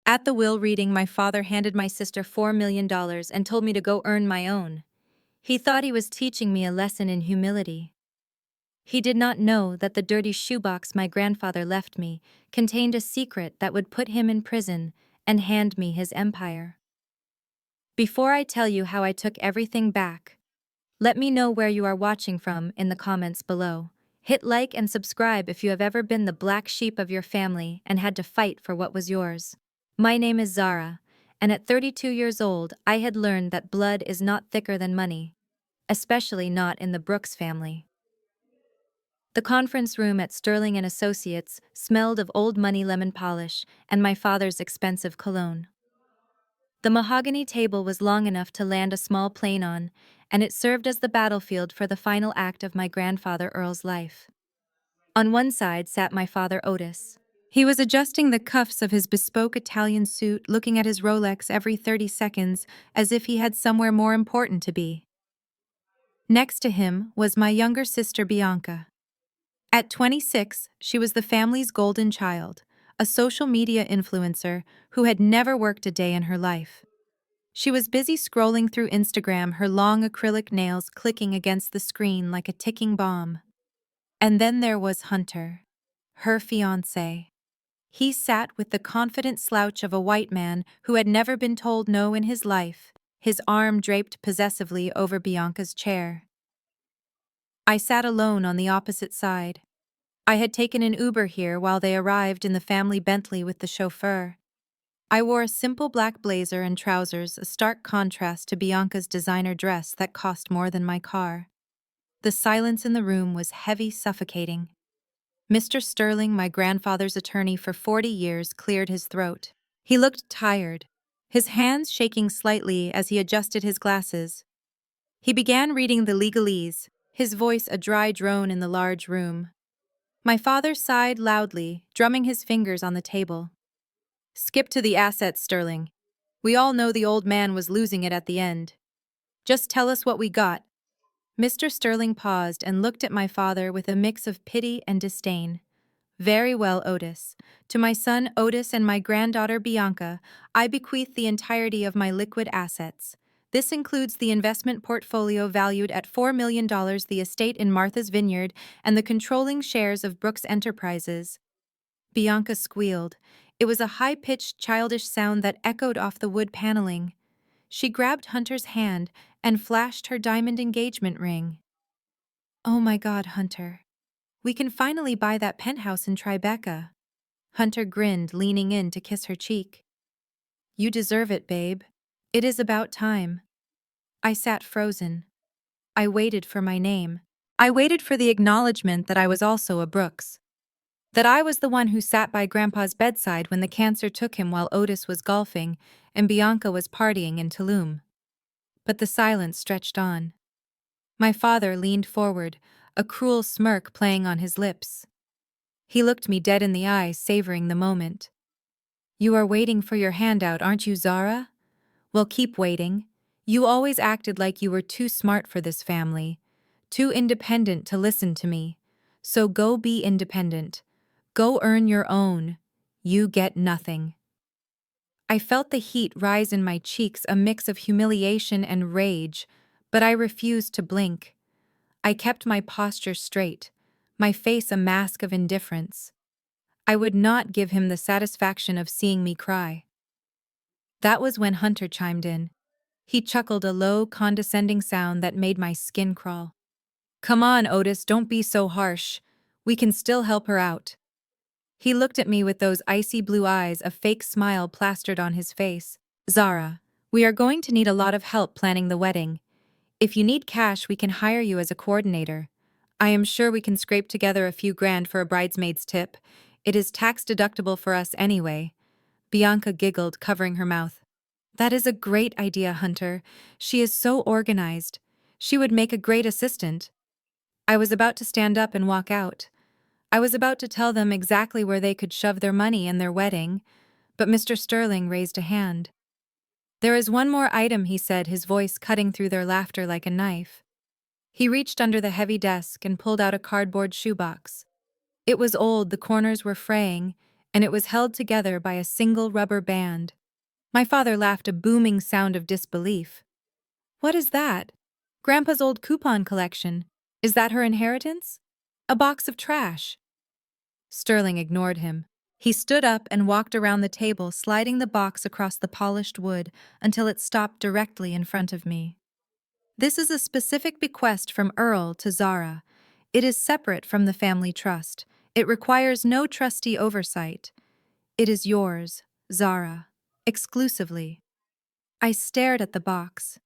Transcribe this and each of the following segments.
At the will reading, my father handed my sister $4 million and told me to go earn my own. He thought he was teaching me a lesson in humility. He did not know that the dirty shoebox my grandfather left me contained a secret that would put him in prison and hand me his empire. Before I tell you how I took everything back, let me know where you are watching from in the comments below. Hit like and subscribe if you have ever been the black sheep of your family and had to fight for what was yours. My name is Zara, and at 32 years old, I had learned that blood is not thicker than money, especially not in the Brooks family. The conference room at Sterling and Associates smelled of old money lemon polish and my father's expensive cologne. The mahogany table was long enough to land a small plane on, and it served as the battlefield for the final act of my grandfather Earl's life. On one side sat my father Otis. He was adjusting the cuffs of his bespoke Italian suit, looking at his Rolex every 30 seconds as if he had somewhere more important to be. Next to him was my younger sister Bianca. At 26, she was the family's golden child, a social media influencer who had never worked a day in her life. She was busy scrolling through Instagram, her long acrylic nails clicking against the screen like a ticking bomb. And then there was Hunter, her fiancé. He sat with the confident slouch of a white man who had never been told no in his life, his arm draped possessively over Bianca's chair. I sat alone on the opposite side. I had taken an Uber here while they arrived in the family Bentley with the chauffeur. I wore a simple black blazer and trousers, a stark contrast to Bianca's designer dress that cost more than my car. The silence in the room was heavy, suffocating. Mr. Sterling, my grandfather's attorney for 40 years, cleared his throat. He looked tired, his hands shaking slightly as he adjusted his glasses. He began reading the legalese, his voice a dry drone in the large room. My father sighed loudly, drumming his fingers on the table. "Skip to the assets, Sterling. We all know the old man was losing it at the end. Just tell us what we got." Mr. Sterling paused and looked at my father with a mix of pity and disdain. "Very well, Otis. To my son Otis and my granddaughter Bianca, I bequeath the entirety of my liquid assets. This includes the investment portfolio valued at $4 million, the estate in Martha's Vineyard, and the controlling shares of Brooks Enterprises." Bianca squealed. It was a high-pitched, childish sound that echoed off the wood paneling. She grabbed Hunter's hand and flashed her diamond engagement ring. "Oh my God, Hunter. We can finally buy that penthouse in Tribeca." Hunter grinned, leaning in to kiss her cheek. "You deserve it, babe. It is about time." I sat frozen. I waited for my name. I waited for the acknowledgement that I was also a Brooks. That I was the one who sat by Grandpa's bedside when the cancer took him while Otis was golfing and Bianca was partying in Tulum. But the silence stretched on. My father leaned forward, a cruel smirk playing on his lips. He looked me dead in the eye, savoring the moment. "You are waiting for your handout, aren't you, Zara? Well, keep waiting. You always acted like you were too smart for this family, too independent to listen to me. So go be independent. Go earn your own. You get nothing." I felt the heat rise in my cheeks, a mix of humiliation and rage, but I refused to blink. I kept my posture straight, my face a mask of indifference. I would not give him the satisfaction of seeing me cry. That was when Hunter chimed in. He chuckled, a low, condescending sound that made my skin crawl. "Come on, Otis, don't be so harsh. We can still help her out." He looked at me with those icy blue eyes, a fake smile plastered on his face. "Zara, we are going to need a lot of help planning the wedding. If you need cash, we can hire you as a coordinator. I am sure we can scrape together a few grand for a bridesmaid's tip. It is tax deductible for us anyway." Bianca giggled, covering her mouth. "That is a great idea, Hunter. She is so organized. She would make a great assistant." I was about to stand up and walk out. I was about to tell them exactly where they could shove their money and their wedding, but Mr. Sterling raised a hand. "There is one more item," he said, his voice cutting through their laughter like a knife. He reached under the heavy desk and pulled out a cardboard shoebox. It was old, the corners were fraying, and it was held together by a single rubber band. My father laughed a booming sound of disbelief. "What is that?" "Grandpa's old coupon collection. Is that her inheritance?" "A box of trash." Sterling ignored him. He stood up and walked around the table, sliding the box across the polished wood until it stopped directly in front of me. "This is a specific bequest from Earl to Zara. It is separate from the family trust. It requires no trustee oversight. It is yours, Zara, exclusively." I stared at the box.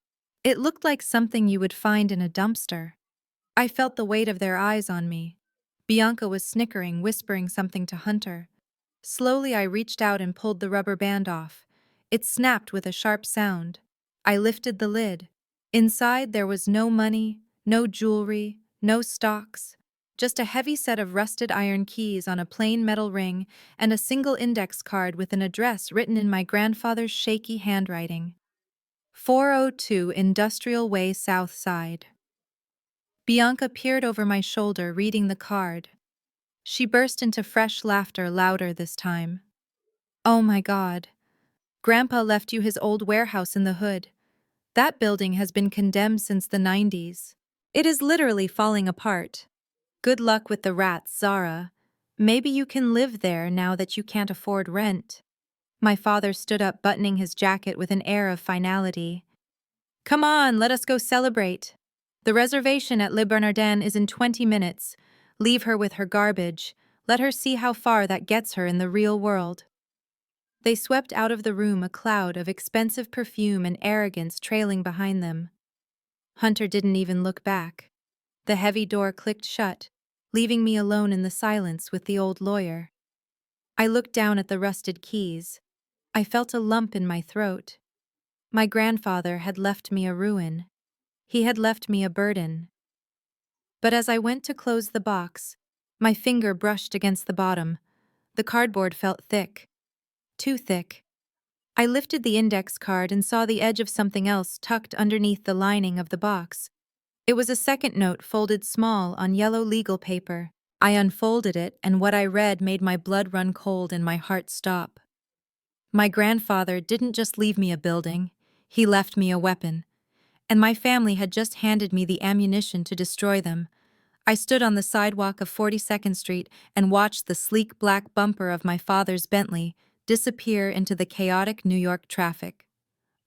It looked like something you would find in a dumpster. I felt the weight of their eyes on me. Bianca was snickering, whispering something to Hunter. Slowly, I reached out and pulled the rubber band off. It snapped with a sharp sound. I lifted the lid. Inside, there was no money, no jewelry, no stocks, just a heavy set of rusted iron keys on a plain metal ring and a single index card with an address written in my grandfather's shaky handwriting. 402 Industrial Way, South Side. Bianca peered over my shoulder, reading the card. She burst into fresh laughter, louder this time. "Oh my God. Grandpa left you his old warehouse in the hood. That building has been condemned since the 90s. It is literally falling apart. Good luck with the rats, Zara. Maybe you can live there now that you can't afford rent." My father stood up, buttoning his jacket with an air of finality. "Come on, let us go celebrate. The reservation at Le Bernardin is in 20 minutes. Leave her with her garbage. Let her see how far that gets her in the real world." They swept out of the room, a cloud of expensive perfume and arrogance trailing behind them. Hunter didn't even look back. The heavy door clicked shut, leaving me alone in the silence with the old lawyer. I looked down at the rusted keys. I felt a lump in my throat. My grandfather had left me a ruin. He had left me a burden. But as I went to close the box, my finger brushed against the bottom. The cardboard felt thick. Too thick. I lifted the index card and saw the edge of something else tucked underneath the lining of the box. It was a second note folded small on yellow legal paper. I unfolded it, and what I read made my blood run cold and my heart stop. My grandfather didn't just leave me a building, he left me a weapon. And my family had just handed me the ammunition to destroy them. I stood on the sidewalk of 42nd Street and watched the sleek black bumper of my father's Bentley disappear into the chaotic New York traffic.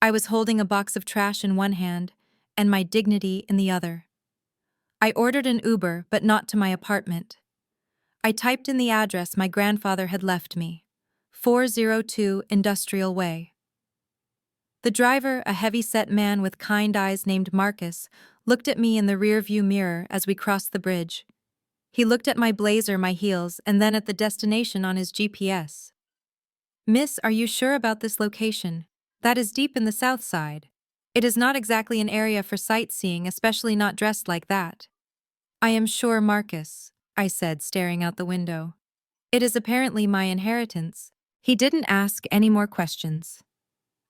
I was holding a box of trash in one hand and my dignity in the other. I ordered an Uber, but not to my apartment. I typed in the address my grandfather had left me, 402 Industrial Way. The driver, a heavy-set man with kind eyes named Marcus, looked at me in the rearview mirror as we crossed the bridge. He looked at my blazer, my heels, and then at the destination on his GPS. "Miss, are you sure about this location? That is deep in the south side. It is not exactly an area for sightseeing, especially not dressed like that." "I am sure, Marcus," I said, staring out the window. "It is apparently my inheritance." He didn't ask any more questions.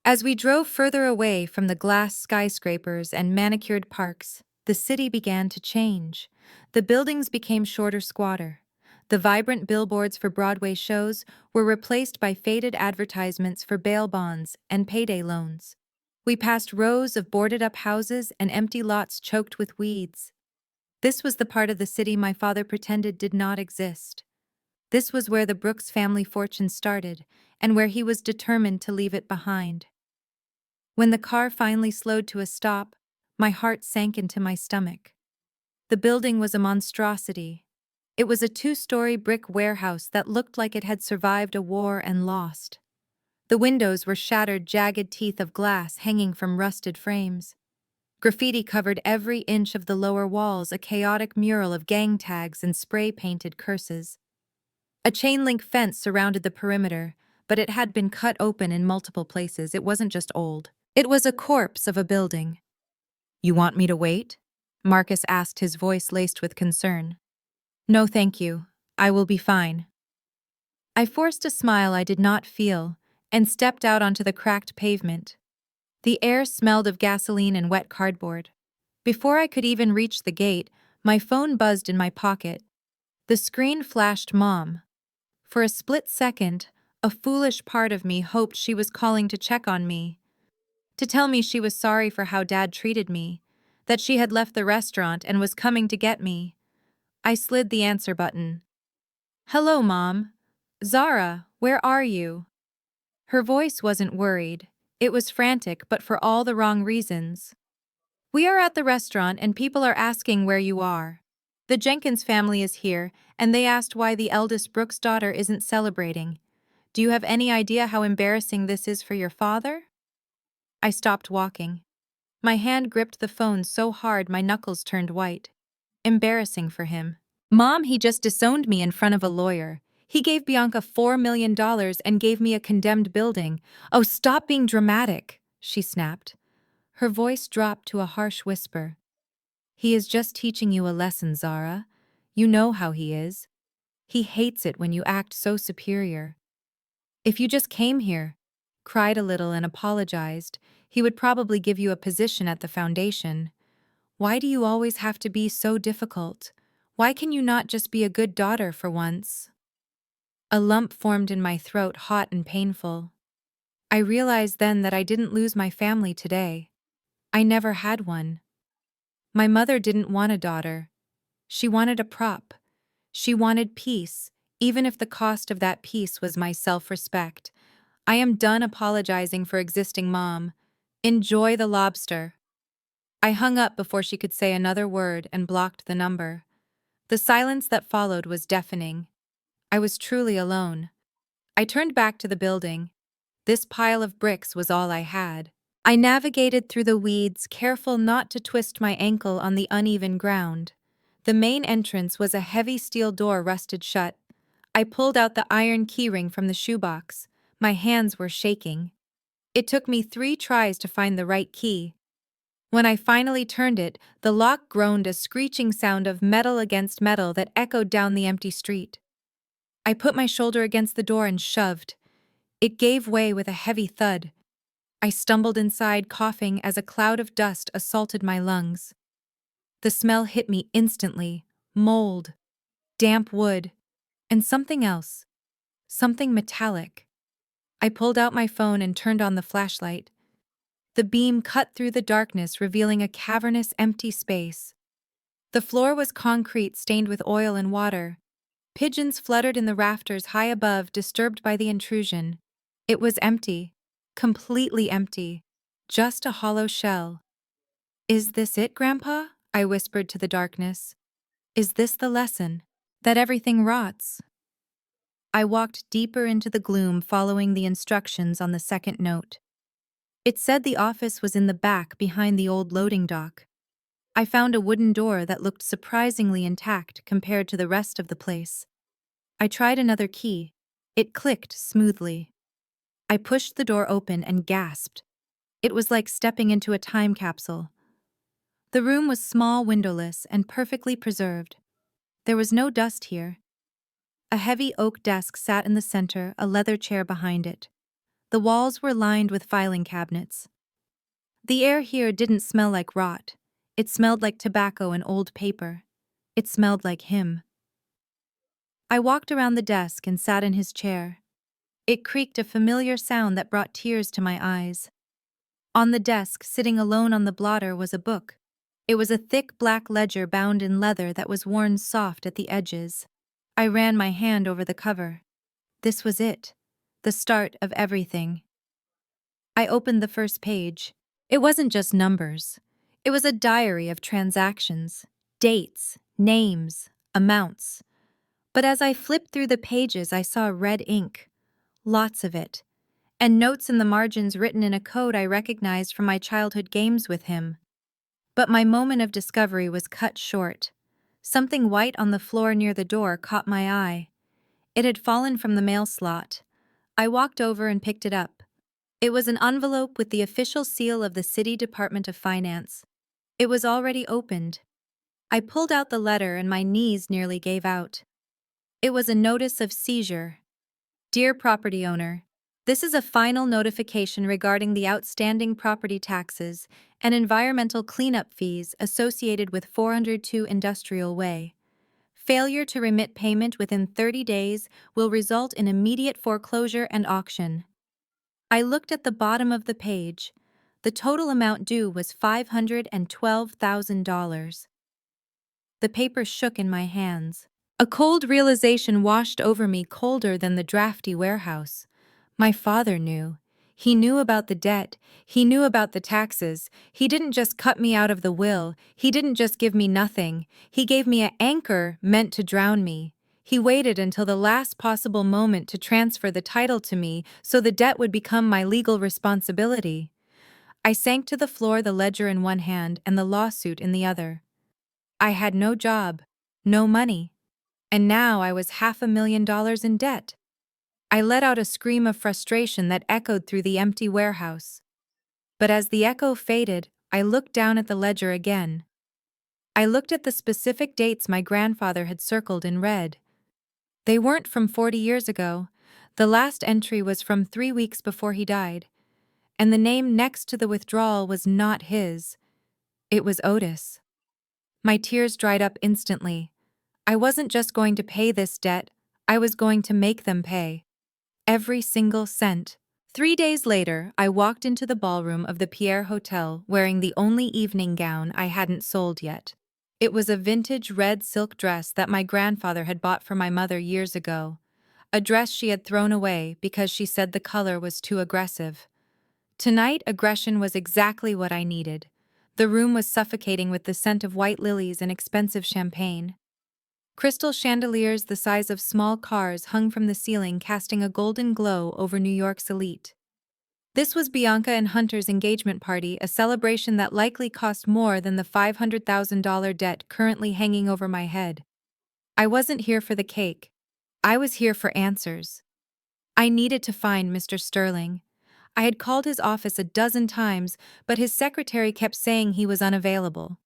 As we drove further away from the glass skyscrapers and manicured parks, the city began to change. The buildings became shorter, squatter. The vibrant billboards for Broadway shows were replaced by faded advertisements for bail bonds and payday loans. We passed rows of boarded-up houses and empty lots choked with weeds. This was the part of the city my father pretended did not exist. This was where the Brooks family fortune started, and where he was determined to leave it behind. When the car finally slowed to a stop, my heart sank into my stomach. The building was a monstrosity. It was a 2-story brick warehouse that looked like it had survived a war and lost. The windows were shattered, jagged teeth of glass hanging from rusted frames. Graffiti covered every inch of the lower walls, a chaotic mural of gang tags and spray-painted curses. A chain-link fence surrounded the perimeter, but it had been cut open in multiple places. It wasn't just old. It was a corpse of a building. "You want me to wait?" Marcus asked, his voice laced with concern. "No, thank you. I will be fine." I forced a smile I did not feel and stepped out onto the cracked pavement. The air smelled of gasoline and wet cardboard. Before I could even reach the gate, my phone buzzed in my pocket. The screen flashed Mom. For a split second, a foolish part of me hoped she was calling to check on me, to tell me she was sorry for how Dad treated me, that she had left the restaurant and was coming to get me. I slid the answer button. "Hello, Mom. Zara, where are you?" Her voice wasn't worried. It was frantic, but for all the wrong reasons. "We are at the restaurant and people are asking where you are. The Jenkins family is here, and they asked why the eldest Brooks daughter isn't celebrating. Do you have any idea how embarrassing this is for your father?" I stopped walking. My hand gripped the phone so hard my knuckles turned white. Embarrassing for him. "Mom, he just disowned me in front of a lawyer. He gave Bianca $4 million and gave me a condemned building. Oh, stop being dramatic," she snapped. Her voice dropped to a harsh whisper. "He is just teaching you a lesson, Zara. You know how he is. He hates it when you act so superior. If you just came here, cried a little and apologized, he would probably give you a position at the foundation. Why do you always have to be so difficult? Why can you not just be a good daughter for once?" A lump formed in my throat, hot and painful. I realized then that I didn't lose my family today. I never had one. My mother didn't want a daughter. She wanted a prop. She wanted peace, even if the cost of that peace was my self-respect. I am done apologizing for existing, Mom. Enjoy the lobster. I hung up before she could say another word and blocked the number. The silence that followed was deafening. I was truly alone. I turned back to the building. This pile of bricks was all I had. I navigated through the weeds, careful not to twist my ankle on the uneven ground. The main entrance was a heavy steel door rusted shut. I pulled out the iron keyring from the shoebox. My hands were shaking. It took me 3 tries to find the right key. When I finally turned it, the lock groaned, a screeching sound of metal against metal that echoed down the empty street. I put my shoulder against the door and shoved. It gave way with a heavy thud. I stumbled inside, coughing as a cloud of dust assaulted my lungs. The smell hit me instantly: mold, damp wood, and something else. Something metallic. I pulled out my phone and turned on the flashlight. The beam cut through the darkness, revealing a cavernous, empty space. The floor was concrete stained with oil and water. Pigeons fluttered in the rafters high above, disturbed by the intrusion. It was empty. Completely empty. Just a hollow shell. "Is this it, Grandpa?" I whispered to the darkness. "Is this the lesson? That everything rots?" I walked deeper into the gloom, following the instructions on the second note. It said the office was in the back, behind the old loading dock. I found a wooden door that looked surprisingly intact compared to the rest of the place. I tried another key. It clicked smoothly. I pushed the door open and gasped. It was like stepping into a time capsule. The room was small, windowless, and perfectly preserved. There was no dust here. A heavy oak desk sat in the center, a leather chair behind it. The walls were lined with filing cabinets. The air here didn't smell like rot. It smelled like tobacco and old paper. It smelled like him. I walked around the desk and sat in his chair. It creaked, a familiar sound that brought tears to my eyes. On the desk, sitting alone on the blotter, was a book. It was a thick black ledger bound in leather that was worn soft at the edges. I ran my hand over the cover. This was it. The start of everything. I opened the first page. It wasn't just numbers. It was a diary of transactions, dates, names, amounts. But as I flipped through the pages, I saw red ink. Lots of it. And notes in the margins written in a code I recognized from my childhood games with him. But my moment of discovery was cut short. Something white on the floor near the door caught my eye. It had fallen from the mail slot. I walked over and picked it up. It was an envelope with the official seal of the City Department of Finance. It was already opened. I pulled out the letter and my knees nearly gave out. It was a notice of seizure. "Dear property owner, this is a final notification regarding the outstanding property taxes and environmental cleanup fees associated with 402 Industrial Way. Failure to remit payment within 30 days will result in immediate foreclosure and auction. I looked at the bottom of the page. The total amount due was $512,000. The paper shook in my hands. A cold realization washed over me, colder than the drafty warehouse. My father knew. He knew about the debt. He knew about the taxes. He didn't just cut me out of the will. He didn't just give me nothing. He gave me an anchor meant to drown me. He waited until the last possible moment to transfer the title to me so the debt would become my legal responsibility. I sank to the floor, the ledger in one hand and the lawsuit in the other. I had no job, no money. And now I was $500,000 in debt. I let out a scream of frustration that echoed through the empty warehouse. But as the echo faded, I looked down at the ledger again. I looked at the specific dates my grandfather had circled in red. They weren't from 40 years ago. The last entry was from 3 weeks before he died. And the name next to the withdrawal was not his. It was Otis. My tears dried up instantly. I wasn't just going to pay this debt, I was going to make them pay. Every single cent. 3 days later, I walked into the ballroom of the Pierre Hotel wearing the only evening gown I hadn't sold yet. It was a vintage red silk dress that my grandfather had bought for my mother years ago. A dress she had thrown away because she said the color was too aggressive. Tonight, aggression was exactly what I needed. The room was suffocating with the scent of white lilies and expensive champagne. Crystal chandeliers the size of small cars hung from the ceiling, casting a golden glow over New York's elite. This was Bianca and Hunter's engagement party, a celebration that likely cost more than the $500,000 debt currently hanging over my head. I wasn't here for the cake. I was here for answers. I needed to find Mr. Sterling. I had called his office a dozen times, but his secretary kept saying he was unavailable.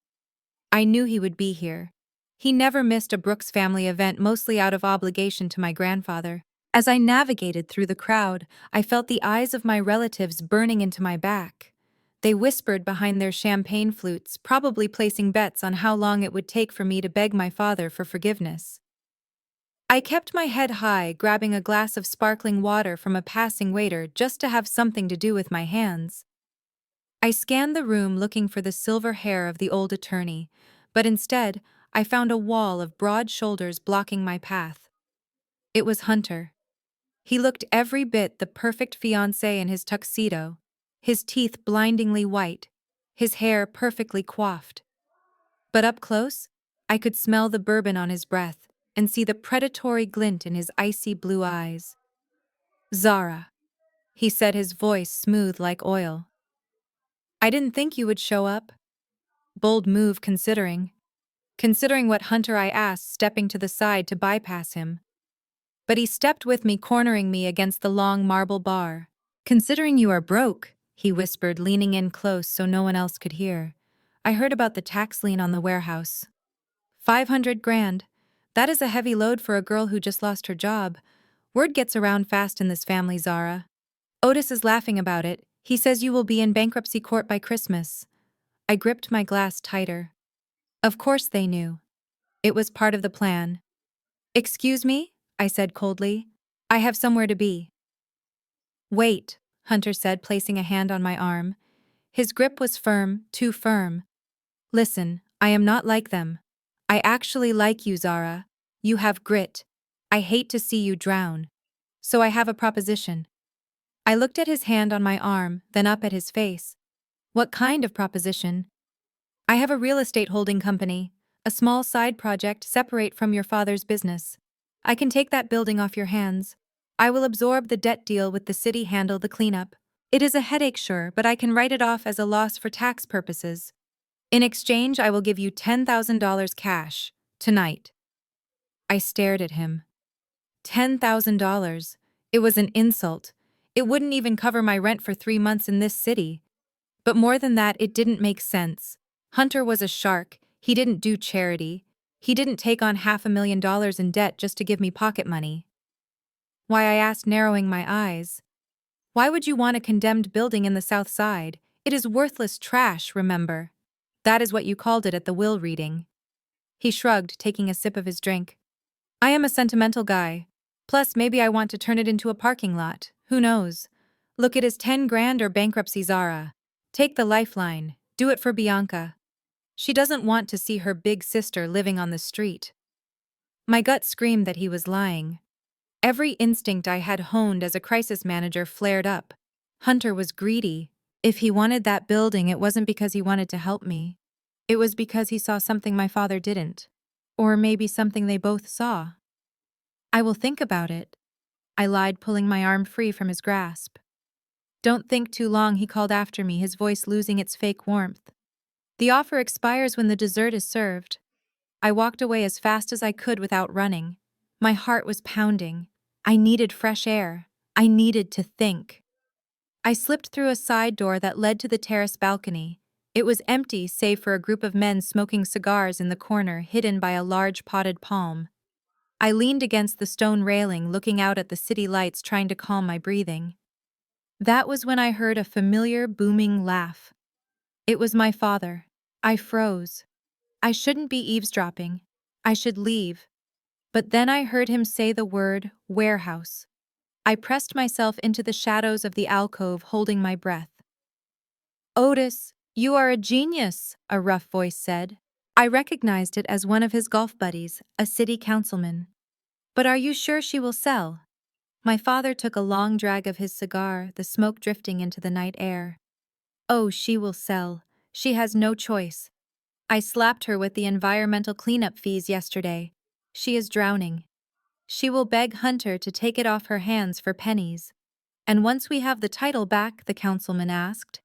I knew he would be here. He never missed a Brooks family event, mostly out of obligation to my grandfather. As I navigated through the crowd, I felt the eyes of my relatives burning into my back. They whispered behind their champagne flutes, probably placing bets on how long it would take for me to beg my father for forgiveness. I kept my head high, grabbing a glass of sparkling water from a passing waiter just to have something to do with my hands. I scanned the room looking for the silver hair of the old attorney, but instead, I found a wall of broad shoulders blocking my path. It was Hunter. He looked every bit the perfect fiancé in his tuxedo, his teeth blindingly white, his hair perfectly coiffed. But up close, I could smell the bourbon on his breath and see the predatory glint in his icy blue eyes. "Zara," he said, his voice smooth like oil. "I didn't think you would show up." Bold move considering what Hunter I asked, stepping to the side to bypass him. But he stepped with me, cornering me against the long marble bar. "Considering you are broke," he whispered, leaning in close so no one else could hear. "I heard about the tax lien on the warehouse. 500 grand. That is a heavy load for a girl who just lost her job. Word gets around fast in this family, Zara. Otis is laughing about it. He says you will be in bankruptcy court by Christmas." I gripped my glass tighter. Of course they knew. It was part of the plan. "Excuse me?" I said coldly. "I have somewhere to be." "Wait," Hunter said, placing a hand on my arm. His grip was firm, too firm. "Listen, I am not like them. I actually like you, Zara. You have grit. I hate to see you drown. So I have a proposition." I looked at his hand on my arm, then up at his face. "What kind of proposition?" "I have a real estate holding company, a small side project separate from your father's business. I can take that building off your hands. I will absorb the debt deal with the city, handle the cleanup. It is a headache, sure, but I can write it off as a loss for tax purposes. In exchange, I will give you $10,000 cash, tonight." I stared at him. $10,000. It was an insult. It wouldn't even cover my rent for 3 months in this city. But more than that, it didn't make sense. Hunter was a shark. He didn't do charity. He didn't take on $500,000 in debt just to give me pocket money. "Why?" I asked, narrowing my eyes. "Why would you want a condemned building in the South Side? It is worthless trash, remember. That is what you called it at the will reading." He shrugged, taking a sip of his drink. I am a sentimental guy. Plus, maybe I want to turn it into a parking lot. Who knows? Look, it is 10 grand or bankruptcy, Zara. Take the lifeline. Do it for Bianca. She doesn't want to see her big sister living on the street. My gut screamed that he was lying. Every instinct I had honed as a crisis manager flared up. Hunter was greedy. If he wanted that building, it wasn't because he wanted to help me. It was because he saw something my father didn't. Or maybe something they both saw. I will think about it, I lied, pulling my arm free from his grasp. Don't think too long, he called after me, his voice losing its fake warmth. The offer expires when the dessert is served. I walked away as fast as I could without running. My heart was pounding. I needed fresh air. I needed to think. I slipped through a side door that led to the terrace balcony. It was empty save for a group of men smoking cigars in the corner, hidden by a large potted palm. I leaned against the stone railing, looking out at the city lights, trying to calm my breathing. That was when I heard a familiar, booming laugh. It was my father. I froze. I shouldn't be eavesdropping. I should leave. But then I heard him say the word warehouse. I pressed myself into the shadows of the alcove, holding my breath. Otis, you are a genius, a rough voice said. I recognized it as one of his golf buddies, a city councilman. But are you sure she will sell? My father took a long drag of his cigar, the smoke drifting into the night air. Oh, she will sell. She has no choice. I slapped her with the environmental cleanup fees yesterday. She is drowning. She will beg Hunter to take it off her hands for pennies. And once we have the title back, the councilman asked.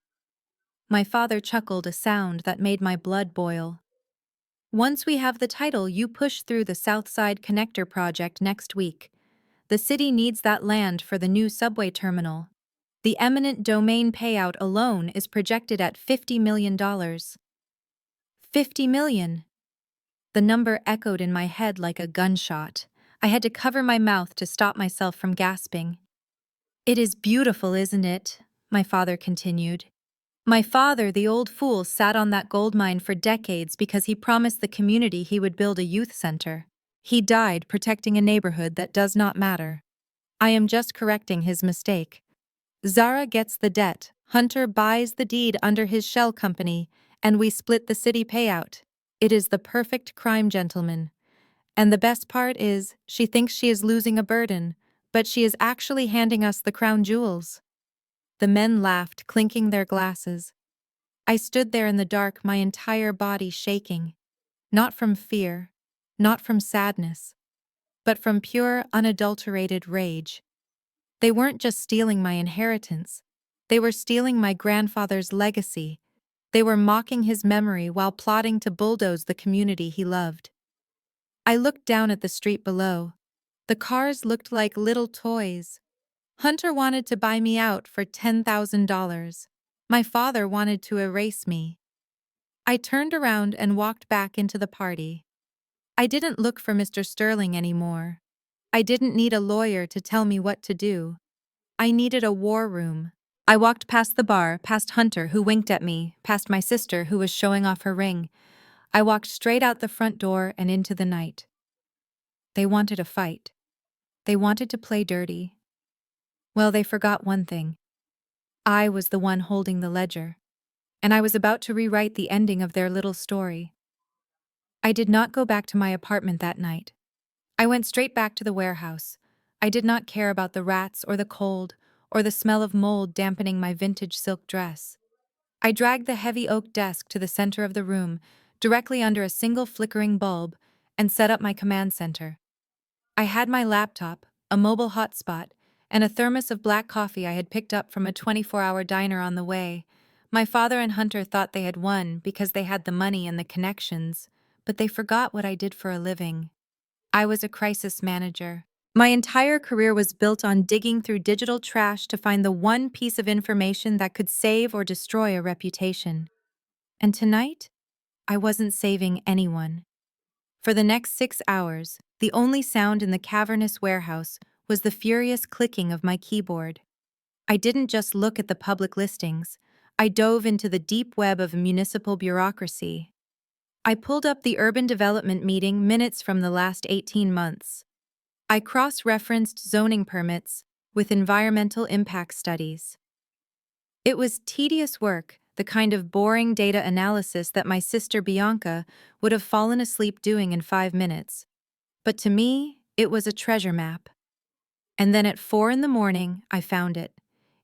My father chuckled, a sound that made my blood boil. Once we have the title, you push through the Southside Connector project next week. The city needs that land for the new subway terminal. The eminent domain payout alone is projected at $50 million. $50 million. The number echoed in my head like a gunshot. I had to cover my mouth to stop myself from gasping. It is beautiful, isn't it? My father continued. My father, the old fool, sat on that gold mine for decades because he promised the community he would build a youth center. He died protecting a neighborhood that does not matter. I am just correcting his mistake. Zara gets the debt, Hunter buys the deed under his shell company, and we split the city payout. It is the perfect crime, gentlemen. And the best part is, she thinks she is losing a burden, but she is actually handing us the crown jewels. The men laughed, clinking their glasses. I stood there in the dark, my entire body shaking. Not from fear, not from sadness, but from pure, unadulterated rage. They weren't just stealing my inheritance. They were stealing my grandfather's legacy. They were mocking his memory while plotting to bulldoze the community he loved. I looked down at the street below. The cars looked like little toys. Hunter wanted to buy me out for $10,000. My father wanted to erase me. I turned around and walked back into the party. I didn't look for Mr. Sterling anymore. I didn't need a lawyer to tell me what to do. I needed a war room. I walked past the bar, past Hunter, who winked at me, past my sister, who was showing off her ring. I walked straight out the front door and into the night. They wanted a fight. They wanted to play dirty. Well, they forgot one thing. I was the one holding the ledger, and I was about to rewrite the ending of their little story. I did not go back to my apartment that night. I went straight back to the warehouse. I did not care about the rats or the cold or the smell of mold dampening my vintage silk dress. I dragged the heavy oak desk to the center of the room, directly under a single flickering bulb, and set up my command center. I had my laptop, a mobile hotspot, and a thermos of black coffee I had picked up from a 24-hour diner on the way. My father and Hunter thought they had won because they had the money and the connections, but they forgot what I did for a living. I was a crisis manager. My entire career was built on digging through digital trash to find the one piece of information that could save or destroy a reputation. And tonight, I wasn't saving anyone. For the next 6 hours, the only sound in the cavernous warehouse was the furious clicking of my keyboard. I didn't just look at the public listings. I dove into the deep web of municipal bureaucracy. I pulled up the urban development meeting minutes from the last 18 months. I cross-referenced zoning permits with environmental impact studies. It was tedious work, the kind of boring data analysis that my sister Bianca would have fallen asleep doing in 5 minutes. But to me, it was a treasure map. And then at 4 in the morning, I found it.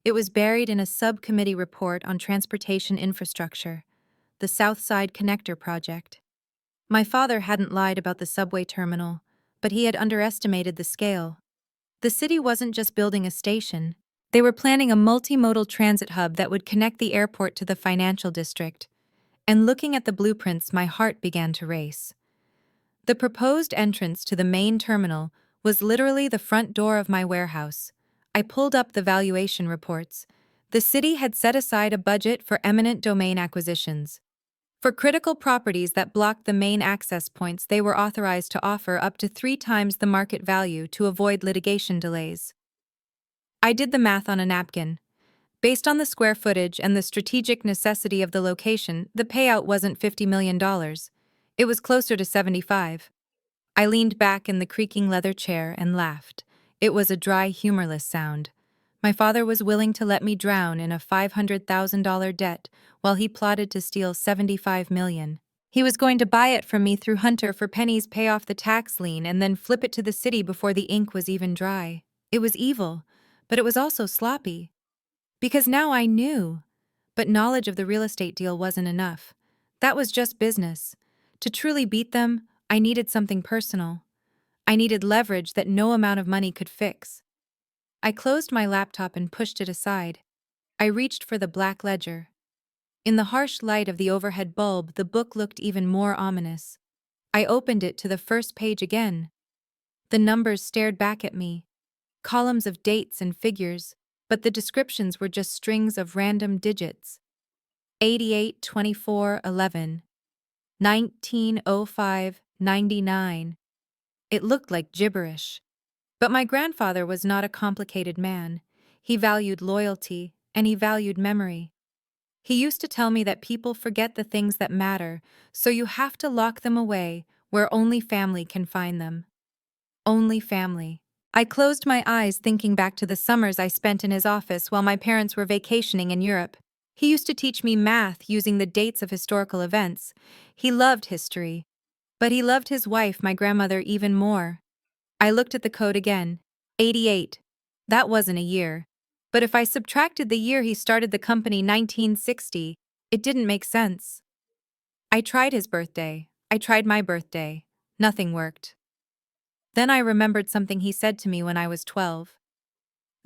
It was buried in a subcommittee report on transportation infrastructure, the South Side Connector project. My father hadn't lied about the subway terminal, but he had underestimated the scale. The city wasn't just building a station. They were planning a multimodal transit hub that would connect the airport to the financial district. And looking at the blueprints, my heart began to race. The proposed entrance to the main terminal was literally the front door of my warehouse. I pulled up the valuation reports. The city had set aside a budget for eminent domain acquisitions. For critical properties that blocked the main access points, they were authorized to offer up to 3 times the market value to avoid litigation delays. I did the math on a napkin. Based on the square footage and the strategic necessity of the location, the payout wasn't $50 million. It was closer to 75. I leaned back in the creaking leather chair and laughed. It was a dry, humorless sound. My father was willing to let me drown in a $500,000 debt while he plotted to steal $75 million. He was going to buy it from me through Hunter for pennies, pay off the tax lien, and then flip it to the city before the ink was even dry. It was evil, but it was also sloppy. Because now I knew. But knowledge of the real estate deal wasn't enough. That was just business. To truly beat them, I needed something personal. I needed leverage that no amount of money could fix. I closed my laptop and pushed it aside. I reached for the black ledger. In the harsh light of the overhead bulb, the book looked even more ominous. I opened it to the first page again. The numbers stared back at me. Columns of dates and figures, but the descriptions were just strings of random digits. 88, 24, 11. 1905, 99. It looked like gibberish. But my grandfather was not a complicated man. He valued loyalty, and he valued memory. He used to tell me that people forget the things that matter, so you have to lock them away where only family can find them. Only family. I closed my eyes thinking back to the summers I spent in his office while my parents were vacationing in Europe. He used to teach me math using the dates of historical events. He loved history. But he loved his wife, my grandmother, even more. I looked at the code again. 88. That wasn't a year. But if I subtracted the year he started the company, 1960, it didn't make sense. I tried his birthday. I tried my birthday. Nothing worked. Then I remembered something he said to me when I was 12.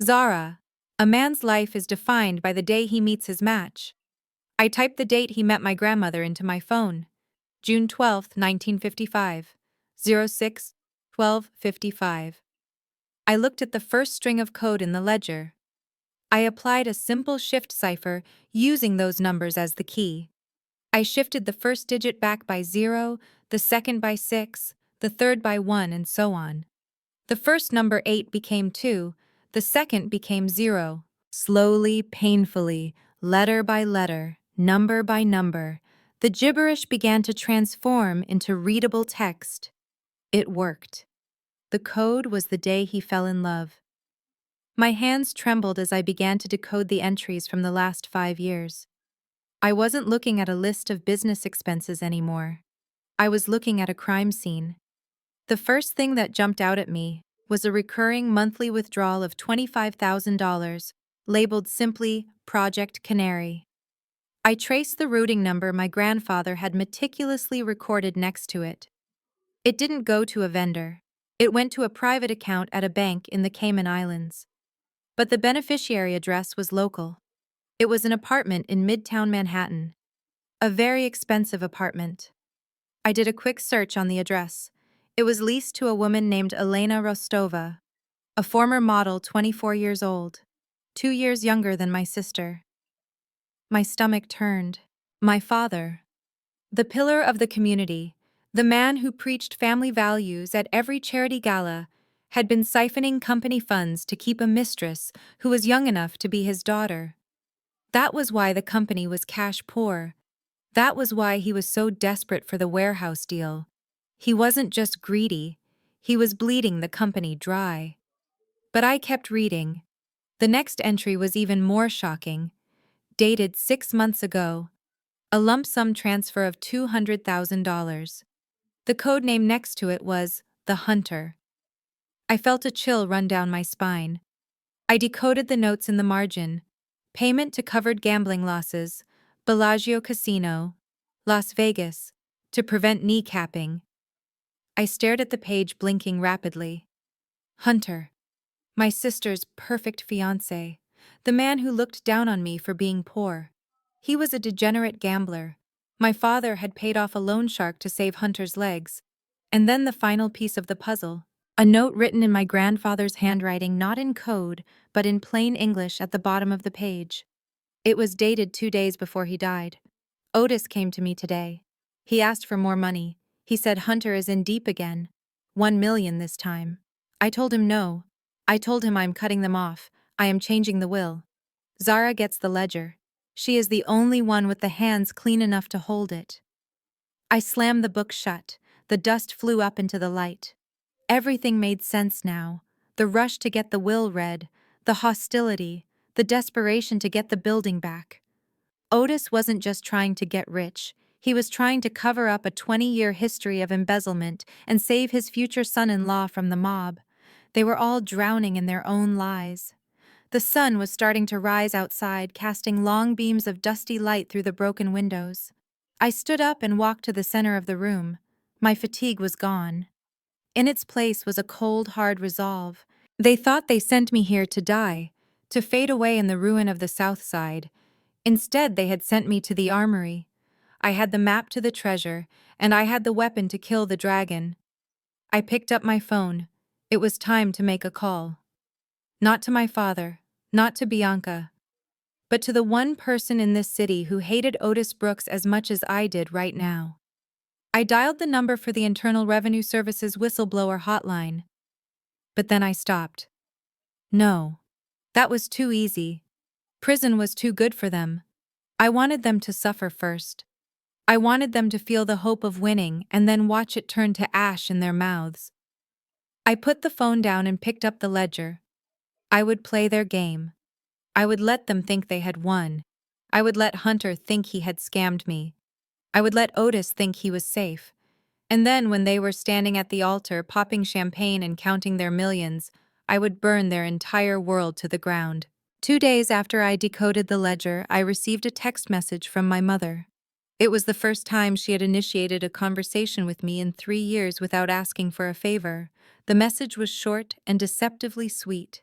Zara, a man's life is defined by the day he meets his match. I typed the date he met my grandmother into my phone. June 12, 1955. 06-12-55. I looked at the first string of code in the ledger. I applied a simple shift cipher using those numbers as the key. I shifted the first digit back by 0, the second by 6, the third by 1, and so on. The first number 8 became 2, the second became 0. Slowly, painfully, letter by letter, number by number, the gibberish began to transform into readable text. It worked. The code was the day he fell in love. My hands trembled as I began to decode the entries from the last 5 years. I wasn't looking at a list of business expenses anymore. I was looking at a crime scene. The first thing that jumped out at me was a recurring monthly withdrawal of $25,000, labeled simply Project Canary. I traced the routing number my grandfather had meticulously recorded next to it. It didn't go to a vendor. It went to a private account at a bank in the Cayman Islands. But the beneficiary address was local. It was an apartment in Midtown Manhattan. A very expensive apartment. I did a quick search on the address. It was leased to a woman named Elena Rostova, a former model 24 years old, 2 years younger than my sister. My stomach turned. My father, the pillar of the community, the man who preached family values at every charity gala, had been siphoning company funds to keep a mistress who was young enough to be his daughter. That was why the company was cash poor. That was why he was so desperate for the warehouse deal. He wasn't just greedy. He was bleeding the company dry. But I kept reading. The next entry was even more shocking. Dated 6 months ago. A lump sum transfer of $200,000. The code name next to it was The Hunter. I felt a chill run down my spine. I decoded the notes in the margin. Payment to covered gambling losses. Bellagio Casino. Las Vegas. To prevent kneecapping. I stared at the page, blinking rapidly. Hunter. My sister's perfect fiancé. The man who looked down on me for being poor. He was a degenerate gambler. My father had paid off a loan shark to save Hunter's legs. And then the final piece of the puzzle. A note written in my grandfather's handwriting, not in code, but in plain English at the bottom of the page. It was dated 2 days before he died. Otis came to me today. He asked for more money. He said Hunter is in deep again. 1 million this time. I told him no. I told him I'm cutting them off. I am changing the will. Zara gets the ledger. She is the only one with the hands clean enough to hold it. I slammed the book shut. The dust flew up into the light. Everything made sense now. The rush to get the will read, the hostility, the desperation to get the building back. Otis wasn't just trying to get rich. He was trying to cover up a 20-year history of embezzlement and save his future son-in-law from the mob. They were all drowning in their own lies. The sun was starting to rise outside, casting long beams of dusty light through the broken windows. I stood up and walked to the center of the room. My fatigue was gone. In its place was a cold, hard resolve. They thought they sent me here to die, to fade away in the ruin of the South Side. Instead, they had sent me to the armory. I had the map to the treasure, and I had the weapon to kill the dragon. I picked up my phone. It was time to make a call. Not to my father, not to Bianca, but to the one person in this city who hated Otis Brooks as much as I did right now. I dialed the number for the Internal Revenue Service's whistleblower hotline. But then I stopped. No. That was too easy. Prison was too good for them. I wanted them to suffer first. I wanted them to feel the hope of winning and then watch it turn to ash in their mouths. I put the phone down and picked up the ledger. I would play their game. I would let them think they had won. I would let Hunter think he had scammed me. I would let Otis think he was safe. And then when they were standing at the altar popping champagne and counting their millions, I would burn their entire world to the ground. 2 days after I decoded the ledger, I received a text message from my mother. It was the first time she had initiated a conversation with me in 3 years without asking for a favor. The message was short and deceptively sweet.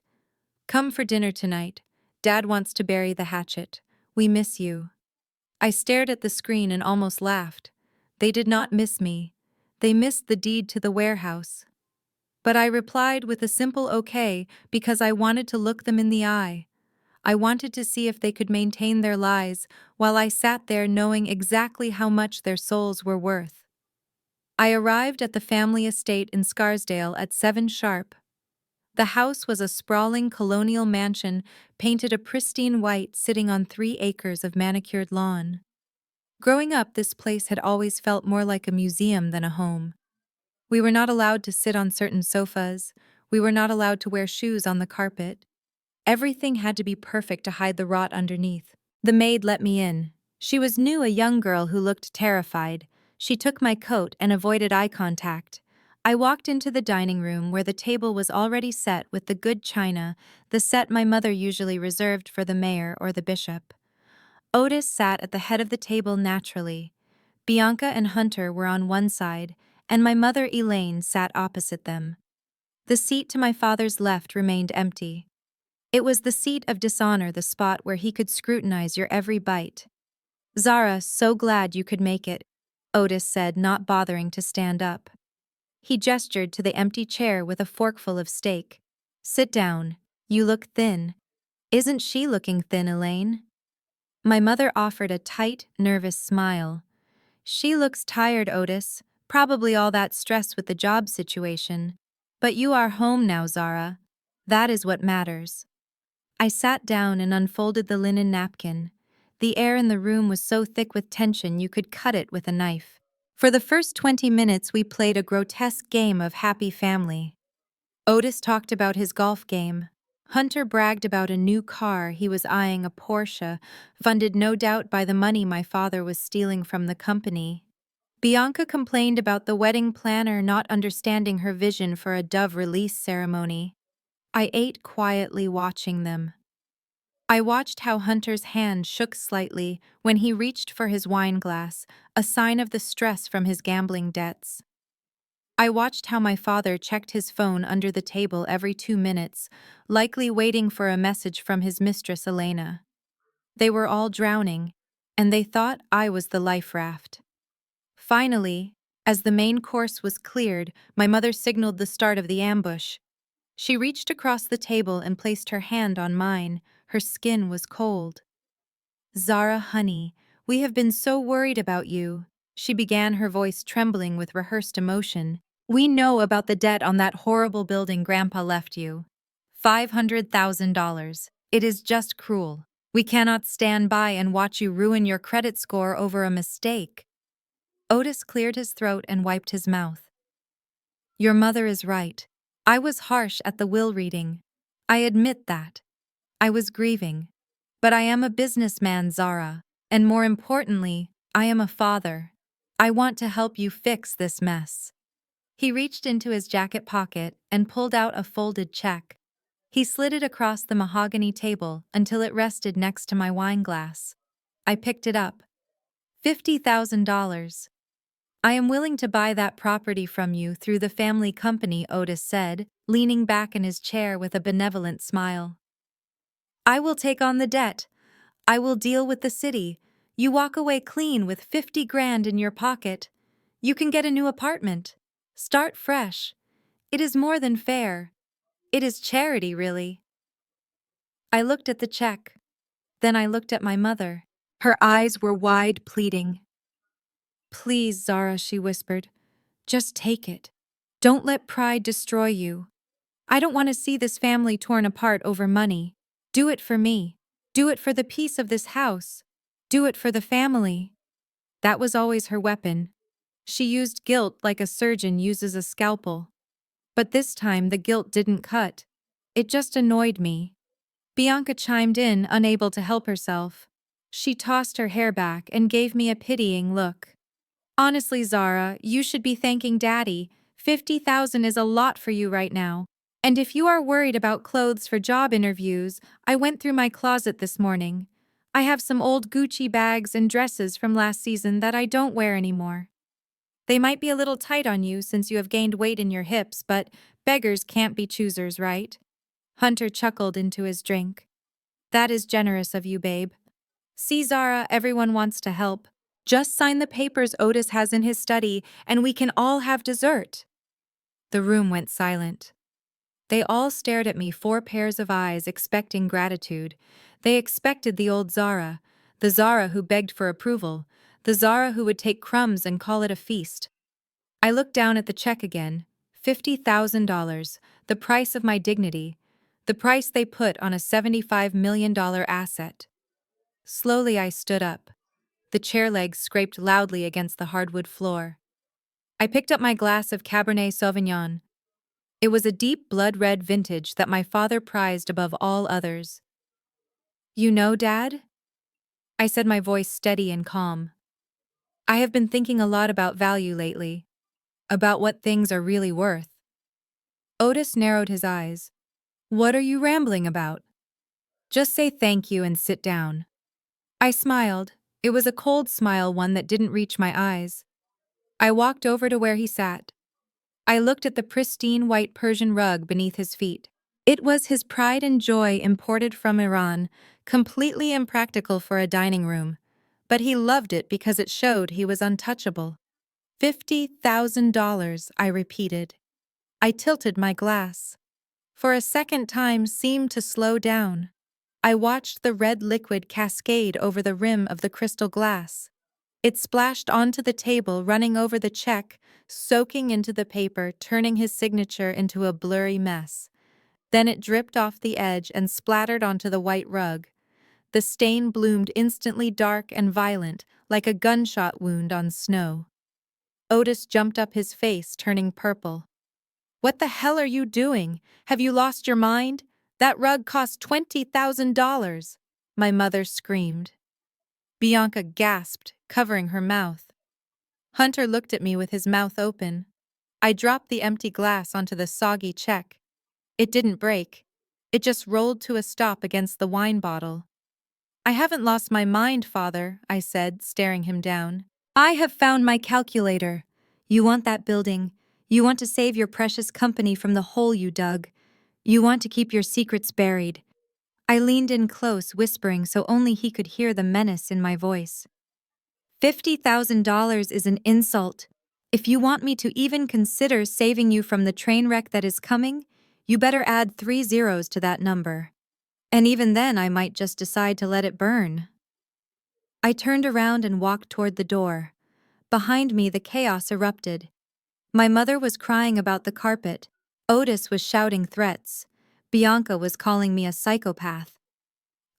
Come for dinner tonight. Dad wants to bury the hatchet. We miss you. I stared at the screen and almost laughed. They did not miss me. They missed the deed to the warehouse. But I replied with a simple okay because I wanted to look them in the eye. I wanted to see if they could maintain their lies while I sat there knowing exactly how much their souls were worth. I arrived at the family estate in Scarsdale at 7 sharp. The house was a sprawling colonial mansion painted a pristine white sitting on 3 acres of manicured lawn. Growing up, this place had always felt more like a museum than a home. We were not allowed to sit on certain sofas. We were not allowed to wear shoes on the carpet. Everything had to be perfect to hide the rot underneath. The maid let me in. She was new, a young girl who looked terrified. She took my coat and avoided eye contact. I walked into the dining room where the table was already set with the good china, the set my mother usually reserved for the mayor or the bishop. Otis sat at the head of the table naturally. Bianca and Hunter were on one side, and my mother Elaine sat opposite them. The seat to my father's left remained empty. It was the seat of dishonor, the spot where he could scrutinize your every bite. Zara, so glad you could make it, Otis said, not bothering to stand up. He gestured to the empty chair with a forkful of steak. Sit down. You look thin. Isn't she looking thin, Elaine? My mother offered a tight, nervous smile. She looks tired, Otis. Probably all that stress with the job situation. But you are home now, Zara. That is what matters. I sat down and unfolded the linen napkin. The air in the room was so thick with tension you could cut it with a knife. For the first 20 minutes, we played a grotesque game of Happy Family. Otis talked about his golf game. Hunter bragged about a new car he was eyeing, a Porsche, funded no doubt by the money my father was stealing from the company. Bianca complained about the wedding planner not understanding her vision for a dove release ceremony. I ate quietly watching them. I watched how Hunter's hand shook slightly when he reached for his wine glass, a sign of the stress from his gambling debts. I watched how my father checked his phone under the table every 2 minutes, likely waiting for a message from his mistress Elena. They were all drowning, and they thought I was the life raft. Finally, as the main course was cleared, my mother signaled the start of the ambush. She reached across the table and placed her hand on mine. Her skin was cold. "Zara, honey, we have been so worried about you," she began, her voice trembling with rehearsed emotion. "We know about the debt on that horrible building Grandpa left you. $500,000. It is just cruel. We cannot stand by and watch you ruin your credit score over a mistake." Otis cleared his throat and wiped his mouth. "Your mother is right. I was harsh at the will reading. I admit that. I was grieving. But I am a businessman, Zara, and more importantly, I am a father. I want to help you fix this mess." He reached into his jacket pocket and pulled out a folded check. He slid it across the mahogany table until it rested next to my wine glass. I picked it up. $50,000. "I am willing to buy that property from you through the family company," Otis said, leaning back in his chair with a benevolent smile. "I will take on the debt. I will deal with the city. You walk away clean with 50 grand in your pocket. You can get a new apartment. Start fresh. It is more than fair. It is charity, really." I looked at the check. Then I looked at my mother. Her eyes were wide, pleading. "Please, Zara," she whispered. "Just take it. Don't let pride destroy you. I don't want to see this family torn apart over money. Do it for me. Do it for the peace of this house. Do it for the family." That was always her weapon. She used guilt like a surgeon uses a scalpel. But this time the guilt didn't cut. It just annoyed me. Bianca chimed in, unable to help herself. She tossed her hair back and gave me a pitying look. "Honestly, Zara, you should be thanking Daddy. 50,000 is a lot for you right now. And if you are worried about clothes for job interviews, I went through my closet this morning. I have some old Gucci bags and dresses from last season that I don't wear anymore. They might be a little tight on you since you have gained weight in your hips, but beggars can't be choosers, right?" Hunter chuckled into his drink. "That is generous of you, babe. See, Zara, everyone wants to help. Just sign the papers Otis has in his study, and we can all have dessert." The room went silent. They all stared at me, 4 pairs of eyes, expecting gratitude. They expected the old Zara, the Zara who begged for approval, the Zara who would take crumbs and call it a feast. I looked down at the check again. $50,000, the price of my dignity, the price they put on a $75 million asset. Slowly I stood up. The chair legs scraped loudly against the hardwood floor. I picked up my glass of Cabernet Sauvignon. It was a deep blood-red vintage that my father prized above all others. "You know, Dad?" I said, my voice steady and calm. "I have been thinking a lot about value lately, about what things are really worth." Otis narrowed his eyes. "What are you rambling about? Just say thank you and sit down." I smiled. It was a cold smile, one that didn't reach my eyes. I walked over to where he sat. I looked at the pristine white Persian rug beneath his feet. It was his pride and joy, imported from Iran, completely impractical for a dining room. But he loved it because it showed he was untouchable. $50,000, I repeated. I tilted my glass. For a second, time seemed to slow down. I watched the red liquid cascade over the rim of the crystal glass. It splashed onto the table, running over the check, soaking into the paper, turning his signature into a blurry mess. Then it dripped off the edge and splattered onto the white rug. The stain bloomed instantly, dark and violent, like a gunshot wound on snow. Otis jumped up, his face turning purple. "What the hell are you doing? Have you lost your mind? That rug cost $20,000. My mother screamed. Bianca gasped, covering her mouth. Hunter looked at me with his mouth open. I dropped the empty glass onto the soggy check. It didn't break. It just rolled to a stop against the wine bottle. "I haven't lost my mind, Father," I said, staring him down. "I have found my calculator. You want that building. You want to save your precious company from the hole you dug. You want to keep your secrets buried." I leaned in close, whispering so only he could hear the menace in my voice. $50,000 is an insult. If you want me to even consider saving you from the train wreck that is coming, you better add 3 zeros to that number. And even then, I might just decide to let it burn. I turned around and walked toward the door. Behind me, the chaos erupted. My mother was crying about the carpet. Otis was shouting threats. Bianca was calling me a psychopath.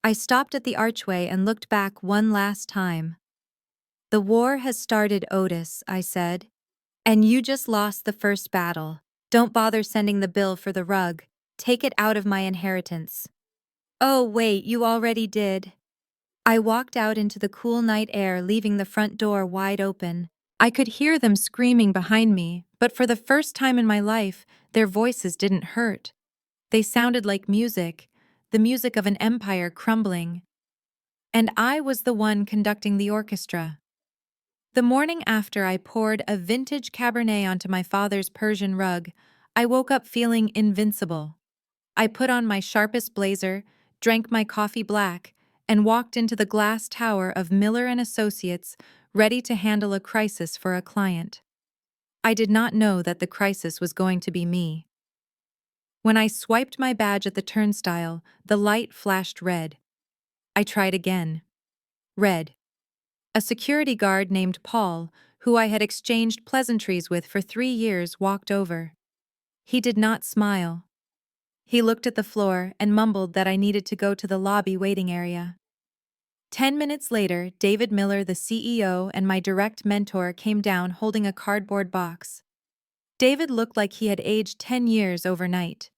I stopped at the archway and looked back one last time. "The war has started, Otis," I said. "And you just lost the first battle. Don't bother sending the bill for the rug. Take it out of my inheritance." "Oh, wait, you already did." I walked out into the cool night air, leaving the front door wide open. I could hear them screaming behind me, but for the first time in my life, their voices didn't hurt. They sounded like music, the music of an empire crumbling. And I was the one conducting the orchestra. The morning after I poured a vintage Cabernet onto my father's Persian rug, I woke up feeling invincible. I put on my sharpest blazer, drank my coffee black, and walked into the glass tower of Miller and Associates, ready to handle a crisis for a client. I did not know that the crisis was going to be me. When I swiped my badge at the turnstile, the light flashed red. I tried again. Red. A security guard named Paul, who I had exchanged pleasantries with for 3 years, walked over. He did not smile. He looked at the floor and mumbled that I needed to go to the lobby waiting area. 10 minutes later, David Miller, the CEO and my direct mentor, came down holding a cardboard box. David looked like he had aged 10 years overnight.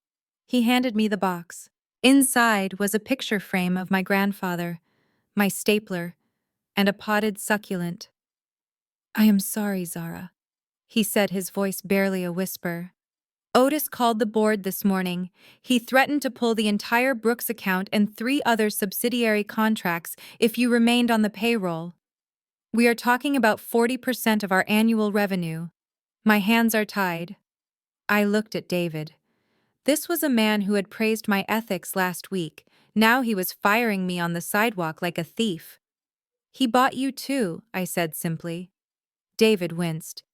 He handed me the box. Inside was a picture frame of my grandfather, my stapler, and a potted succulent. "I am sorry, Zara," he said, his voice barely a whisper. "Otis called the board this morning. He threatened to pull the entire Brooks account and 3 other subsidiary contracts if you remained on the payroll. We are talking about 40% of our annual revenue. My hands are tied." I looked at David. This was a man who had praised my ethics last week. Now he was firing me on the sidewalk like a thief. "He bought you too," I said simply. David winced.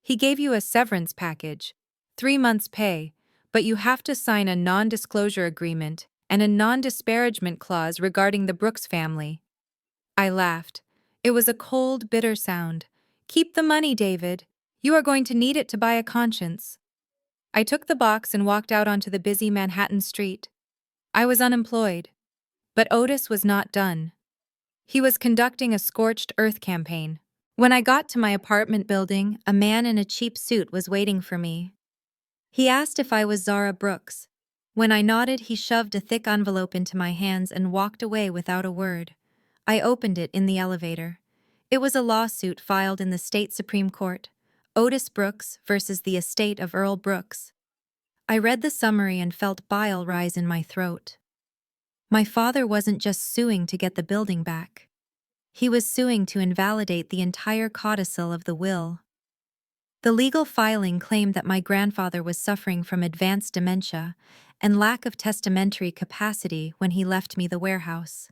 "He gave you a severance package, 3 months' pay, but you have to sign a non-disclosure agreement and a non-disparagement clause regarding the Brooks family." I laughed. It was a cold, bitter sound. "Keep the money, David. You are going to need it to buy a conscience." I took the box and walked out onto the busy Manhattan street. I was unemployed. But Otis was not done. He was conducting a scorched earth campaign. When I got to my apartment building, a man in a cheap suit was waiting for me. He asked if I was Zara Brooks. When I nodded, he shoved a thick envelope into my hands and walked away without a word. I opened it in the elevator. It was a lawsuit filed in the state Supreme Court. Otis Brooks versus the estate of Earl Brooks. I read the summary and felt bile rise in my throat. My father wasn't just suing to get the building back. He was suing to invalidate the entire codicil of the will. The legal filing claimed that my grandfather was suffering from advanced dementia and lack of testamentary capacity when he left me the warehouse.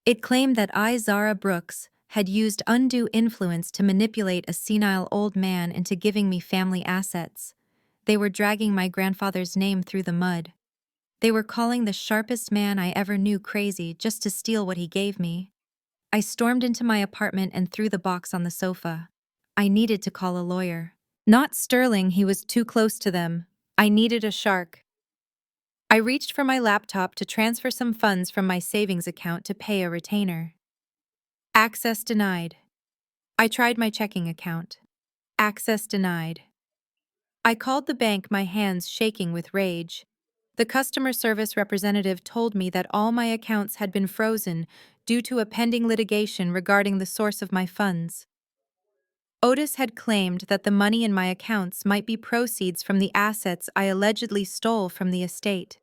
It claimed that I, Zara Brooks, had used undue influence to manipulate a senile old man into giving me family assets. They were dragging my grandfather's name through the mud. They were calling the sharpest man I ever knew crazy just to steal what he gave me. I stormed into my apartment and threw the box on the sofa. I needed to call a lawyer. Not Sterling, he was too close to them. I needed a shark. I reached for my laptop to transfer some funds from my savings account to pay a retainer. Access denied. I tried my checking account. Access denied. I called the bank, my hands shaking with rage. The customer service representative told me that all my accounts had been frozen due to a pending litigation regarding the source of my funds. Otis had claimed that the money in my accounts might be proceeds from the assets I allegedly stole from the estate.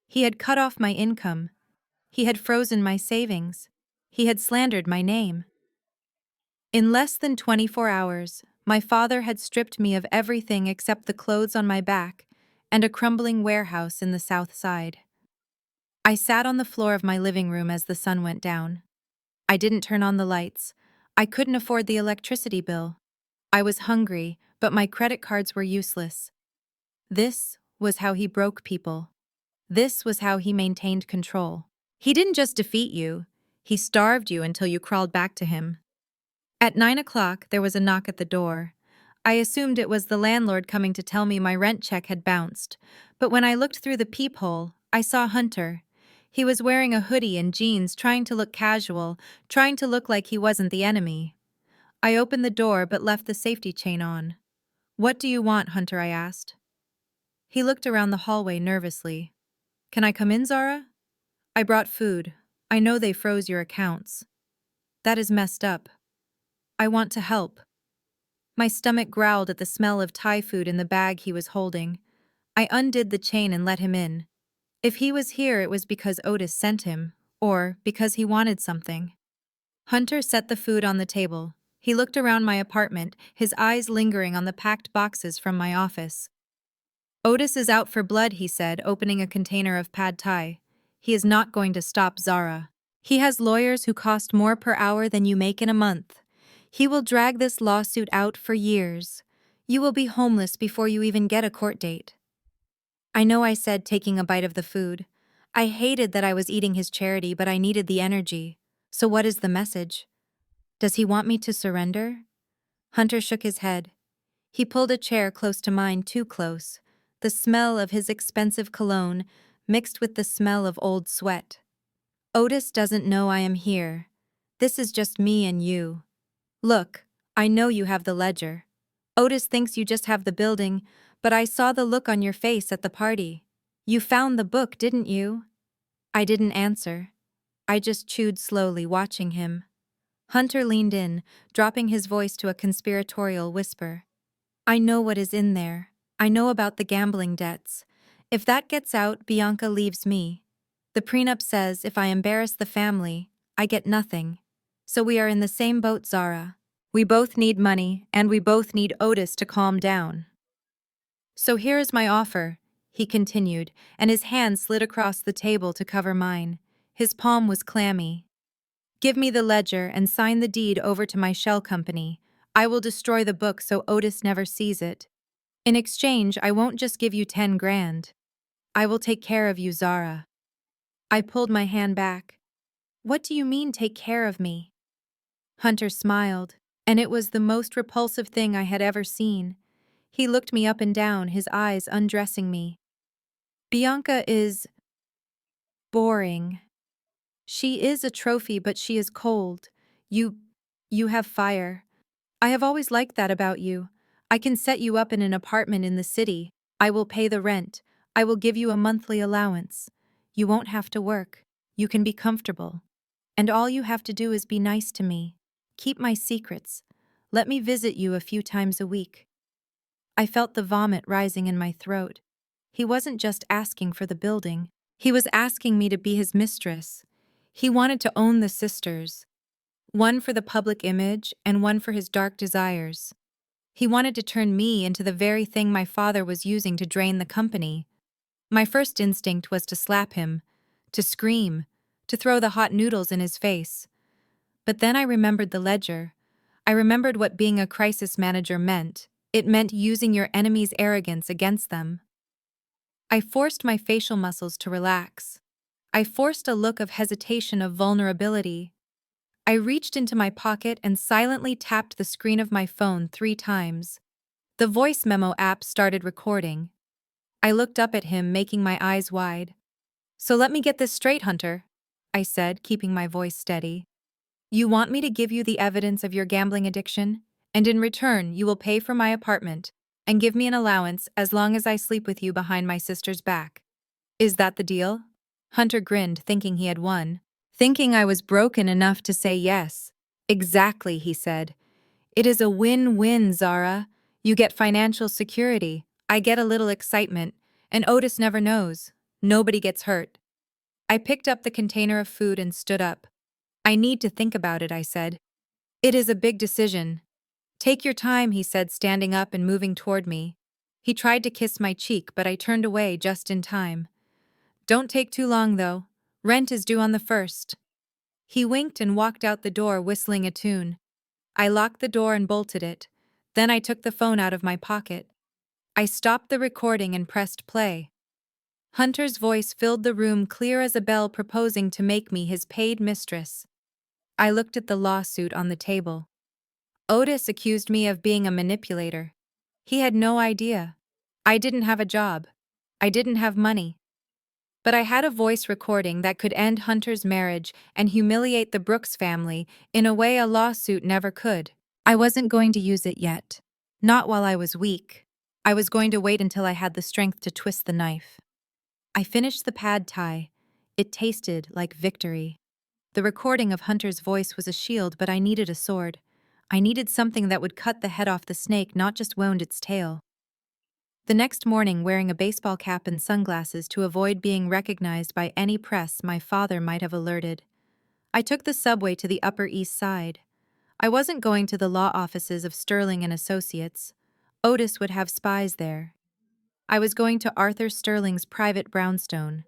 He had cut off my income. He had frozen my savings. He had slandered my name. In less than 24 hours, my father had stripped me of everything except the clothes on my back and a crumbling warehouse in the South Side. I sat on the floor of my living room as the sun went down. I didn't turn on the lights. I couldn't afford the electricity bill. I was hungry, but my credit cards were useless. This was how he broke people. This was how he maintained control. He didn't just defeat you, he starved you until you crawled back to him. At 9 o'clock, there was a knock at the door. I assumed it was the landlord coming to tell me my rent check had bounced, but when I looked through the peephole, I saw Hunter. He was wearing a hoodie and jeans, trying to look casual, trying to look like he wasn't the enemy. I opened the door but left the safety chain on. "What do you want, Hunter?" I asked. He looked around the hallway nervously. "Can I come in, Zara?" "I brought food. I know they froze your accounts." "That is messed up. I want to help." My stomach growled at the smell of Thai food in the bag he was holding. I undid the chain and let him in. If he was here, it was because Otis sent him, or because he wanted something. Hunter set the food on the table. He looked around my apartment, his eyes lingering on the packed boxes from my office. "Otis is out for blood," he said, opening a container of pad thai. "He is not going to stop Zara. He has lawyers who cost more per hour than you make in a month. He will drag this lawsuit out for years. You will be homeless before you even get a court date." I know, I said, taking a bite of the food. I hated that I was eating his charity, but I needed the energy. "So what is the message? Does he want me to surrender?" Hunter shook his head. He pulled a chair close to mine, too close. The smell of his expensive cologne mixed with the smell of old sweat. "Otis doesn't know I am here. This is just me and you. Look, I know you have the ledger. Otis thinks you just have the building, but I saw the look on your face at the party. You found the book, didn't you?" I didn't answer. I just chewed slowly, watching him. Hunter leaned in, dropping his voice to a conspiratorial whisper. "I know what is in there. I know about the gambling debts. If that gets out, Bianca leaves me. The prenup says if I embarrass the family, I get nothing. So we are in the same boat, Zara. We both need money, and we both need Otis to calm down. So here is my offer," he continued, and his hand slid across the table to cover mine. His palm was clammy. "Give me the ledger and sign the deed over to my shell company. I will destroy the book so Otis never sees it. In exchange, I won't just give you 10 grand. I will take care of you, Zara." I pulled my hand back. "What do you mean, take care of me?" Hunter smiled, and it was the most repulsive thing I had ever seen. He looked me up and down, his eyes undressing me. "Bianca is boring. She is a trophy, but she is cold. You have fire. I have always liked that about you. I can set you up in an apartment in the city. I will pay the rent. I will give you a monthly allowance. You won't have to work. You can be comfortable. And all you have to do is be nice to me. Keep my secrets. Let me visit you a few times a week." I felt the vomit rising in my throat. He wasn't just asking for the building. He was asking me to be his mistress. He wanted to own the sisters. One for the public image and one for his dark desires. He wanted to turn me into the very thing my father was using to drain the company. My first instinct was to slap him, to scream, to throw the hot noodles in his face. But then I remembered the ledger. I remembered what being a crisis manager meant. It meant using your enemy's arrogance against them. I forced my facial muscles to relax. I forced a look of hesitation, of vulnerability. I reached into my pocket and silently tapped the screen of my phone 3 times. The voice memo app started recording. I looked up at him, making my eyes wide. "So let me get this straight, Hunter," I said, keeping my voice steady. "You want me to give you the evidence of your gambling addiction? And in return, you will pay for my apartment and give me an allowance as long as I sleep with you behind my sister's back. Is that the deal? Hunter grinned, thinking he had won. Thinking I was broken enough to say yes. Exactly, he said. It is a win-win, Zara. You get financial security, I get a little excitement, and Otis never knows. Nobody gets hurt. I picked up the container of food and stood up. I need to think about it, I said. It is a big decision. Take your time, he said, standing up and moving toward me. He tried to kiss my cheek, but I turned away just in time. Don't take too long, though. Rent is due on the 1st. He winked and walked out the door, whistling a tune. I locked the door and bolted it. Then I took the phone out of my pocket. I stopped the recording and pressed play. Hunter's voice filled the room, clear as a bell, proposing to make me his paid mistress. I looked at the lawsuit on the table. Otis accused me of being a manipulator. He had no idea. I didn't have a job. I didn't have money. But I had a voice recording that could end Hunter's marriage and humiliate the Brooks family in a way a lawsuit never could. I wasn't going to use it yet. Not while I was weak. I was going to wait until I had the strength to twist the knife. I finished the pad thai. It tasted like victory. The recording of Hunter's voice was a shield, but I needed a sword. I needed something that would cut the head off the snake, not just wound its tail. The next morning, wearing a baseball cap and sunglasses to avoid being recognized by any press my father might have alerted, I took the subway to the Upper East Side. I wasn't going to the law offices of Sterling and Associates. Otis would have spies there. I was going to Arthur Sterling's private brownstone.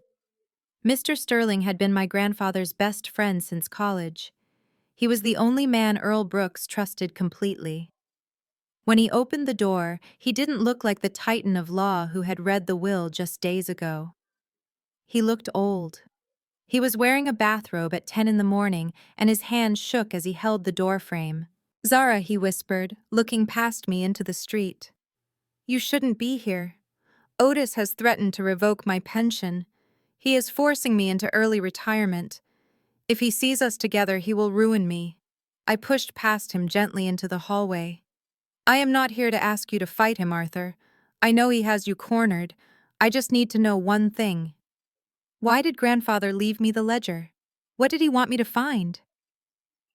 Mr. Sterling had been my grandfather's best friend since college. He was the only man Earl Brooks trusted completely. When he opened the door, he didn't look like the titan of law who had read the will just days ago. He looked old. He was wearing a bathrobe at 10 in the morning, and his hand shook as he held the door frame. Zara, he whispered, looking past me into the street. You shouldn't be here. Otis has threatened to revoke my pension. He is forcing me into early retirement. If he sees us together, he will ruin me. I pushed past him gently into the hallway. I am not here to ask you to fight him, Arthur. I know he has you cornered. I just need to know one thing. Why did grandfather leave me the ledger? What did he want me to find?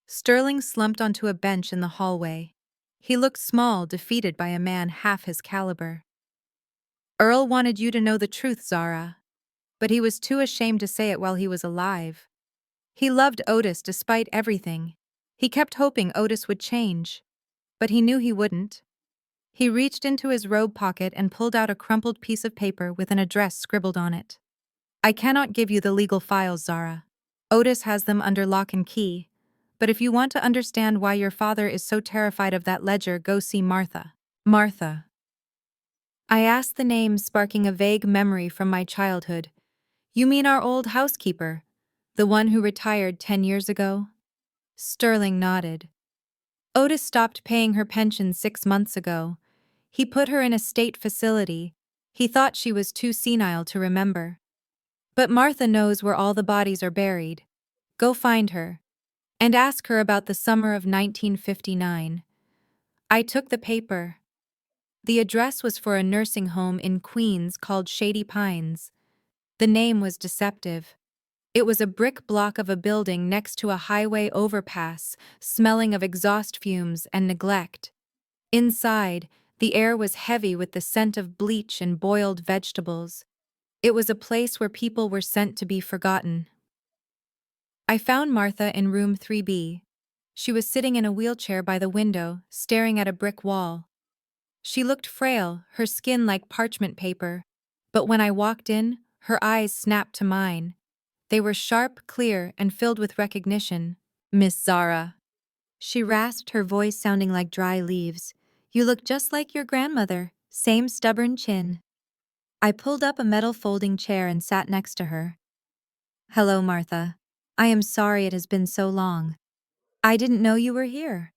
Sterling slumped onto a bench in the hallway. He looked small, defeated by a man half his caliber. Earl wanted you to know the truth, Zara. But he was too ashamed to say it while he was alive. He loved Otis despite everything. He kept hoping Otis would change. But he knew he wouldn't. He reached into his robe pocket and pulled out a crumpled piece of paper with an address scribbled on it. I cannot give you the legal files, Zara. Otis has them under lock and key. But if you want to understand why your father is so terrified of that ledger, go see Martha. Martha. I asked the name, sparking a vague memory from my childhood. You mean our old housekeeper? The one who retired 10 years ago? Sterling nodded. Otis stopped paying her pension 6 months ago. He put her in a state facility. He thought she was too senile to remember. But Martha knows where all the bodies are buried. Go find her. And ask her about the summer of 1959. I took the paper. The address was for a nursing home in Queens called Shady Pines. The name was deceptive. It was a brick block of a building next to a highway overpass, smelling of exhaust fumes and neglect. Inside, the air was heavy with the scent of bleach and boiled vegetables. It was a place where people were sent to be forgotten. I found Martha in room 3B. She was sitting in a wheelchair by the window, staring at a brick wall. She looked frail, her skin like parchment paper. But when I walked in, her eyes snapped to mine. They were sharp, clear, and filled with recognition. Miss Zara. She rasped, her voice sounding like dry leaves. You look just like your grandmother, same stubborn chin. I pulled up a metal folding chair and sat next to her. Hello, Martha. I am sorry it has been so long. I didn't know you were here.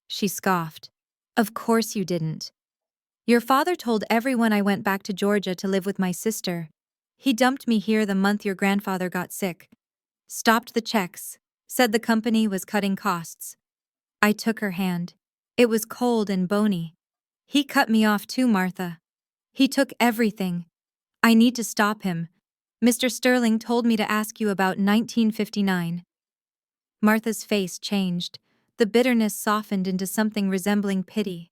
She scoffed. Of course you didn't. Your father told everyone I went back to Georgia to live with my sister. He dumped me here the month your grandfather got sick. Stopped the checks. Said the company was cutting costs. I took her hand. It was cold and bony. He cut me off too, Martha. He took everything. I need to stop him. Mr. Sterling told me to ask you about 1959. Martha's face changed. The bitterness softened into something resembling pity.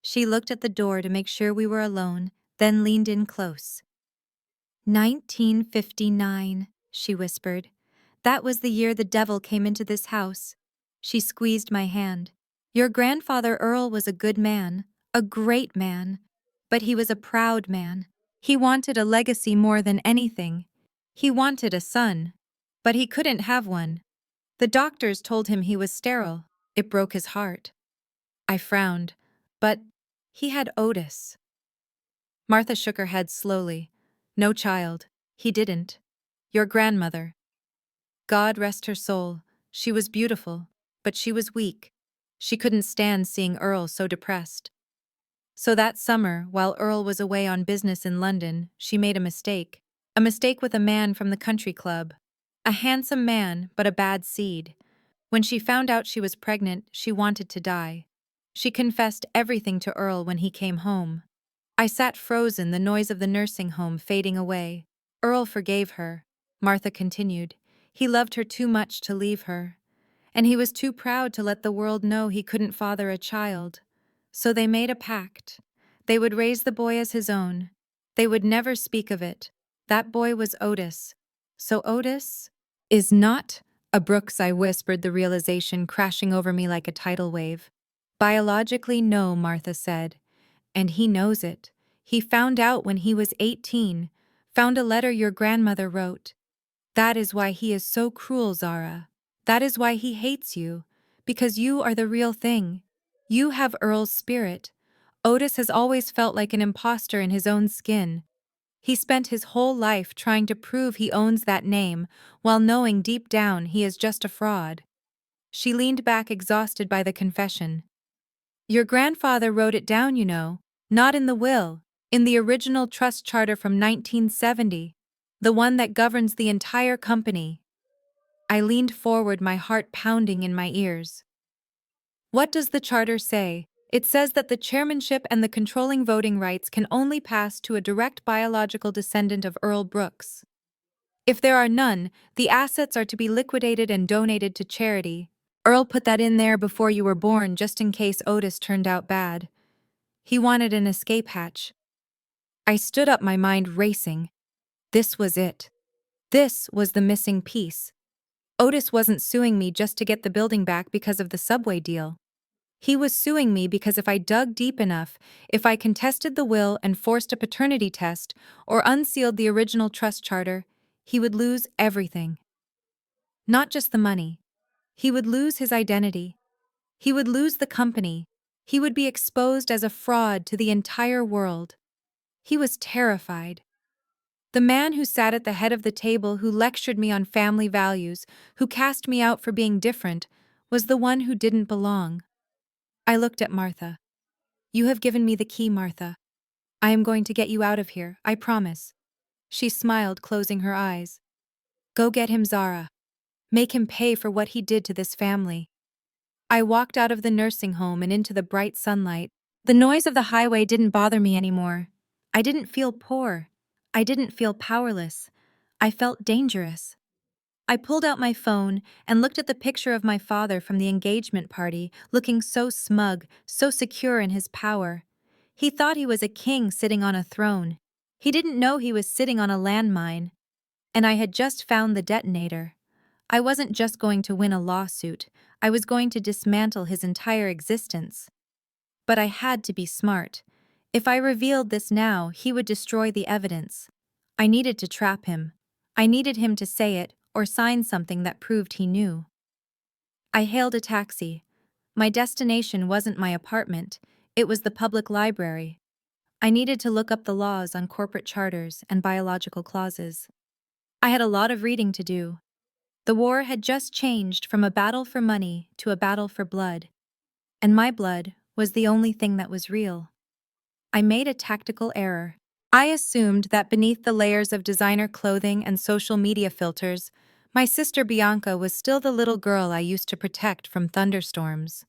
She looked at the door to make sure we were alone, then leaned in close. 1959, she whispered. That was the year the devil came into this house. She squeezed my hand. Your grandfather Earl was a good man, a great man, but he was a proud man. He wanted a legacy more than anything. He wanted a son, but he couldn't have one. The doctors told him he was sterile. It broke his heart. I frowned, but he had Otis. Martha shook her head slowly. No, child, he didn't. Your grandmother. God rest her soul. She was beautiful, but she was weak. She couldn't stand seeing Earl so depressed. So that summer, while Earl was away on business in London, she made a mistake. A mistake with a man from the country club. A handsome man, but a bad seed. When she found out she was pregnant, she wanted to die. She confessed everything to Earl when he came home. I sat frozen, the noise of the nursing home fading away. Earl forgave her, Martha continued. He loved her too much to leave her. And he was too proud to let the world know he couldn't father a child. So they made a pact. They would raise the boy as his own. They would never speak of it. That boy was Otis. So Otis is not a Brooks, I whispered, the realization crashing over me like a tidal wave. Biologically, no, Martha said. And he knows it. He found out when he was 18, found a letter your grandmother wrote. That is why he is so cruel, Zara. That is why he hates you. Because you are the real thing. You have Earl's spirit. Otis has always felt like an imposter in his own skin. He spent his whole life trying to prove he owns that name, while knowing deep down he is just a fraud. She leaned back, exhausted by the confession. Your grandfather wrote it down, you know. Not in the will, in the original trust charter from 1970. The one that governs the entire company. I leaned forward, my heart pounding in my ears. What does the charter say? It says that the chairmanship and the controlling voting rights can only pass to a direct biological descendant of Earl Brooks. If there are none, the assets are to be liquidated and donated to charity. Earl put that in there before you were born, just in case Otis turned out bad. He wanted an escape hatch. I stood up, my mind racing. This was it. This was the missing piece. Otis wasn't suing me just to get the building back because of the subway deal. He was suing me because if I dug deep enough, if I contested the will and forced a paternity test or unsealed the original trust charter, he would lose everything. Not just the money. He would lose his identity. He would lose the company. He would be exposed as a fraud to the entire world. He was terrified. The man who sat at the head of the table, who lectured me on family values, who cast me out for being different, was the one who didn't belong. I looked at Martha. You have given me the key, Martha. I am going to get you out of here, I promise. She smiled, closing her eyes. Go get him, Zara. Make him pay for what he did to this family. I walked out of the nursing home and into the bright sunlight. The noise of the highway didn't bother me anymore. I didn't feel poor. I didn't feel powerless. I felt dangerous. I pulled out my phone and looked at the picture of my father from the engagement party, looking so smug, so secure in his power. He thought he was a king sitting on a throne. He didn't know he was sitting on a landmine. And I had just found the detonator. I wasn't just going to win a lawsuit. I was going to dismantle his entire existence. But I had to be smart. If I revealed this now, he would destroy the evidence. I needed to trap him. I needed him to say it or sign something that proved he knew. I hailed a taxi. My destination wasn't my apartment, it was the public library. I needed to look up the laws on corporate charters and biological clauses. I had a lot of reading to do. The war had just changed from a battle for money to a battle for blood. And my blood was the only thing that was real. I made a tactical error. I assumed that beneath the layers of designer clothing and social media filters, my sister Bianca was still the little girl I used to protect from thunderstorms.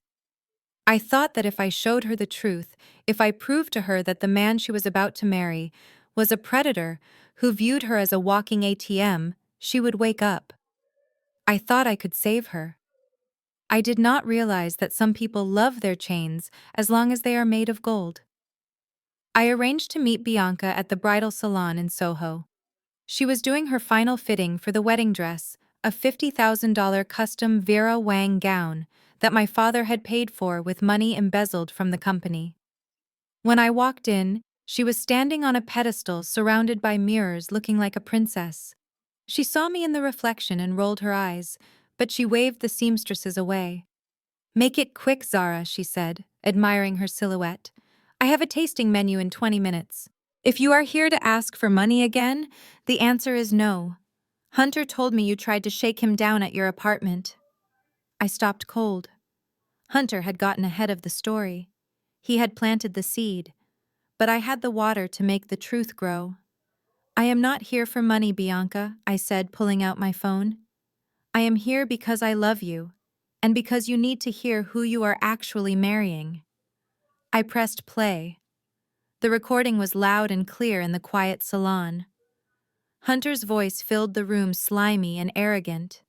I thought that if I showed her the truth, if I proved to her that the man she was about to marry was a predator who viewed her as a walking ATM, she would wake up. I thought I could save her. I did not realize that some people love their chains as long as they are made of gold. I arranged to meet Bianca at the bridal salon in Soho. She was doing her final fitting for the wedding dress, a $50,000 custom Vera Wang gown that my father had paid for with money embezzled from the company. When I walked in, she was standing on a pedestal surrounded by mirrors looking like a princess. She saw me in the reflection and rolled her eyes, but she waved the seamstresses away. "Make it quick, Zara," she said, admiring her silhouette. "I have a tasting menu in 20 minutes. If you are here to ask for money again, the answer is no. Hunter told me you tried to shake him down at your apartment." I stopped cold. Hunter had gotten ahead of the story. He had planted the seed, but I had the water to make the truth grow. "I am not here for money, Bianca," I said, pulling out my phone. "I am here because I love you, and because you need to hear who you are actually marrying." I pressed play. The recording was loud and clear in the quiet salon. Hunter's voice filled the room slimy and arrogant.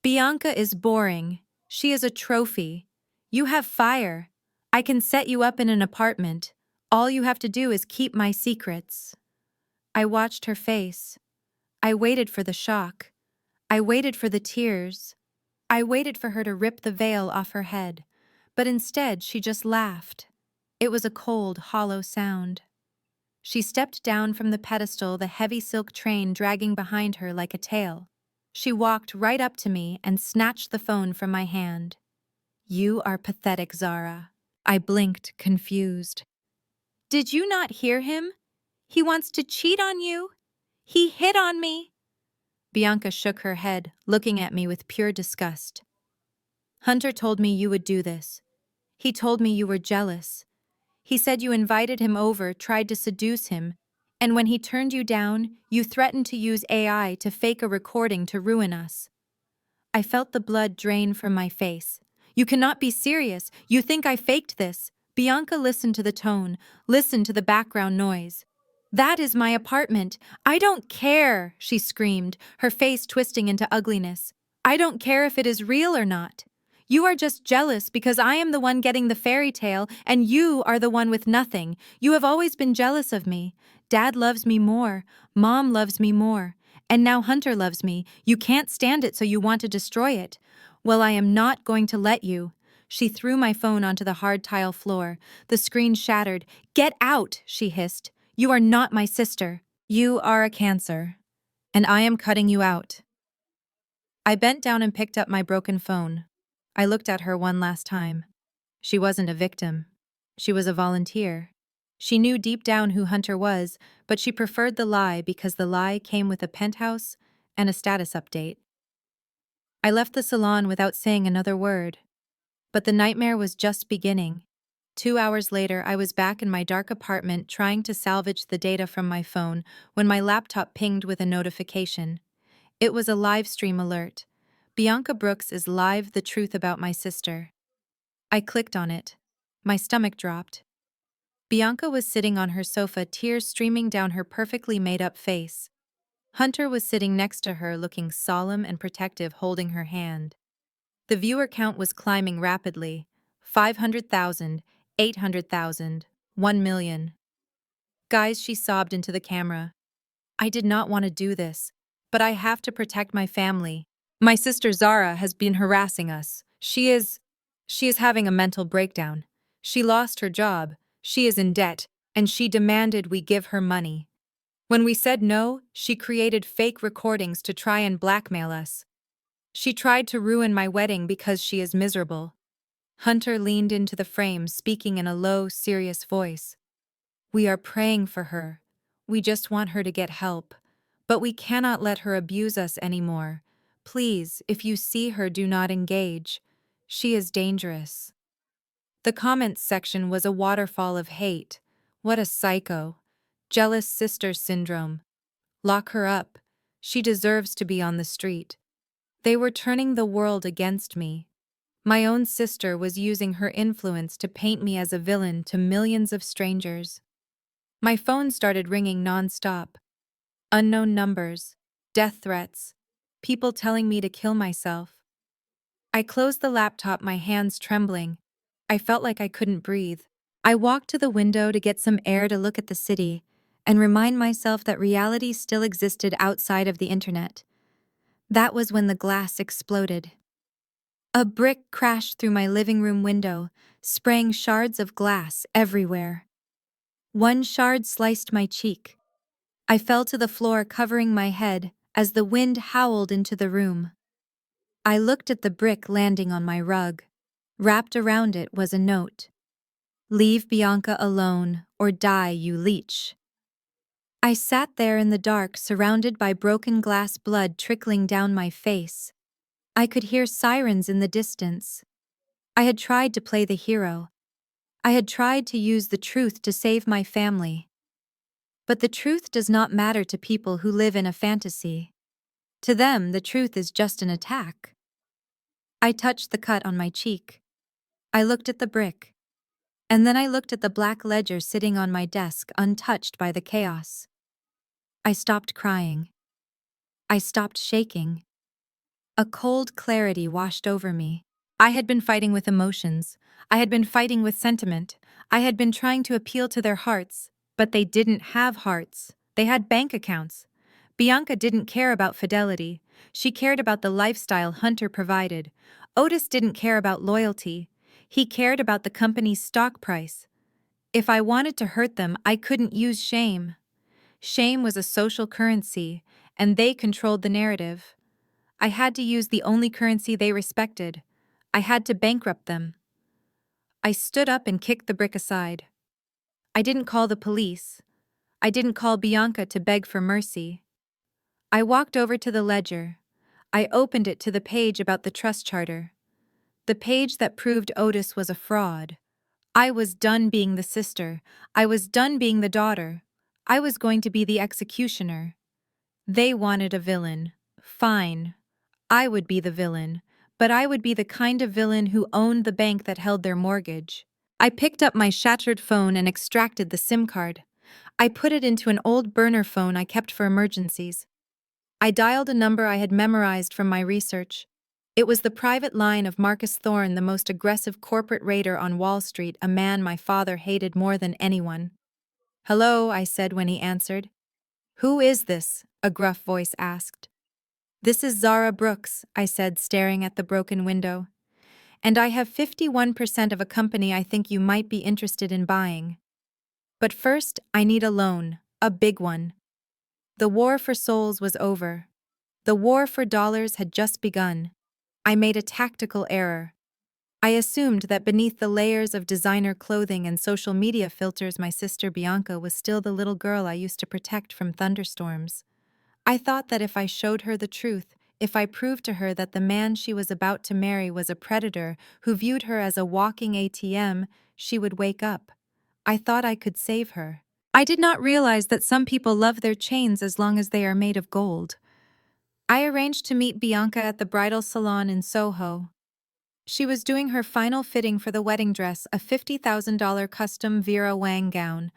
"Bianca is boring. She is a trophy. You have fire. I can set you up in an apartment. All you have to do is keep my secrets." I watched her face. I waited for the shock. I waited for the tears. I waited for her to rip the veil off her head. But instead, she just laughed. It was a cold, hollow sound. She stepped down from the pedestal, the heavy silk train dragging behind her like a tail. She walked right up to me and snatched the phone from my hand. "You are pathetic, Zara." I blinked, confused. "Did you not hear him? He wants to cheat on you. He hit on me." Bianca shook her head, looking at me with pure disgust. "Hunter told me you would do this. He told me you were jealous. He said you invited him over, tried to seduce him, and when he turned you down, you threatened to use AI to fake a recording to ruin us." I felt the blood drain from my face. "You cannot be serious. You think I faked this." Bianca listened to the tone, listened to the background noise. "That is my apartment. I don't care," she screamed, her face twisting into ugliness. "I don't care if it is real or not. You are just jealous because I am the one getting the fairy tale and you are the one with nothing. You have always been jealous of me. Dad loves me more. Mom loves me more. And now Hunter loves me. You can't stand it, so you want to destroy it. Well, I am not going to let you." She threw my phone onto the hard tile floor. The screen shattered. "Get out," she hissed. "You are not my sister. You are a cancer. And I am cutting you out." I bent down and picked up my broken phone. I looked at her one last time. She wasn't a victim. She was a volunteer. She knew deep down who Hunter was, but she preferred the lie because the lie came with a penthouse and a status update. I left the salon without saying another word. But the nightmare was just beginning. 2 hours later, I was back in my dark apartment trying to salvage the data from my phone when my laptop pinged with a notification. It was a live stream alert. "Bianca Brooks is live, the truth about my sister." I clicked on it. My stomach dropped. Bianca was sitting on her sofa, tears streaming down her perfectly made-up face. Hunter was sitting next to her, looking solemn and protective, holding her hand. The viewer count was climbing rapidly. 500,000, 800,000, 1 million. "Guys," she sobbed into the camera. "I did not want to do this, but I have to protect my family. My sister Zara has been harassing us. She is having a mental breakdown. She lost her job, she is in debt, and she demanded we give her money. When we said no, she created fake recordings to try and blackmail us. She tried to ruin my wedding because she is miserable." Hunter leaned into the frame, speaking in a low, serious voice. "We are praying for her. We just want her to get help. But we cannot let her abuse us anymore. Please, if you see her, do not engage. She is dangerous." The comments section was a waterfall of hate. "What a psycho. Jealous sister syndrome. Lock her up. She deserves to be on the street." They were turning the world against me. My own sister was using her influence to paint me as a villain to millions of strangers. My phone started ringing nonstop. Unknown numbers, death threats, people telling me to kill myself. I closed the laptop, my hands trembling. I felt like I couldn't breathe. I walked to the window to get some air to look at the city and remind myself that reality still existed outside of the internet. That was when the glass exploded. A brick crashed through my living room window, spraying shards of glass everywhere. One shard sliced my cheek. I fell to the floor, covering my head as the wind howled into the room. I looked at the brick landing on my rug. Wrapped around it was a note. "Leave Bianca alone or die, you leech." I sat there in the dark, surrounded by broken glass, blood trickling down my face. I could hear sirens in the distance. I had tried to play the hero. I had tried to use the truth to save my family. But the truth does not matter to people who live in a fantasy. To them, the truth is just an attack. I touched the cut on my cheek. I looked at the brick. And then I looked at the black ledger sitting on my desk, untouched by the chaos. I stopped crying. I stopped shaking. A cold clarity washed over me. I had been fighting with emotions. I had been fighting with sentiment. I had been trying to appeal to their hearts, but they didn't have hearts. They had bank accounts. Bianca didn't care about fidelity. She cared about the lifestyle Hunter provided. Otis didn't care about loyalty. He cared about the company's stock price. If I wanted to hurt them, I couldn't use shame. Shame was a social currency, and they controlled the narrative. I had to use the only currency they respected. I had to bankrupt them. I stood up and kicked the brick aside. I didn't call the police. I didn't call Bianca to beg for mercy. I walked over to the ledger. I opened it to the page about the trust charter. The page that proved Otis was a fraud. I was done being the sister. I was done being the daughter. I was going to be the executioner. They wanted a villain. Fine. I would be the villain, but I would be the kind of villain who owned the bank that held their mortgage. I picked up my shattered phone and extracted the SIM card. I put it into an old burner phone I kept for emergencies. I dialed a number I had memorized from my research. It was the private line of Marcus Thorne, the most aggressive corporate raider on Wall Street, a man my father hated more than anyone. "Hello," I said when he answered. "Who is this?" a gruff voice asked. "This is Zara Brooks," I said, staring at the broken window. "And I have 51% of a company I think you might be interested in buying. But first, I need a loan, a big one." The war for souls was over. The war for dollars had just begun. I made a tactical error. I assumed that beneath the layers of designer clothing and social media filters, my sister Bianca was still the little girl I used to protect from thunderstorms. I thought that if I showed her the truth, if I proved to her that the man she was about to marry was a predator who viewed her as a walking ATM, she would wake up. I thought I could save her. I did not realize that some people love their chains as long as they are made of gold. I arranged to meet Bianca at the bridal salon in Soho. She was doing her final fitting for the wedding dress, a $50,000 custom Vera Wang gown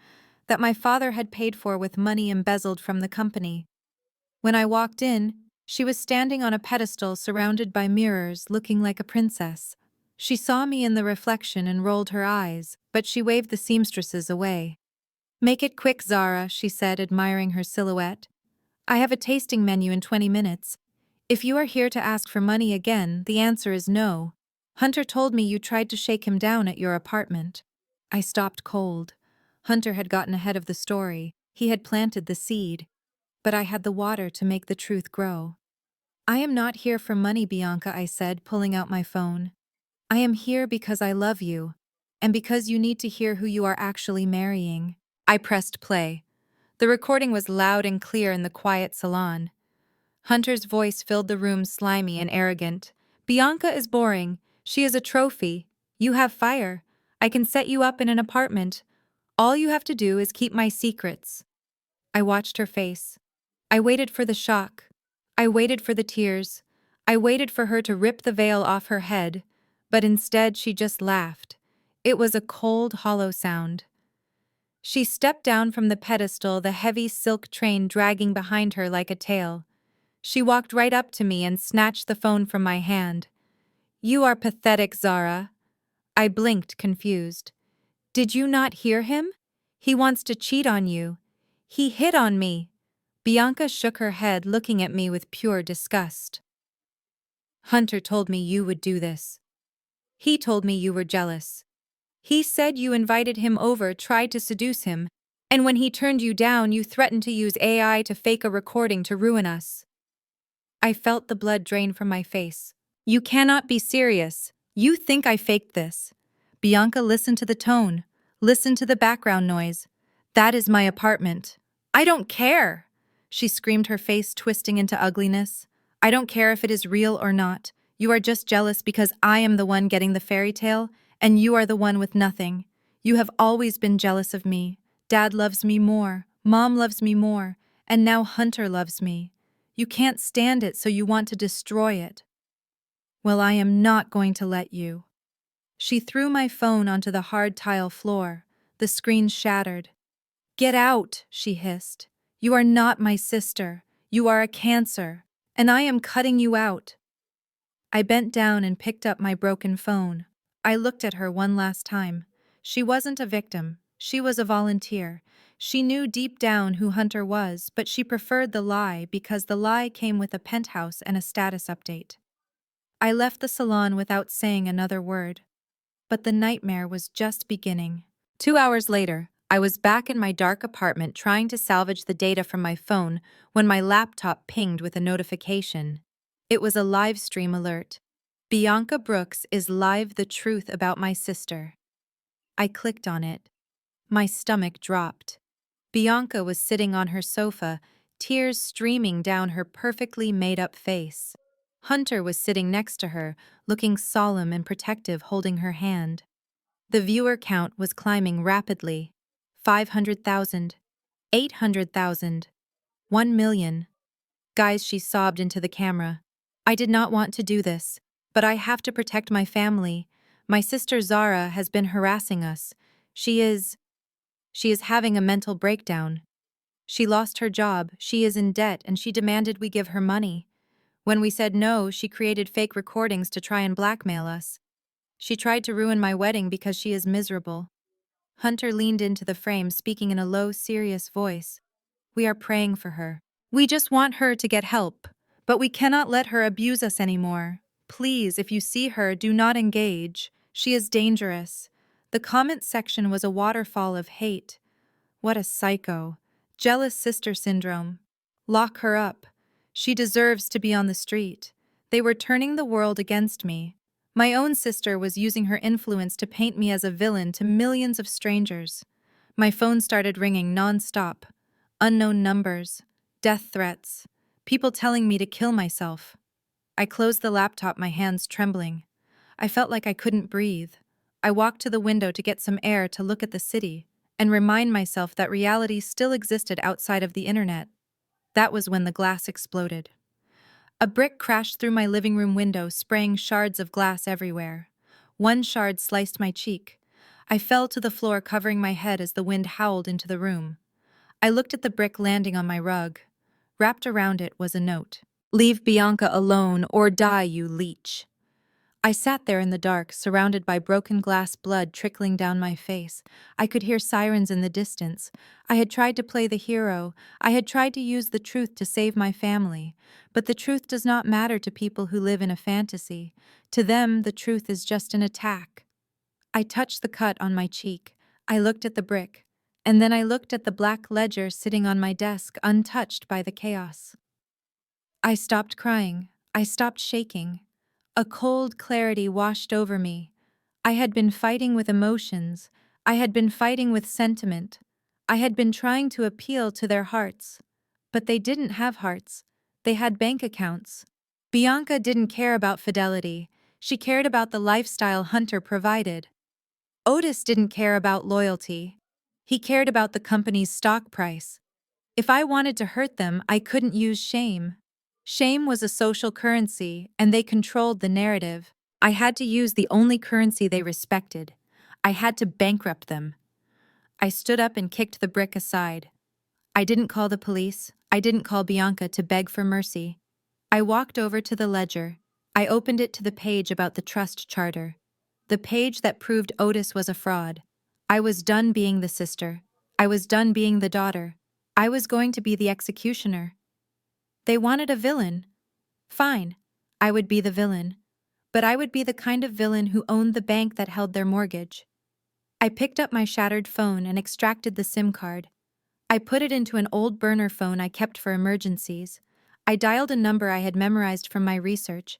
that my father had paid for with money embezzled from the company. When I walked in, she was standing on a pedestal surrounded by mirrors, looking like a princess. She saw me in the reflection and rolled her eyes, but she waved the seamstresses away. "Make it quick, Zara," she said, admiring her silhouette. "I have a tasting menu in 20 minutes. If you are here to ask for money again, the answer is no. Hunter told me you tried to shake him down at your apartment." I stopped cold. Hunter had gotten ahead of the story. He had planted the seed. But I had the water to make the truth grow. "I am not here for money, Bianca," I said, pulling out my phone. "I am here because I love you, and because you need to hear who you are actually marrying." I pressed play. The recording was loud and clear in the quiet salon. Hunter's voice filled the room, slimy and arrogant. "Bianca is boring. She is a trophy. You have fire. I can set you up in an apartment. All you have to do is keep my secrets." I watched her face. I waited for the shock. I waited for the tears. I waited for her to rip the veil off her head. But instead, she just laughed. It was a cold, hollow sound. She stepped down from the pedestal, the heavy silk train dragging behind her like a tail. She walked right up to me and snatched the phone from my hand. "You are pathetic, Zara." I blinked, confused. "Did you not hear him? He wants to cheat on you. He hit on me." Bianca shook her head, looking at me with pure disgust. "Hunter told me you would do this. He told me you were jealous. He said you invited him over, tried to seduce him, and when he turned you down, you threatened to use AI to fake a recording to ruin us." I felt the blood drain from my face. "You cannot be serious. You think I faked this?" Bianca, listen to the tone. Listen to the background noise. That is my apartment. "I don't care!" She screamed, her face twisting into ugliness. "I don't care if it is real or not. You are just jealous because I am the one getting the fairy tale, and you are the one with nothing. You have always been jealous of me. Dad loves me more, Mom loves me more, and now Hunter loves me. You can't stand it, so you want to destroy it. Well, I am not going to let you." She threw my phone onto the hard tile floor. The screen shattered. "Get out," she hissed. "You are not my sister. You are a cancer, and I am cutting you out." I bent down and picked up my broken phone. I looked at her one last time. She wasn't a victim. She was a volunteer. She knew deep down who Hunter was, but she preferred the lie because the lie came with a penthouse and a status update. I left the salon without saying another word. But the nightmare was just beginning. 2 hours later, I was back in my dark apartment trying to salvage the data from my phone when my laptop pinged with a notification. It was a live stream alert. "Bianca Brooks is live, the truth about my sister." I clicked on it. My stomach dropped. Bianca was sitting on her sofa, tears streaming down her perfectly made-up face. Hunter was sitting next to her, looking solemn and protective, holding her hand. The viewer count was climbing rapidly. 500,000, 800,000, 1 million. "Guys," she sobbed into the camera. "I did not want to do this, but I have to protect my family. My sister Zara has been harassing us. She is having a mental breakdown. She lost her job, she is in debt, and she demanded we give her money. When we said no, she created fake recordings to try and blackmail us. She tried to ruin my wedding because she is miserable." Hunter leaned into the frame, speaking in a low, serious voice. "We are praying for her. We just want her to get help, but we cannot let her abuse us anymore. Please, if you see her, do not engage. She is dangerous." The comment section was a waterfall of hate. "What a psycho. Jealous sister syndrome. Lock her up. She deserves to be on the street." They were turning the world against me. My own sister was using her influence to paint me as a villain to millions of strangers. My phone started ringing non-stop. Unknown numbers, death threats, people telling me to kill myself. I closed the laptop, my hands trembling. I felt like I couldn't breathe. I walked to the window to get some air, to look at the city, and remind myself that reality still existed outside of the internet. That was when the glass exploded. A brick crashed through my living room window, spraying shards of glass everywhere. One shard sliced my cheek. I fell to the floor, covering my head as the wind howled into the room. I looked at the brick landing on my rug. Wrapped around it was a note. "Leave Bianca alone or die, you leech." I sat there in the dark, surrounded by broken glass, blood trickling down my face. I could hear sirens in the distance. I had tried to play the hero. I had tried to use the truth to save my family. But the truth does not matter to people who live in a fantasy. To them, the truth is just an attack. I touched the cut on my cheek. I looked at the brick. And then I looked at the black ledger sitting on my desk, untouched by the chaos. I stopped crying. I stopped shaking. A cold clarity washed over me. I had been fighting with emotions. I had been fighting with sentiment. I had been trying to appeal to their hearts. But they didn't have hearts. They had bank accounts. Bianca didn't care about fidelity. She cared about the lifestyle Hunter provided. Otis didn't care about loyalty. He cared about the company's stock price. If I wanted to hurt them, I couldn't use shame. Shame was a social currency, and they controlled the narrative. I had to use the only currency they respected. I had to bankrupt them. I stood up and kicked the brick aside. I didn't call the police. I didn't call Bianca to beg for mercy. I walked over to the ledger. I opened it to the page about the trust charter. The page that proved Otis was a fraud. I was done being the sister. I was done being the daughter. I was going to be the executioner. They wanted a villain. Fine, I would be the villain. But I would be the kind of villain who owned the bank that held their mortgage. I picked up my shattered phone and extracted the SIM card. I put it into an old burner phone I kept for emergencies. I dialed a number I had memorized from my research.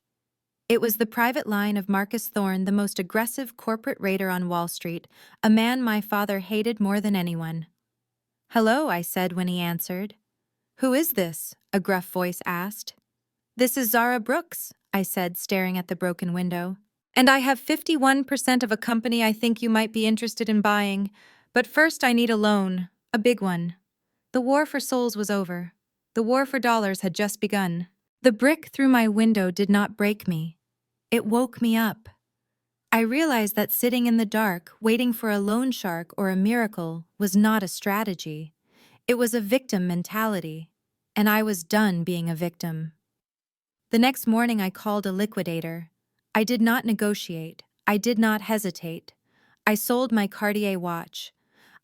It was the private line of Marcus Thorne, the most aggressive corporate raider on Wall Street, a man my father hated more than anyone. "Hello," I said when he answered. "Who is this?" a gruff voice asked. "This is Zara Brooks," I said, staring at the broken window. "And I have 51% of a company I think you might be interested in buying. But first I need a loan, a big one." The war for souls was over. The war for dollars had just begun. The brick through my window did not break me. It woke me up. I realized that sitting in the dark, waiting for a loan shark or a miracle, was not a strategy. It was a victim mentality. And I was done being a victim. The next morning I called a liquidator. I did not negotiate. I did not hesitate. I sold my Cartier watch.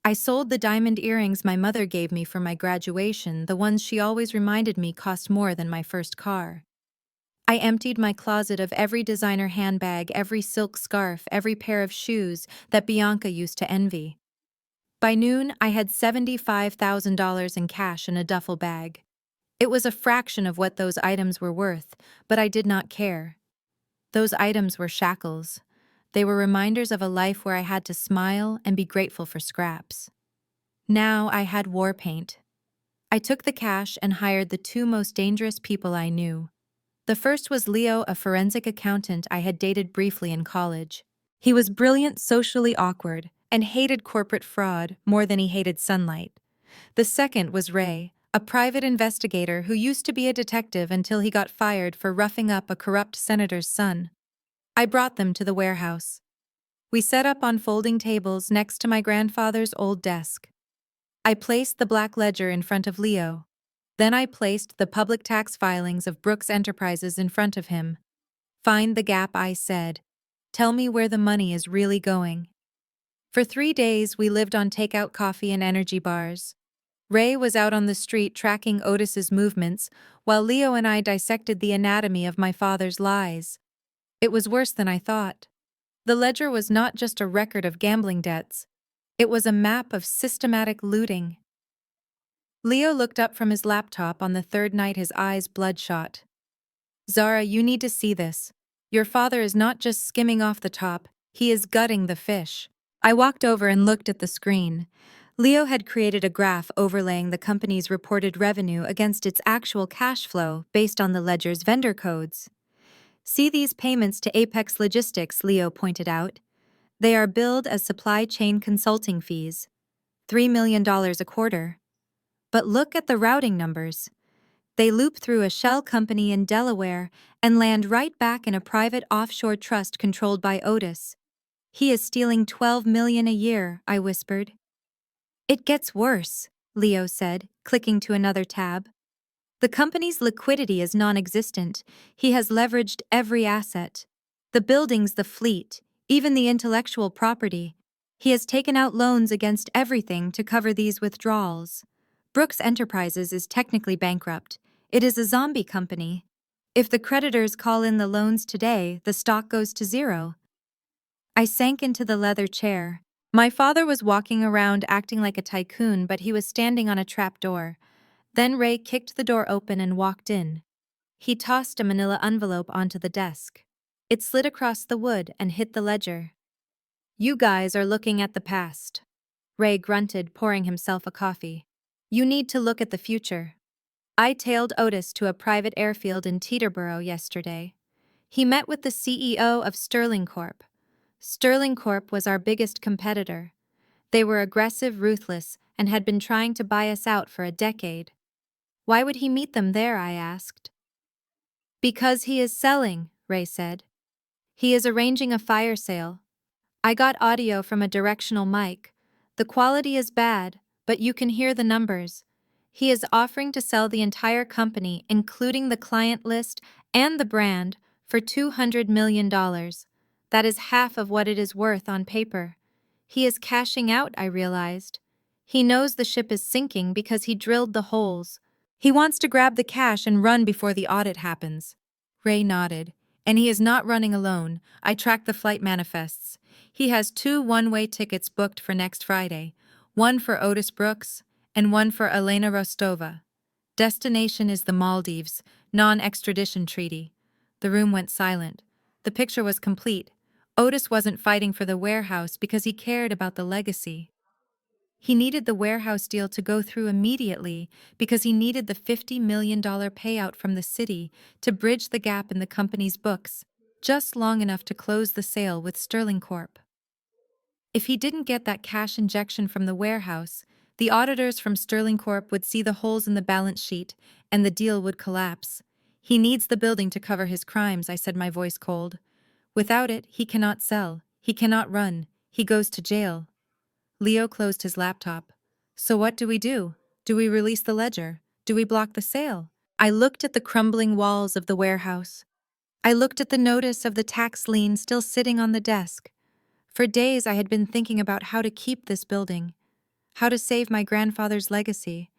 I sold the diamond earrings my mother gave me for my graduation, the ones she always reminded me cost more than my first car. I emptied my closet of every designer handbag, every silk scarf, every pair of shoes that Bianca used to envy. By noon, I had $75,000 in cash in a duffel bag. It was a fraction of what those items were worth, but I did not care. Those items were shackles. They were reminders of a life where I had to smile and be grateful for scraps. Now I had war paint. I took the cash and hired the two most dangerous people I knew. The first was Leo, a forensic accountant I had dated briefly in college. He was brilliant, socially awkward, and hated corporate fraud more than he hated sunlight. The second was Ray, a private investigator who used to be a detective until he got fired for roughing up a corrupt senator's son. I brought them to the warehouse. We set up on folding tables next to my grandfather's old desk. I placed the black ledger in front of Leo. Then I placed the public tax filings of Brooks Enterprises in front of him. "Find the gap," I said. "Tell me where the money is really going." For 3 days, we lived on takeout coffee and energy bars. Ray was out on the street tracking Otis's movements, while Leo and I dissected the anatomy of my father's lies. It was worse than I thought. The ledger was not just a record of gambling debts. It was a map of systematic looting. Leo looked up from his laptop on the third night, his eyes bloodshot. "Zara, you need to see this. Your father is not just skimming off the top, he is gutting the fish." I walked over and looked at the screen. Leo had created a graph overlaying the company's reported revenue against its actual cash flow based on the ledger's vendor codes. "See these payments to Apex Logistics," Leo pointed out. "They are billed as supply chain consulting fees. $3 million a quarter. But look at the routing numbers. They loop through a shell company in Delaware and land right back in a private offshore trust controlled by Otis. He is stealing $12 million a year," I whispered. "It gets worse," Leo said, clicking to another tab. "The company's liquidity is non-existent. He has leveraged every asset. The buildings, the fleet, even the intellectual property. He has taken out loans against everything to cover these withdrawals. Brooks Enterprises is technically bankrupt. It is a zombie company. If the creditors call in the loans today, the stock goes to zero." I sank into the leather chair. My father was walking around acting like a tycoon, but he was standing on a trapdoor. Then Ray kicked the door open and walked in. He tossed a manila envelope onto the desk. It slid across the wood and hit the ledger. "You guys are looking at the past," Ray grunted, pouring himself a coffee. "You need to look at the future." I tailed Otis to a private airfield in Teterboro yesterday. He met with the CEO of Sterling Corp. Sterling Corp was our biggest competitor. They were aggressive, ruthless, and had been trying to buy us out for a decade. "Why would he meet them there?" I asked. "Because he is selling," Ray said. He is arranging a fire sale. I got audio from a directional mic. The quality is bad, but you can hear the numbers. He is offering to sell the entire company, including the client list and the brand, for $200 million. That is half of what it is worth on paper. He is cashing out, I realized. He knows the ship is sinking because he drilled the holes. He wants to grab the cash and run before the audit happens. Ray nodded. And he is not running alone. I tracked the flight manifests. He has 2 one-way tickets booked for next Friday, one for Otis Brooks and one for Elena Rostova. Destination is the Maldives, non-extradition treaty. The room went silent. The picture was complete. Otis wasn't fighting for the warehouse because he cared about the legacy. He needed the warehouse deal to go through immediately because he needed the $50 million payout from the city to bridge the gap in the company's books, just long enough to close the sale with Sterling Corp. If he didn't get that cash injection from the warehouse, the auditors from Sterling Corp would see the holes in the balance sheet and the deal would collapse. He needs the building to cover his crimes, I said, my voice cold. Without it, he cannot sell, he cannot run, he goes to jail. Leo closed his laptop. So what do we do? Do we release the ledger? Do we block the sale? I looked at the crumbling walls of the warehouse. I looked at the notice of the tax lien still sitting on the desk. For days I had been thinking about how to keep this building, how to save my grandfather's legacy.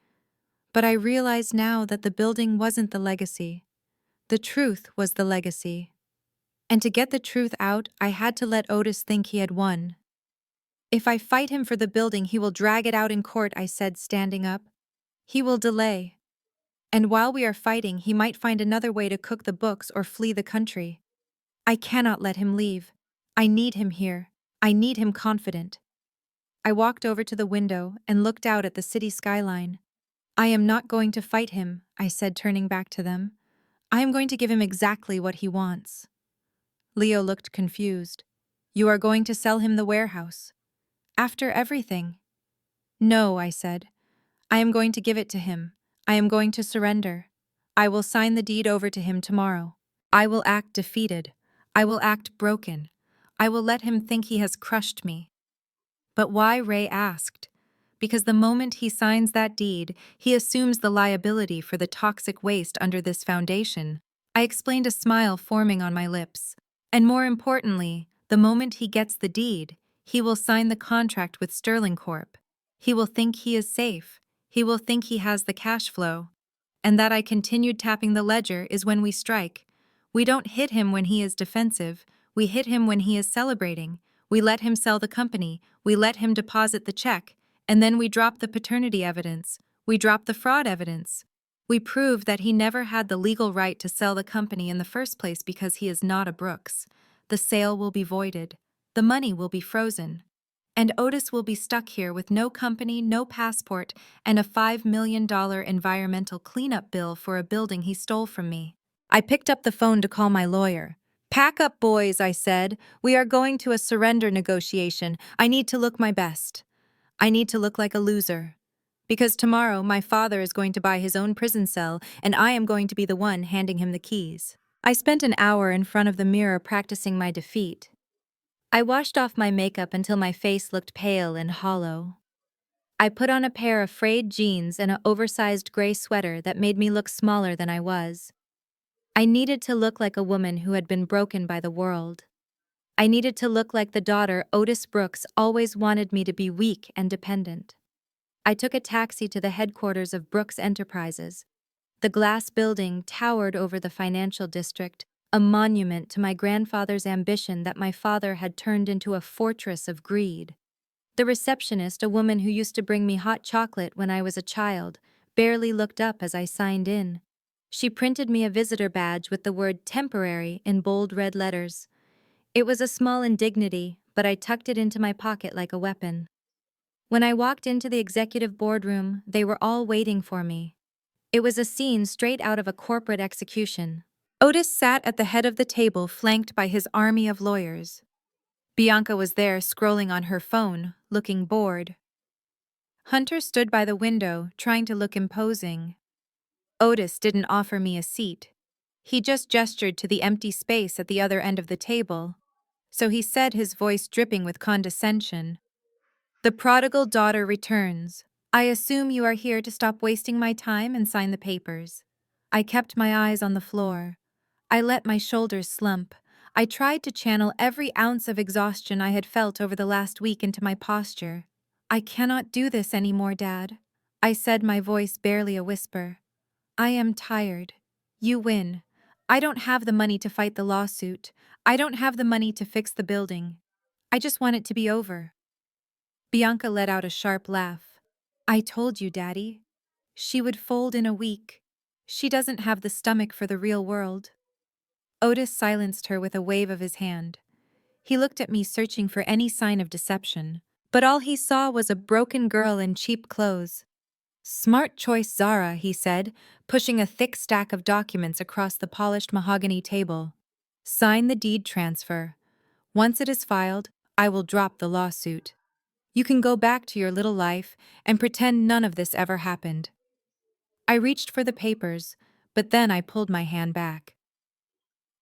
But I realized now that the building wasn't the legacy. The truth was the legacy. And to get the truth out, I had to let Otis think he had won. If I fight him for the building, he will drag it out in court, I said, standing up. He will delay. And while we are fighting, he might find another way to cook the books or flee the country. I cannot let him leave. I need him here. I need him confident. I walked over to the window and looked out at the city skyline. I am not going to fight him, I said, turning back to them. I am going to give him exactly what he wants. Leo looked confused. You are going to sell him the warehouse? After everything? No, I said. I am going to give it to him. I am going to surrender. I will sign the deed over to him tomorrow. I will act defeated. I will act broken. I will let him think he has crushed me. But why? Ray asked. Because the moment he signs that deed, he assumes the liability for the toxic waste under this foundation. I explained, a smile forming on my lips. And more importantly, the moment he gets the deed, he will sign the contract with Sterling Corp. He will think he is safe. He will think he has the cash flow. And that I continued tapping the ledger is when we strike. We don't hit him when he is defensive. We hit him when he is celebrating. We let him sell the company. We let him deposit the check. And then we drop the paternity evidence. We drop the fraud evidence. We prove that he never had the legal right to sell the company in the first place because he is not a Brooks. The sale will be voided. The money will be frozen. And Otis will be stuck here with no company, no passport, and a $5 million environmental cleanup bill for a building he stole from me. I picked up the phone to call my lawyer. Pack up, boys, I said. We are going to a surrender negotiation. I need to look my best. I need to look like a loser. Because tomorrow my father is going to buy his own prison cell, and I am going to be the one handing him the keys. I spent an hour in front of the mirror practicing my defeat. I washed off my makeup until my face looked pale and hollow. I put on a pair of frayed jeans and an oversized gray sweater that made me look smaller than I was. I needed to look like a woman who had been broken by the world. I needed to look like the daughter Otis Brooks always wanted me to be, weak and dependent. I took a taxi to the headquarters of Brooks Enterprises. The glass building towered over the financial district, a monument to my grandfather's ambition that my father had turned into a fortress of greed. The receptionist, a woman who used to bring me hot chocolate when I was a child, barely looked up as I signed in. She printed me a visitor badge with the word temporary in bold red letters. It was a small indignity, but I tucked it into my pocket like a weapon. When I walked into the executive boardroom, they were all waiting for me. It was a scene straight out of a corporate execution. Otis sat at the head of the table, flanked by his army of lawyers. Bianca was there, scrolling on her phone, looking bored. Hunter stood by the window, trying to look imposing. Otis didn't offer me a seat. He just gestured to the empty space at the other end of the table. So he said, his voice dripping with condescension, "The prodigal daughter returns. I assume you are here to stop wasting my time and sign the papers." I kept my eyes on the floor. I let my shoulders slump. I tried to channel every ounce of exhaustion I had felt over the last week into my posture. "I cannot do this anymore, Dad," I said, my voice barely a whisper. "I am tired. You win. I don't have the money to fight the lawsuit. I don't have the money to fix the building. I just want it to be over." Bianca let out a sharp laugh. "I told you, Daddy. She would fold in a week. She doesn't have the stomach for the real world." Otis silenced her with a wave of his hand. He looked at me, searching for any sign of deception, but all he saw was a broken girl in cheap clothes. "Smart choice, Zara," he said, pushing a thick stack of documents across the polished mahogany table. "Sign the deed transfer. Once it is filed, I will drop the lawsuit. You can go back to your little life and pretend none of this ever happened." I reached for the papers, but then I pulled my hand back.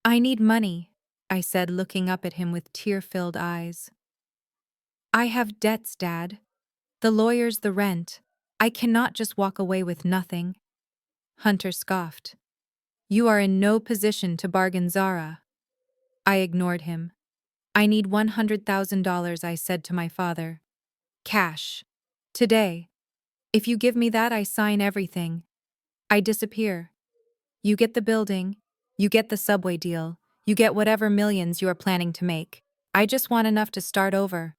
"I need money," I said, looking up at him with tear-filled eyes. "I have debts, Dad. The lawyers, the rent. I cannot just walk away with nothing." Hunter scoffed. "You are in no position to bargain, Zara." I ignored him. "I need $100,000, I said to my father. "Cash. Today. If you give me that, I sign everything. I disappear. You get the building, you get the subway deal, you get whatever millions you are planning to make. I just want enough to start over."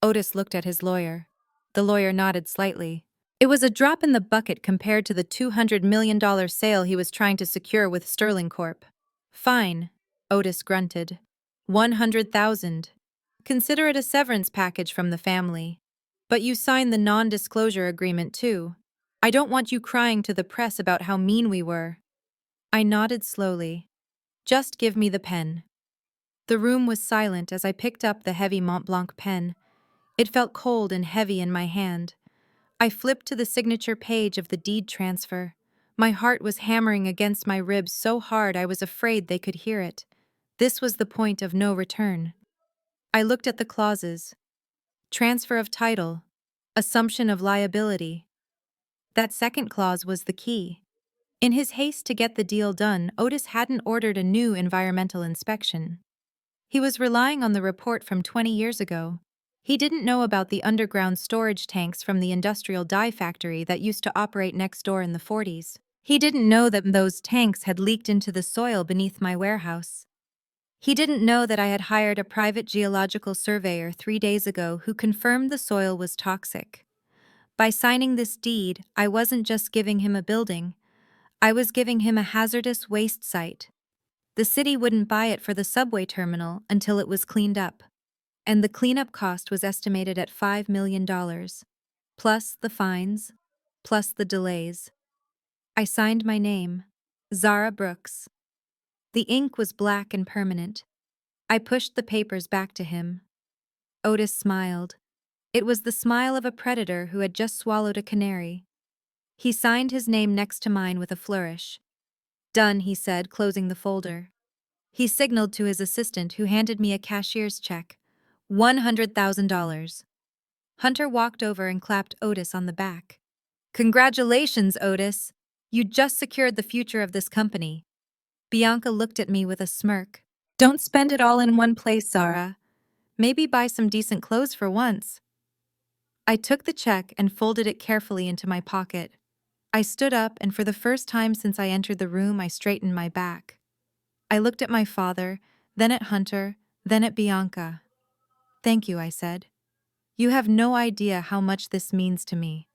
Otis looked at his lawyer. The lawyer nodded slightly. It was a drop in the bucket compared to the $200 million sale he was trying to secure with Sterling Corp. "Fine," Otis grunted. 100,000. Consider it a severance package from the family. But you signed the non-disclosure agreement too. I don't want you crying to the press about how mean we were." I nodded slowly. "Just give me the pen." The room was silent as I picked up the heavy Mont Blanc pen. It felt cold and heavy in my hand. I flipped to the signature page of the deed transfer. My heart was hammering against my ribs so hard I was afraid they could hear it. This was the point of no return. I looked at the clauses. Transfer of title. Assumption of liability. That second clause was the key. In his haste to get the deal done, Otis hadn't ordered a new environmental inspection. He was relying on the report from 20 years ago. He didn't know about the underground storage tanks from the industrial dye factory that used to operate next door in the 40s. He didn't know that those tanks had leaked into the soil beneath my warehouse. He didn't know that I had hired a private geological surveyor 3 days ago who confirmed the soil was toxic. By signing this deed, I wasn't just giving him a building. I was giving him a hazardous waste site. The city wouldn't buy it for the subway terminal until it was cleaned up. And the cleanup cost was estimated at $5 million, plus the fines, plus the delays. I signed my name, Zara Brooks. The ink was black and permanent. I pushed the papers back to him. Otis smiled. It was the smile of a predator who had just swallowed a canary. He signed his name next to mine with a flourish. "Done," he said, closing the folder. He signaled to his assistant, who handed me a cashier's check. $100,000. Hunter walked over and clapped Otis on the back. "Congratulations, Otis. You just secured the future of this company." Bianca looked at me with a smirk. "Don't spend it all in one place, Zara. Maybe buy some decent clothes for once." I took the check and folded it carefully into my pocket. I stood up, and for the first time since I entered the room, I straightened my back. I looked at my father, then at Hunter, then at Bianca. "Thank you," I said. "You have no idea how much this means to me."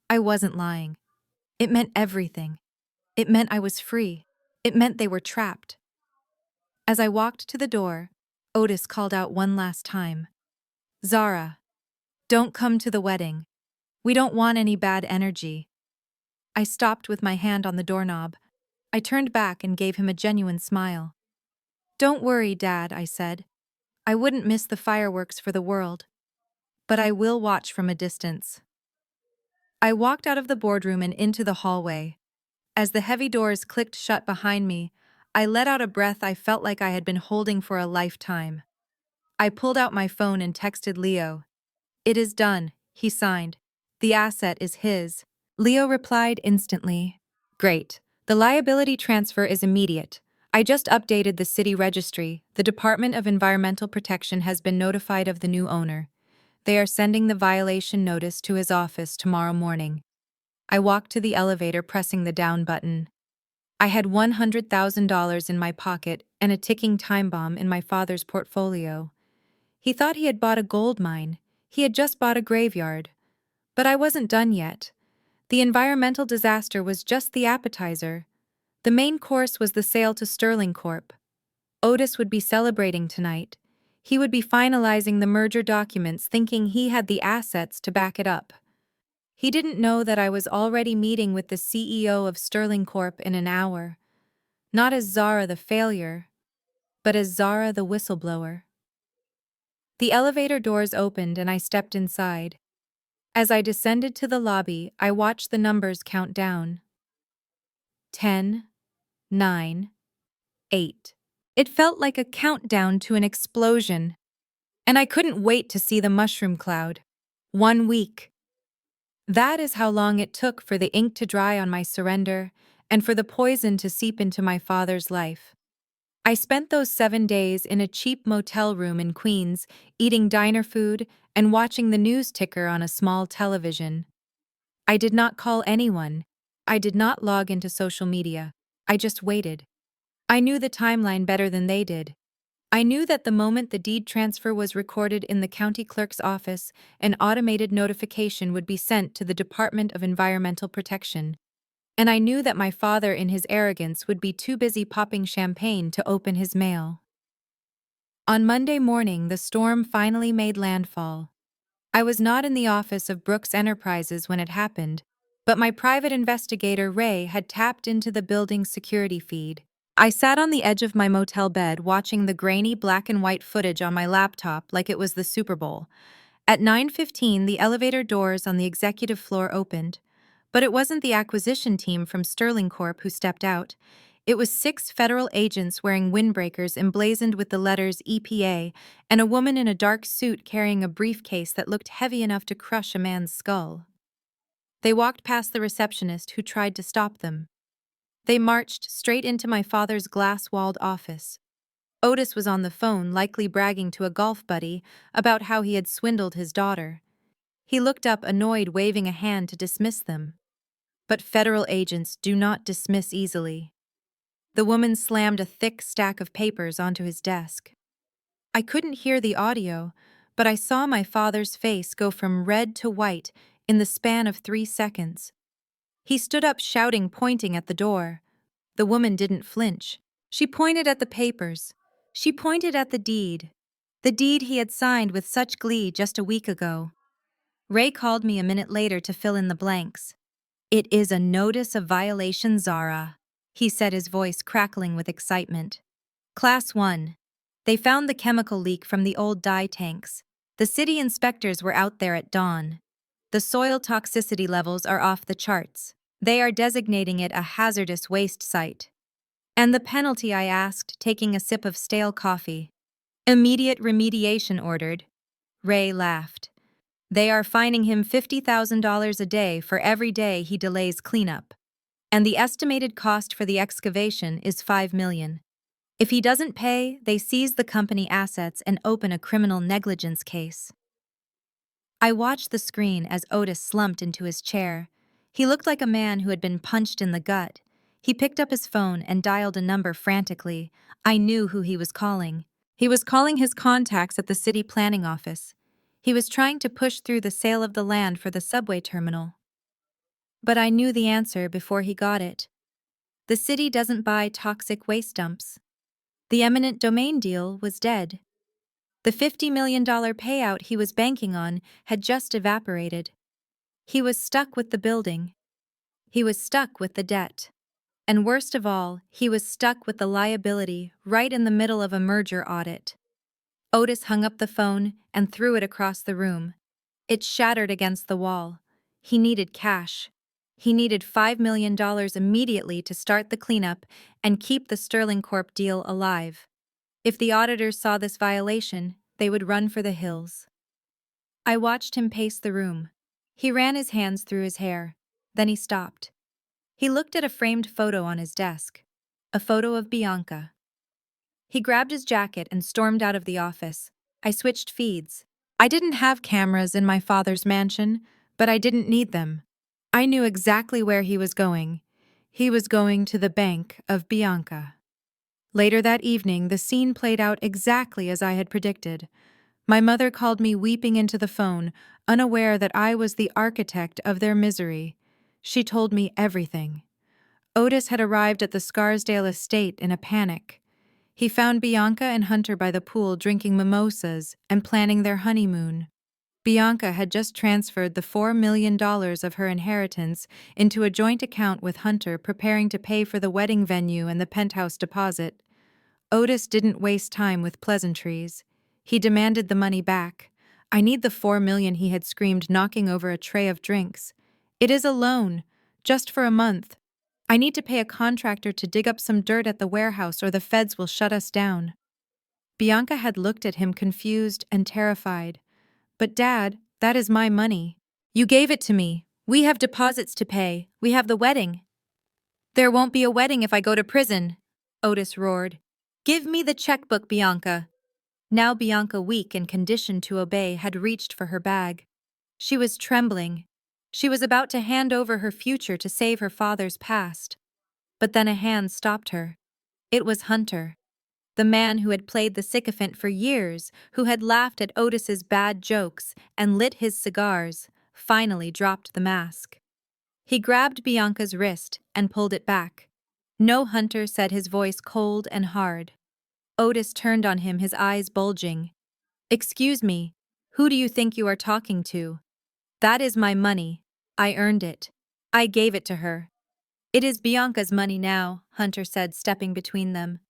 I wasn't lying. It meant everything. It meant I was free. It meant they were trapped. As I walked to the door, Otis called out one last time. "Zara, don't come to the wedding. We don't want any bad energy." I stopped with my hand on the doorknob. I turned back and gave him a genuine smile. "Don't worry, Dad," I said. "I wouldn't miss the fireworks for the world. But I will watch from a distance." I walked out of the boardroom and into the hallway. As the heavy doors clicked shut behind me, I let out a breath I felt like I had been holding for a lifetime. I pulled out my phone and texted Leo. "It is done," he signed. "The asset is his." Leo replied instantly. "Great. The liability transfer is immediate. I just updated the city registry. The Department of Environmental Protection has been notified of the new owner. They are sending the violation notice to his office tomorrow morning." I walked to the elevator, pressing the down button. I had $100,000 in my pocket and a ticking time bomb in my father's portfolio. He thought he had bought a gold mine. He had just bought a graveyard. But I wasn't done yet. The environmental disaster was just the appetizer. The main course was the sale to Sterling Corp. Otis would be celebrating tonight. He would be finalizing the merger documents, thinking he had the assets to back it up. He didn't know that I was already meeting with the CEO of Sterling Corp in an hour. Not as Zara the failure, but as Zara the whistleblower. The elevator doors opened and I stepped inside. As I descended to the lobby, I watched the numbers count down. 10, 9, 8. It felt like a countdown to an explosion. And I couldn't wait to see the mushroom cloud. 1 week. That is how long it took for the ink to dry on my surrender and for the poison to seep into my father's life. I spent those 7 days in a cheap motel room in Queens, eating diner food and watching the news ticker on a small television. I did not call anyone. I did not log into social media. I just waited. I knew the timeline better than they did. I knew that the moment the deed transfer was recorded in the county clerk's office, an automated notification would be sent to the Department of Environmental Protection. And I knew that my father, in his arrogance, would be too busy popping champagne to open his mail. On Monday morning, the storm finally made landfall. I was not in the office of Brooks Enterprises when it happened, but my private investigator, Ray, had tapped into the building's security feed. I sat on the edge of my motel bed watching the grainy black and white footage on my laptop like it was the Super Bowl. At 9:15, the elevator doors on the executive floor opened. But it wasn't the acquisition team from Sterling Corp who stepped out. It was 6 federal agents wearing windbreakers emblazoned with the letters EPA and a woman in a dark suit carrying a briefcase that looked heavy enough to crush a man's skull. They walked past the receptionist who tried to stop them. They marched straight into my father's glass-walled office. Otis was on the phone, likely bragging to a golf buddy about how he had swindled his daughter. He looked up, annoyed, waving a hand to dismiss them. But federal agents do not dismiss easily. The woman slammed a thick stack of papers onto his desk. I couldn't hear the audio, but I saw my father's face go from red to white in the span of 3 seconds. He stood up, shouting, pointing at the door. The woman didn't flinch. She pointed at the papers. She pointed at the deed he had signed with such glee just a week ago. Ray called me a minute later to fill in the blanks. "It is a notice of violation, Zara," he said, his voice crackling with excitement. Class 1. They found the chemical leak from the old dye tanks. The city inspectors were out there at dawn. The soil toxicity levels are off the charts. They are designating it a hazardous waste site. "And the penalty?" I asked, taking a sip of stale coffee. "Immediate remediation ordered." Ray laughed. "They are fining him $50,000 a day for every day he delays cleanup. And the estimated cost for the excavation is $5 million. If he doesn't pay, they seize the company assets and open a criminal negligence case." I watched the screen as Otis slumped into his chair. He looked like a man who had been punched in the gut. He picked up his phone and dialed a number frantically. I knew who he was calling. He was calling his contacts at the city planning office. He was trying to push through the sale of the land for the subway terminal. But I knew the answer before he got it. The city doesn't buy toxic waste dumps. The eminent domain deal was dead. The $50 million payout he was banking on had just evaporated. He was stuck with the building. He was stuck with the debt. And worst of all, he was stuck with the liability right in the middle of a merger audit. Otis hung up the phone and threw it across the room. It shattered against the wall. He needed cash. He needed $5 million immediately to start the cleanup and keep the Sterling Corp deal alive. If the auditors saw this violation, they would run for the hills. I watched him pace the room. He ran his hands through his hair. Then he stopped. He looked at a framed photo on his desk. A photo of Bianca. He grabbed his jacket and stormed out of the office. I switched feeds. I didn't have cameras in my father's mansion, but I didn't need them. I knew exactly where he was going. He was going to the bank of Bianca. Later that evening, the scene played out exactly as I had predicted. My mother called me weeping into the phone, unaware that I was the architect of their misery. She told me everything. Otis had arrived at the Scarsdale estate in a panic. He found Bianca and Hunter by the pool drinking mimosas and planning their honeymoon. Bianca had just transferred the $4 million of her inheritance into a joint account with Hunter, preparing to pay for the wedding venue and the penthouse deposit. Otis didn't waste time with pleasantries. He demanded the money back. "I need the $4 million," he had screamed, knocking over a tray of drinks. "It is a loan, just for a month. I need to pay a contractor to dig up some dirt at the warehouse or the feds will shut us down." Bianca had looked at him confused and terrified. "But Dad, that is my money. You gave it to me. We have deposits to pay. We have the wedding." "There won't be a wedding if I go to prison," Otis roared. "Give me the checkbook, Bianca." Now Bianca, weak and conditioned to obey, had reached for her bag. She was trembling. She was about to hand over her future to save her father's past. But then a hand stopped her. It was Hunter. The man who had played the sycophant for years, who had laughed at Otis's bad jokes and lit his cigars, finally dropped the mask. He grabbed Bianca's wrist and pulled it back. "No, Hunter," said his voice cold and hard. Otis turned on him, his eyes bulging. "Excuse me, who do you think you are talking to? That is my money. I earned it. I gave it to her." "It is Bianca's money now," Hunter said, stepping between them.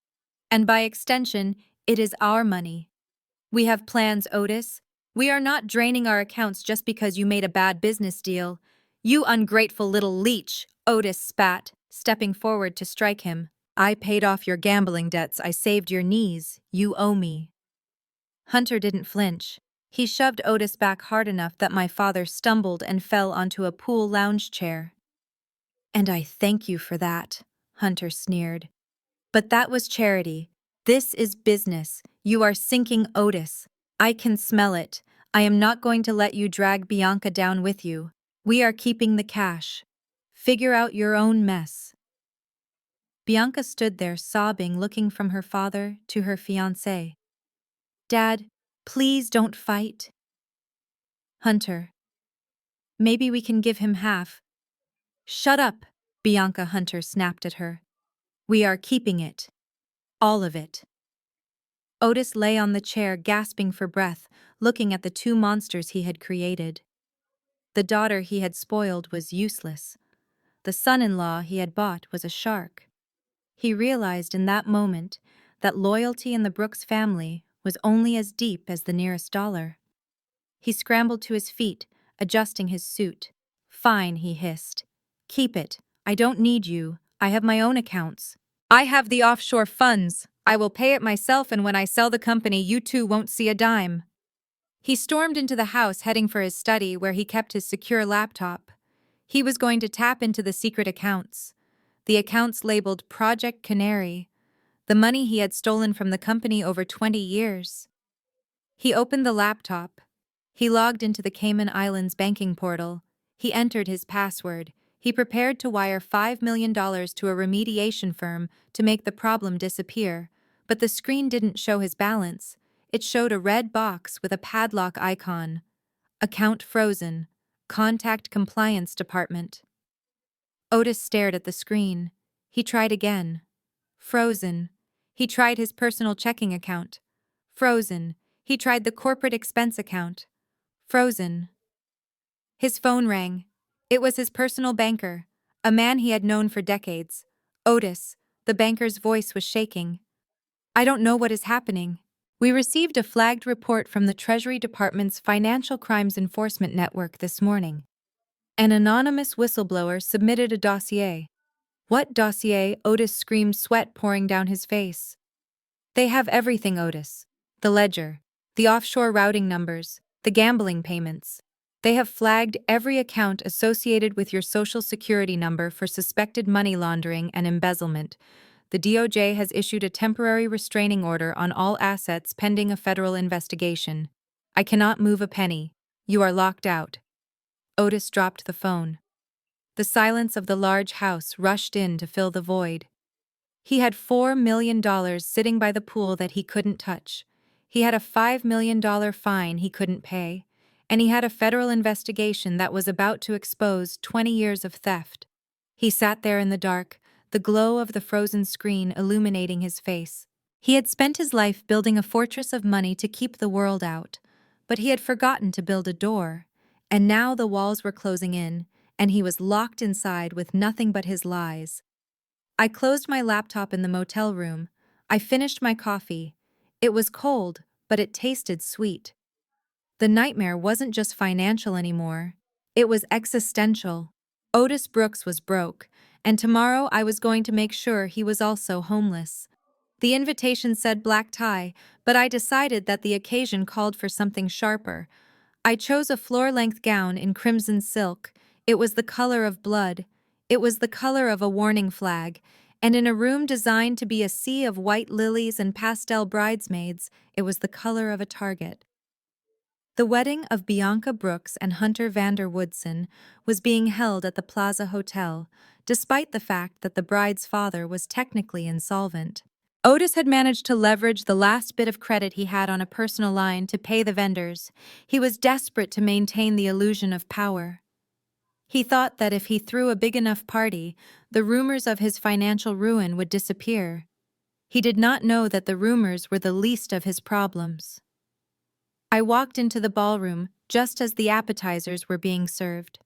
"And by extension, it is our money. We have plans, Otis. We are not draining our accounts just because you made a bad business deal." "You ungrateful little leech," Otis spat, stepping forward to strike him. "I paid off your gambling debts. I saved your knees. You owe me." Hunter didn't flinch. He shoved Otis back hard enough that my father stumbled and fell onto a pool lounge chair. "And I thank you for that," Hunter sneered. "But that was charity. This is business. You are sinking Otis. I can smell it. I am not going to let you drag Bianca down with you. We are keeping the cash. Figure out your own mess." Bianca stood there sobbing, looking from her father to her fiancé. "Dad, please don't fight." "Hunter, maybe we can give him half." "Shut up," Bianca, Hunter snapped at her. "We are keeping it. All of it." Otis lay on the chair, gasping for breath, looking at the two monsters he had created. The daughter he had spoiled was useless. The son-in-law he had bought was a shark. He realized in that moment that loyalty in the Brooks family was only as deep as the nearest dollar. He scrambled to his feet, adjusting his suit. "Fine," he hissed. "Keep it. I don't need you. I have my own accounts. I have the offshore funds. I will pay it myself, and when I sell the company, you two won't see a dime." He stormed into the house, heading for his study where he kept his secure laptop. He was going to tap into the secret accounts. The accounts labeled Project Canary, the money he had stolen from the company over 20 years. He opened the laptop. He logged into the Cayman Islands banking portal. He entered his password. He prepared to wire $5 million to a remediation firm to make the problem disappear, but the screen didn't show his balance. It showed a red box with a padlock icon. "Account frozen. Contact Compliance Department." Otis stared at the screen. He tried again. Frozen. He tried his personal checking account. Frozen. He tried the corporate expense account. Frozen. His phone rang. It was his personal banker, a man he had known for decades. "Otis," the banker's voice was shaking. "I don't know what is happening. We received a flagged report from the Treasury Department's Financial Crimes Enforcement Network this morning. An anonymous whistleblower submitted a dossier. What dossier? Otis screamed, sweat pouring down his face. They have everything, Otis. The ledger, the offshore routing numbers, the gambling payments. They have flagged every account associated with your social security number for suspected money laundering and embezzlement. The DOJ has issued a temporary restraining order on all assets pending a federal investigation. I cannot move a penny. You are locked out. Otis dropped the phone. The silence of the large house rushed in to fill the void. He had $4 million sitting by the pool that he couldn't touch. He had a $5 million fine he couldn't pay. And he had a federal investigation that was about to expose 20 years of theft. He sat there in the dark, the glow of the frozen screen illuminating his face. He had spent his life building a fortress of money to keep the world out, but he had forgotten to build a door, and now the walls were closing in, and he was locked inside with nothing but his lies. I closed my laptop in the motel room. I finished my coffee. It was cold, but it tasted sweet. The nightmare wasn't just financial anymore. It was existential. Otis Brooks was broke, and tomorrow I was going to make sure he was also homeless. The invitation said black tie, but I decided that the occasion called for something sharper. I chose a floor-length gown in crimson silk. It was the color of blood. It was the color of a warning flag. And in a room designed to be a sea of white lilies and pastel bridesmaids, it was the color of a target. The wedding of Bianca Brooks and Hunter Vander Woodson was being held at the Plaza Hotel, despite the fact that the bride's father was technically insolvent. Otis had managed to leverage the last bit of credit he had on a personal line to pay the vendors. He was desperate to maintain the illusion of power. He thought that if he threw a big enough party, the rumors of his financial ruin would disappear. He did not know that the rumors were the least of his problems. I walked into the ballroom just as the appetizers were being served.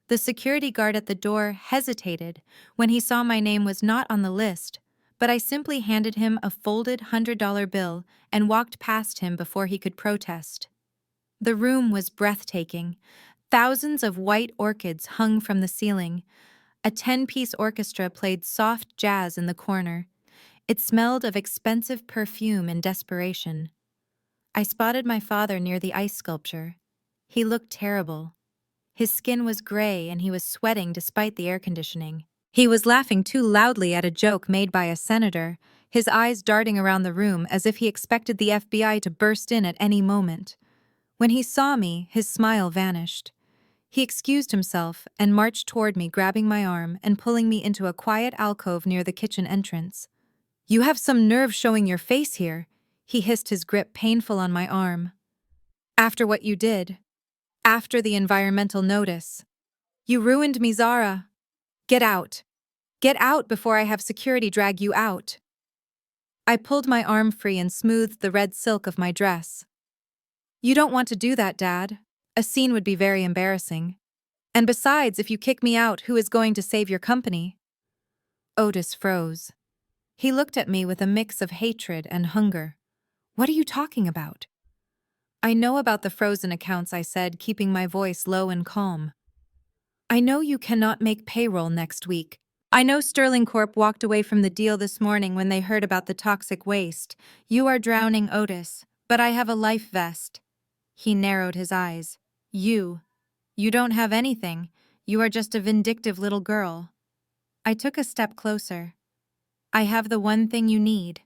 The security guard at the door hesitated when he saw my name was not on the list, but I simply handed him a folded $100 bill and walked past him before he could protest. The room was breathtaking. Thousands of white orchids hung from the ceiling. A 10-piece orchestra played soft jazz in the corner. It smelled of expensive perfume and desperation. I spotted my father near the ice sculpture. He looked terrible. His skin was gray and he was sweating despite the air conditioning. He was laughing too loudly at a joke made by a senator, his eyes darting around the room as if he expected the FBI to burst in at any moment. When he saw me, his smile vanished. He excused himself and marched toward me, grabbing my arm and pulling me into a quiet alcove near the kitchen entrance. "You have some nerve showing your face here," he hissed, his grip painful on my arm. "After what you did. After the environmental notice. You ruined me, Zara. Get out. Get out before I have security drag you out." I pulled my arm free and smoothed the red silk of my dress. "You don't want to do that, Dad. A scene would be very embarrassing. And besides, if you kick me out, who is going to save your company?" Otis froze. He looked at me with a mix of hatred and hunger. "What are you talking about?" "I know about the frozen accounts," I said, keeping my voice low and calm. "I know you cannot make payroll next week. I know Sterling Corp walked away from the deal this morning when they heard about the toxic waste. You are drowning, Otis, but I have a life vest." He narrowed his eyes. You don't have anything. You are just a vindictive little girl." I took a step closer. "I have the one thing you need.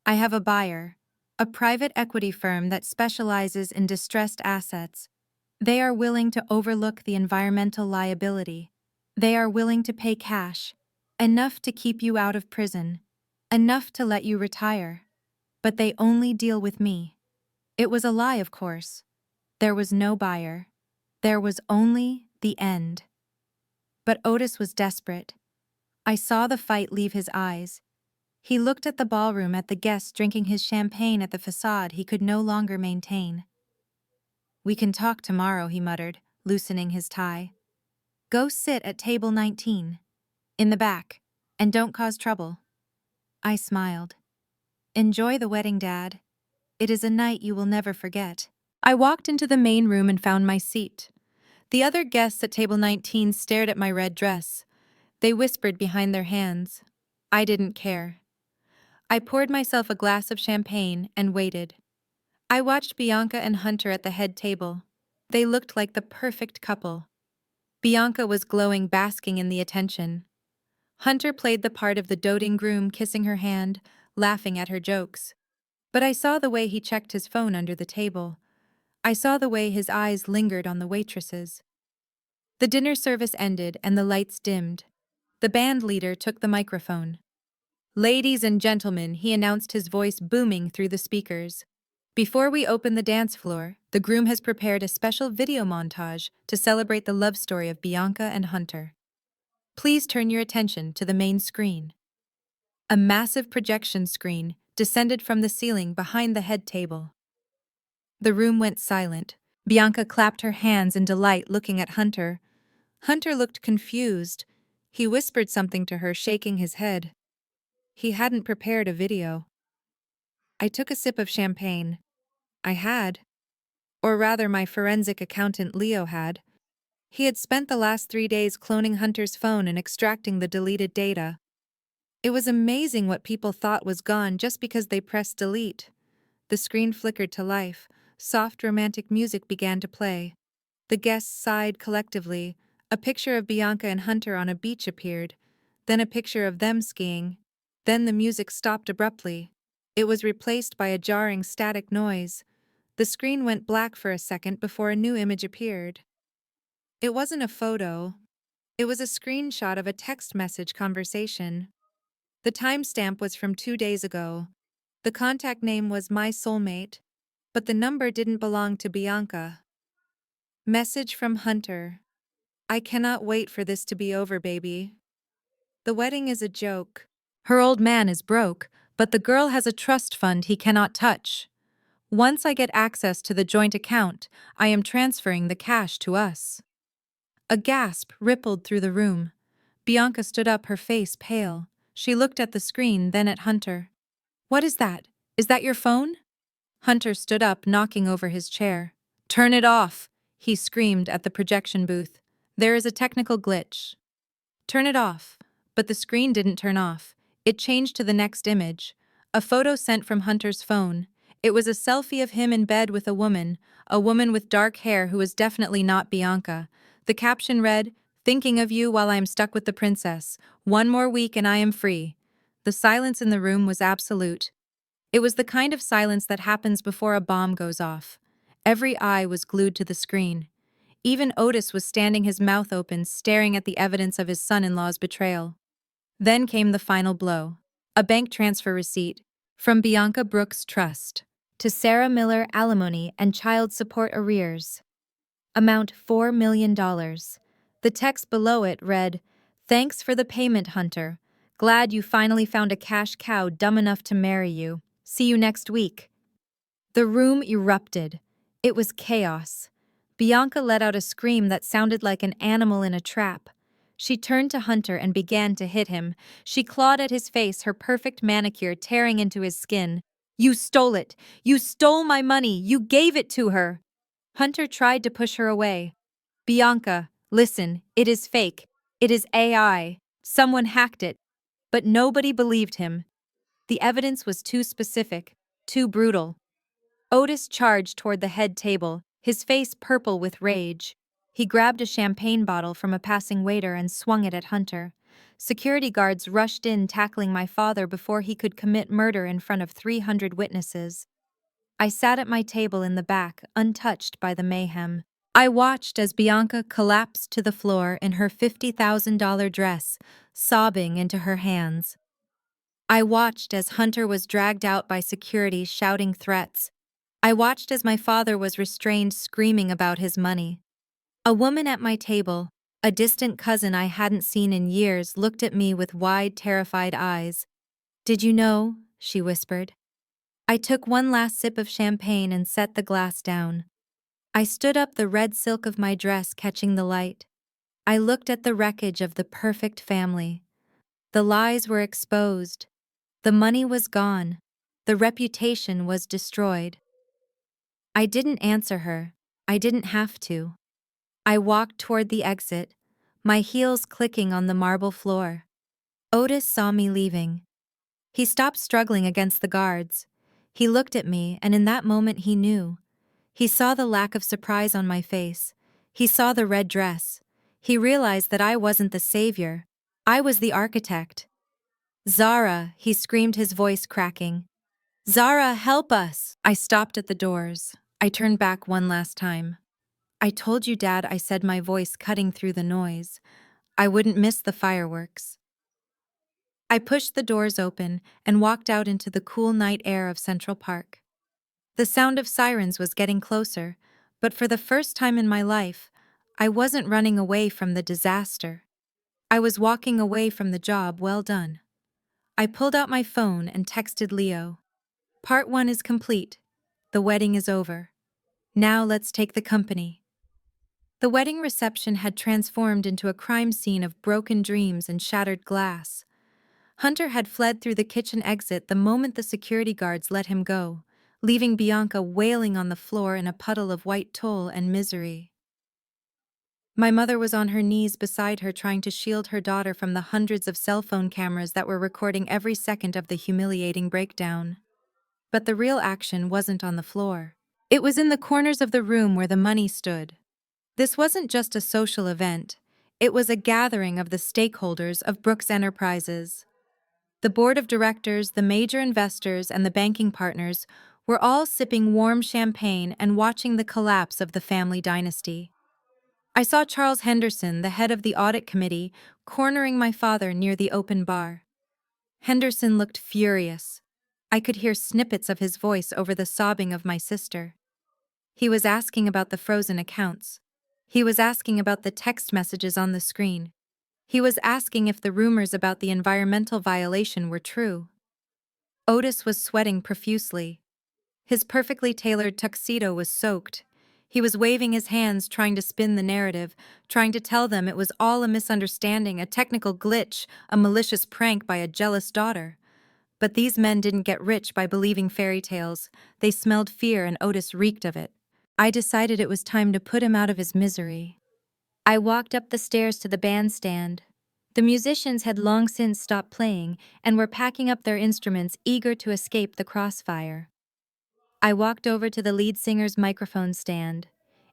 I have a buyer, a private equity firm that specializes in distressed assets. They are willing to overlook the environmental liability. They are willing to pay cash, enough to keep you out of prison, enough to let you retire. But they only deal with me." It was a lie, of course. There was no buyer. There was only the end. But Otis was desperate. I saw the fight leave his eyes. He looked at the ballroom, at the guests drinking his champagne, at the facade he could no longer maintain. "We can talk tomorrow," he muttered, loosening his tie. "Go sit at table 19. In the back. And don't cause trouble." I smiled. "Enjoy the wedding, Dad. It is a night you will never forget." I walked into the main room and found my seat. The other guests at table 19 stared at my red dress. They whispered behind their hands. I didn't care. I poured myself a glass of champagne and waited. I watched Bianca and Hunter at the head table. They looked like the perfect couple. Bianca was glowing, basking in the attention. Hunter played the part of the doting groom, kissing her hand, laughing at her jokes. But I saw the way he checked his phone under the table. I saw the way his eyes lingered on the waitresses. The dinner service ended and the lights dimmed. The band leader took the microphone. "Ladies and gentlemen," he announced, his voice booming through the speakers. "Before we open the dance floor, the groom has prepared a special video montage to celebrate the love story of Bianca and Hunter. Please turn your attention to the main screen." A massive projection screen descended from the ceiling behind the head table. The room went silent. Bianca clapped her hands in delight, looking at Hunter. Hunter looked confused. He whispered something to her, shaking his head. He hadn't prepared a video. I took a sip of champagne. I had. Or rather, my forensic accountant Leo had. He had spent the last 3 days cloning Hunter's phone and extracting the deleted data. It was amazing what people thought was gone just because they pressed delete. The screen flickered to life. Soft romantic music began to play. The guests sighed collectively. A picture of Bianca and Hunter on a beach appeared. Then a picture of them skiing. Then the music stopped abruptly. It was replaced by a jarring static noise. The screen went black for a second before a new image appeared. It wasn't a photo. It was a screenshot of a text message conversation. The timestamp was from 2 days ago. The contact name was My Soulmate, but the number didn't belong to Bianca. Message from Hunter. "I cannot wait for this to be over, baby. The wedding is a joke. Her old man is broke, but the girl has a trust fund he cannot touch. Once I get access to the joint account, I am transferring the cash to us." A gasp rippled through the room. Bianca stood up, her face pale. She looked at the screen, then at Hunter. "What is that? Is that your phone?" Hunter stood up, knocking over his chair. "Turn it off!" he screamed at the projection booth. "There is a technical glitch." "Turn it off." But the screen didn't turn off. It changed to the next image. A photo sent from Hunter's phone. It was a selfie of him in bed with a woman with dark hair who was definitely not Bianca. The caption read, "Thinking of you while I am stuck with the princess. 1 more week and I am free." The silence in the room was absolute. It was the kind of silence that happens before a bomb goes off. Every eye was glued to the screen. Even Otis was standing, his mouth open, staring at the evidence of his son-in-law's betrayal. Then came the final blow. A bank transfer receipt from Bianca Brooks Trust to Sarah Miller alimony and child support arrears. Amount $4 million. The text below it read, "Thanks for the payment, Hunter. Glad you finally found a cash cow dumb enough to marry you. See you next week." The room erupted. It was chaos. Bianca let out a scream that sounded like an animal in a trap. She turned to Hunter and began to hit him. She clawed at his face, her perfect manicure tearing into his skin. "You stole it! You stole my money! You gave it to her!" Hunter tried to push her away. "Bianca, listen, it is fake. It is AI. Someone hacked it." But nobody believed him. The evidence was too specific, too brutal. Otis charged toward the head table, his face purple with rage. He grabbed a champagne bottle from a passing waiter and swung it at Hunter. Security guards rushed in, tackling my father before he could commit murder in front of 300 witnesses. I sat at my table in the back, untouched by the mayhem. I watched as Bianca collapsed to the floor in her $50,000 dress, sobbing into her hands. I watched as Hunter was dragged out by security, shouting threats. I watched as my father was restrained, screaming about his money. A woman at my table, a distant cousin I hadn't seen in years, looked at me with wide, terrified eyes. "Did you know?" she whispered. I took one last sip of champagne and set the glass down. I stood up, the red silk of my dress catching the light. I looked at the wreckage of the perfect family. The lies were exposed. The money was gone. The reputation was destroyed. I didn't answer her. I didn't have to. I walked toward the exit, my heels clicking on the marble floor. Otis saw me leaving. He stopped struggling against the guards. He looked at me, and in that moment he knew. He saw the lack of surprise on my face. He saw the red dress. He realized that I wasn't the savior. I was the architect. "Zara," he screamed, his voice cracking. "Zara, help us!" I stopped at the doors. I turned back one last time. "I told you, Dad," I said, my voice cutting through the noise. "I wouldn't miss the fireworks." I pushed the doors open and walked out into the cool night air of Central Park. The sound of sirens was getting closer, but for the first time in my life, I wasn't running away from the disaster. I was walking away from the job well done. I pulled out my phone and texted Leo. "Part 1 is complete. The wedding is over. Now let's take the company." The wedding reception had transformed into a crime scene of broken dreams and shattered glass. Hunter had fled through the kitchen exit the moment the security guards let him go, leaving Bianca wailing on the floor in a puddle of white toll and misery. My mother was on her knees beside her, trying to shield her daughter from the hundreds of cell phone cameras that were recording every second of the humiliating breakdown. But the real action wasn't on the floor. It was in the corners of the room where the money stood. This wasn't just a social event. It was a gathering of the stakeholders of Brooks Enterprises. The board of directors, the major investors, and the banking partners were all sipping warm champagne and watching the collapse of the family dynasty. I saw Charles Henderson, the head of the audit committee, cornering my father near the open bar. Henderson looked furious. I could hear snippets of his voice over the sobbing of my sister. He was asking about the frozen accounts. He was asking about the text messages on the screen. He was asking if the rumors about the environmental violation were true. Otis was sweating profusely. His perfectly tailored tuxedo was soaked. He was waving his hands, trying to spin the narrative, trying to tell them it was all a misunderstanding, a technical glitch, a malicious prank by a jealous daughter. But these men didn't get rich by believing fairy tales. They smelled fear, and Otis reeked of it. I decided it was time to put him out of his misery. I walked up the stairs to the bandstand. The musicians had long since stopped playing and were packing up their instruments, eager to escape the crossfire. I walked over to the lead singer's microphone stand.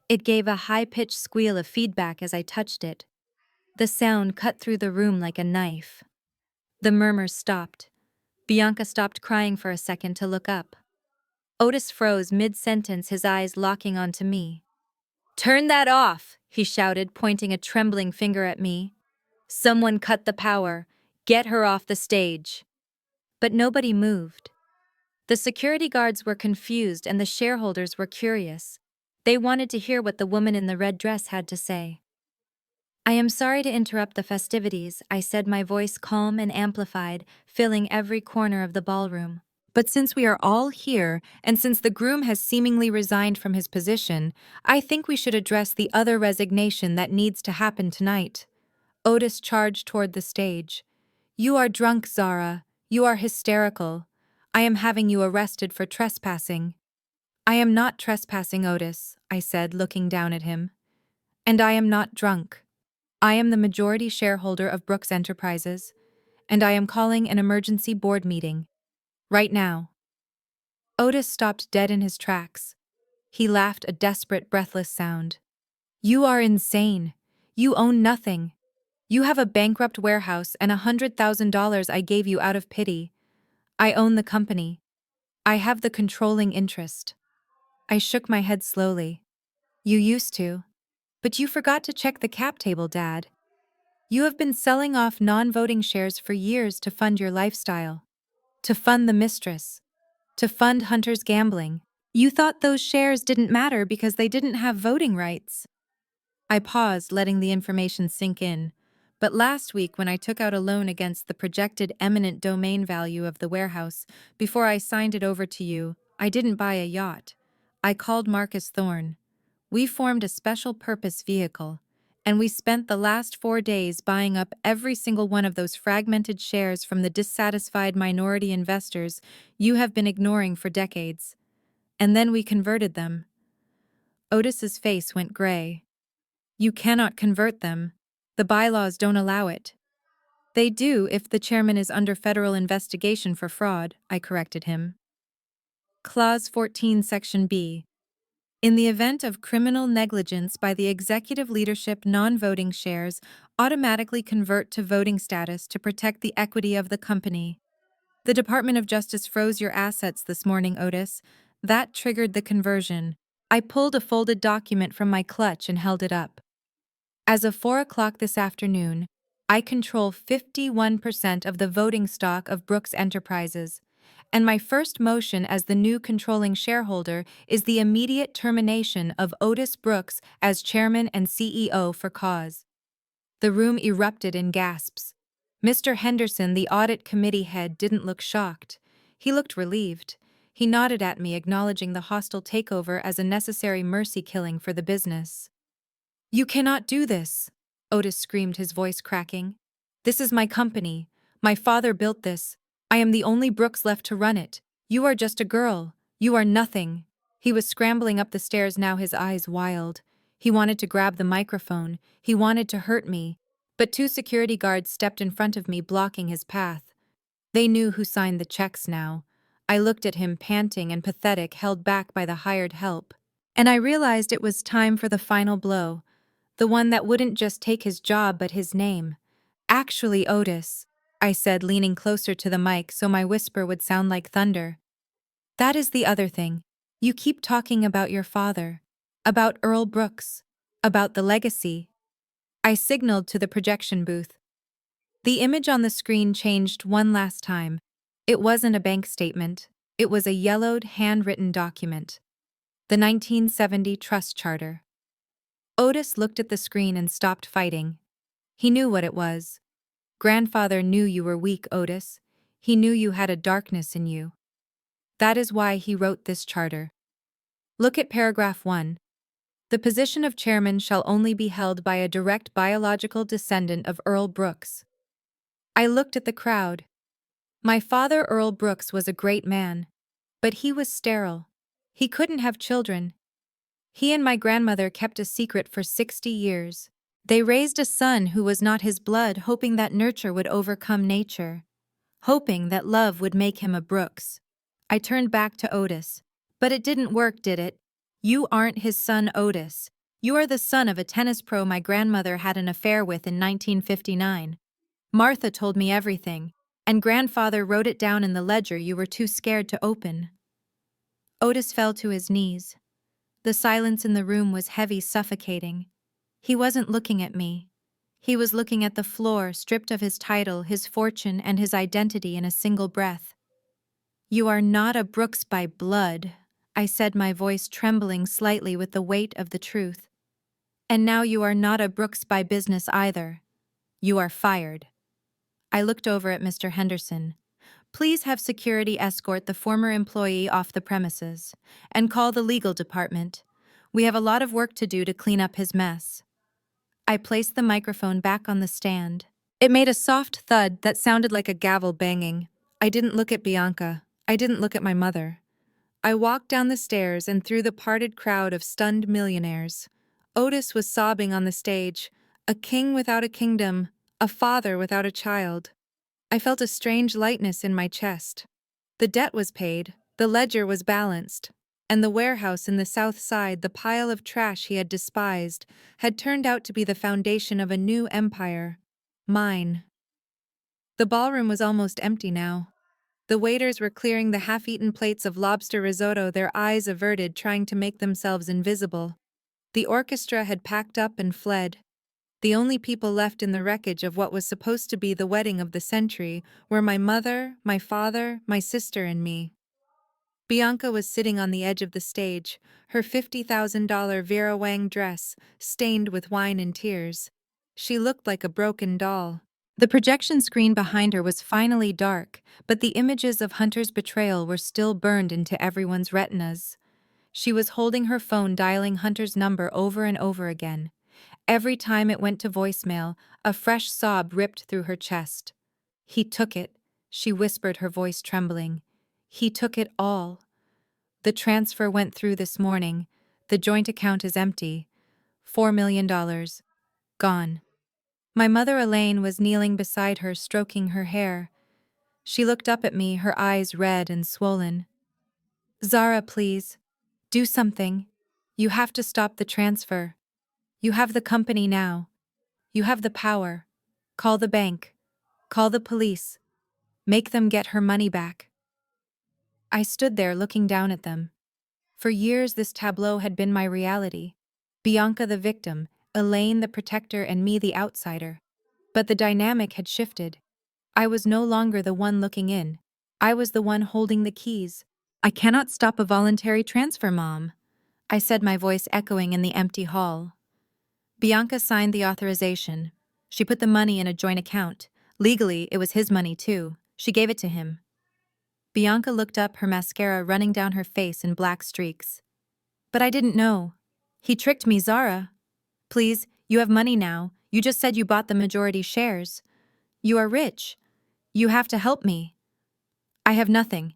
It gave a high-pitched squeal of feedback as I touched it. The sound cut through the room like a knife. The murmurs stopped. Bianca stopped crying for a second to look up. Otis froze mid-sentence, his eyes locking onto me. "Turn that off!" he shouted, pointing a trembling finger at me. "Someone cut the power. Get her off the stage." But nobody moved. The security guards were confused and the shareholders were curious. They wanted to hear what the woman in the red dress had to say. "I am sorry to interrupt the festivities," I said, my voice calm and amplified, filling every corner of the ballroom. "But since we are all here, and since the groom has seemingly resigned from his position, I think we should address the other resignation that needs to happen tonight." Otis charged toward the stage. "You are drunk, Zara. You are hysterical. I am having you arrested for trespassing." "I am not trespassing, Otis," I said, looking down at him. "And I am not drunk. I am the majority shareholder of Brooks Enterprises, and I am calling an emergency board meeting. Right now." Otis stopped dead in his tracks. He laughed, a desperate, breathless sound. "You are insane. You own nothing. You have a bankrupt warehouse and $100,000 I gave you out of pity. I own the company. I have the controlling interest." I shook my head slowly. "You used to. But you forgot to check the cap table, Dad. You have been selling off non-voting shares for years to fund your lifestyle, to fund the mistress, to fund Hunter's gambling. You thought those shares didn't matter because they didn't have voting rights." I paused, letting the information sink in. "But last week, when I took out a loan against the projected eminent domain value of the warehouse, before I signed it over to you, I didn't buy a yacht. I called Marcus Thorne. We formed a special purpose vehicle, and we spent the last 4 days buying up every single one of those fragmented shares from the dissatisfied minority investors you have been ignoring for decades. And then we converted them." Otis's face went gray. You cannot convert them. The bylaws don't allow it. They do if the chairman is under federal investigation for fraud, I corrected him. Clause 14, Section B. In the event of criminal negligence by the executive leadership, non-voting shares automatically convert to voting status to protect the equity of the company. The Department of Justice froze your assets this morning, Otis. That triggered the conversion. I pulled a folded document from my clutch and held it up. As of 4 o'clock this afternoon, I control 51% of the voting stock of Brooks Enterprises, and my first motion as the new controlling shareholder is the immediate termination of Otis Brooks as chairman and CEO for cause. The room erupted in gasps. Mr. Henderson, the audit committee head, didn't look shocked. He looked relieved. He nodded at me, acknowledging the hostile takeover as a necessary mercy killing for the business. You cannot do this, Otis screamed, his voice cracking. This is my company. My father built this. I am the only Brooks left to run it. You are just a girl. You are nothing. He was scrambling up the stairs now, his eyes wild. He wanted to grab the microphone. He wanted to hurt me. But 2 security guards stepped in front of me, blocking his path. They knew who signed the checks now. I looked at him, panting and pathetic, held back by the hired help. And I realized it was time for the final blow. The one that wouldn't just take his job but his name. Actually, Otis, I said, leaning closer to the mic so my whisper would sound like thunder. That is the other thing. You keep talking about your father, about Earl Brooks, about the legacy. I signaled to the projection booth. The image on the screen changed one last time. It wasn't a bank statement. It was a yellowed, handwritten document. The 1970 Trust Charter. Otis looked at the screen and stopped fighting. He knew what it was. Grandfather knew you were weak, Otis. He knew you had a darkness in you. That is why he wrote this charter. Look at paragraph 1. The position of chairman shall only be held by a direct biological descendant of Earl Brooks. I looked at the crowd. My father, Earl Brooks, was a great man, but he was sterile. He couldn't have children. He and my grandmother kept a secret for 60 years. They raised a son who was not his blood, hoping that nurture would overcome nature, hoping that love would make him a Brooks. I turned back to Otis. But it didn't work, did it? You aren't his son, Otis. You are the son of a tennis pro my grandmother had an affair with in 1959. Martha told me everything, and grandfather wrote it down in the ledger you were too scared to open. Otis fell to his knees. The silence in the room was heavy, suffocating. He wasn't looking at me. He was looking at the floor, stripped of his title, his fortune, and his identity in a single breath. You are not a Brooks by blood, I said, my voice trembling slightly with the weight of the truth. And now you are not a Brooks by business either. You are fired. I looked over at Mr. Henderson. Please have security escort the former employee off the premises, and call the legal department. We have a lot of work to do to clean up his mess. I placed the microphone back on the stand. It made a soft thud that sounded like a gavel banging. I didn't look at Bianca. I didn't look at my mother. I walked down the stairs and through the parted crowd of stunned millionaires. Otis was sobbing on the stage, a king without a kingdom, a father without a child. I felt a strange lightness in my chest. The debt was paid, the ledger was balanced, and the warehouse in the South Side, the pile of trash he had despised, had turned out to be the foundation of a new empire. Mine. The ballroom was almost empty now. The waiters were clearing the half-eaten plates of lobster risotto, their eyes averted, trying to make themselves invisible. The orchestra had packed up and fled. The only people left in the wreckage of what was supposed to be the wedding of the century were my mother, my father, my sister, and me. Bianca was sitting on the edge of the stage, her $50,000 Vera Wang dress stained with wine and tears. She looked like a broken doll. The projection screen behind her was finally dark, but the images of Hunter's betrayal were still burned into everyone's retinas. She was holding her phone, dialing Hunter's number over and over again. Every time it went to voicemail, a fresh sob ripped through her chest. He took it, she whispered, her voice trembling. He took it all. The transfer went through this morning. The joint account is empty. $4 million. Gone. My mother Elaine was kneeling beside her, stroking her hair. She looked up at me, her eyes red and swollen. Zara, please. Do something. You have to stop the transfer. You have the company now. You have the power. Call the bank. Call the police. Make them get her money back. I stood there looking down at them. For years this tableau had been my reality. Bianca the victim, Elaine the protector, and me the outsider. But the dynamic had shifted. I was no longer the one looking in. I was the one holding the keys. I cannot stop a voluntary transfer, Mom, I said, my voice echoing in the empty hall. Bianca signed the authorization. She put the money in a joint account. Legally, it was his money too. She gave it to him. Bianca looked up, her mascara running down her face in black streaks. But I didn't know. He tricked me, Zara. Please, you have money now. You just said you bought the majority shares. You are rich. You have to help me. I have nothing.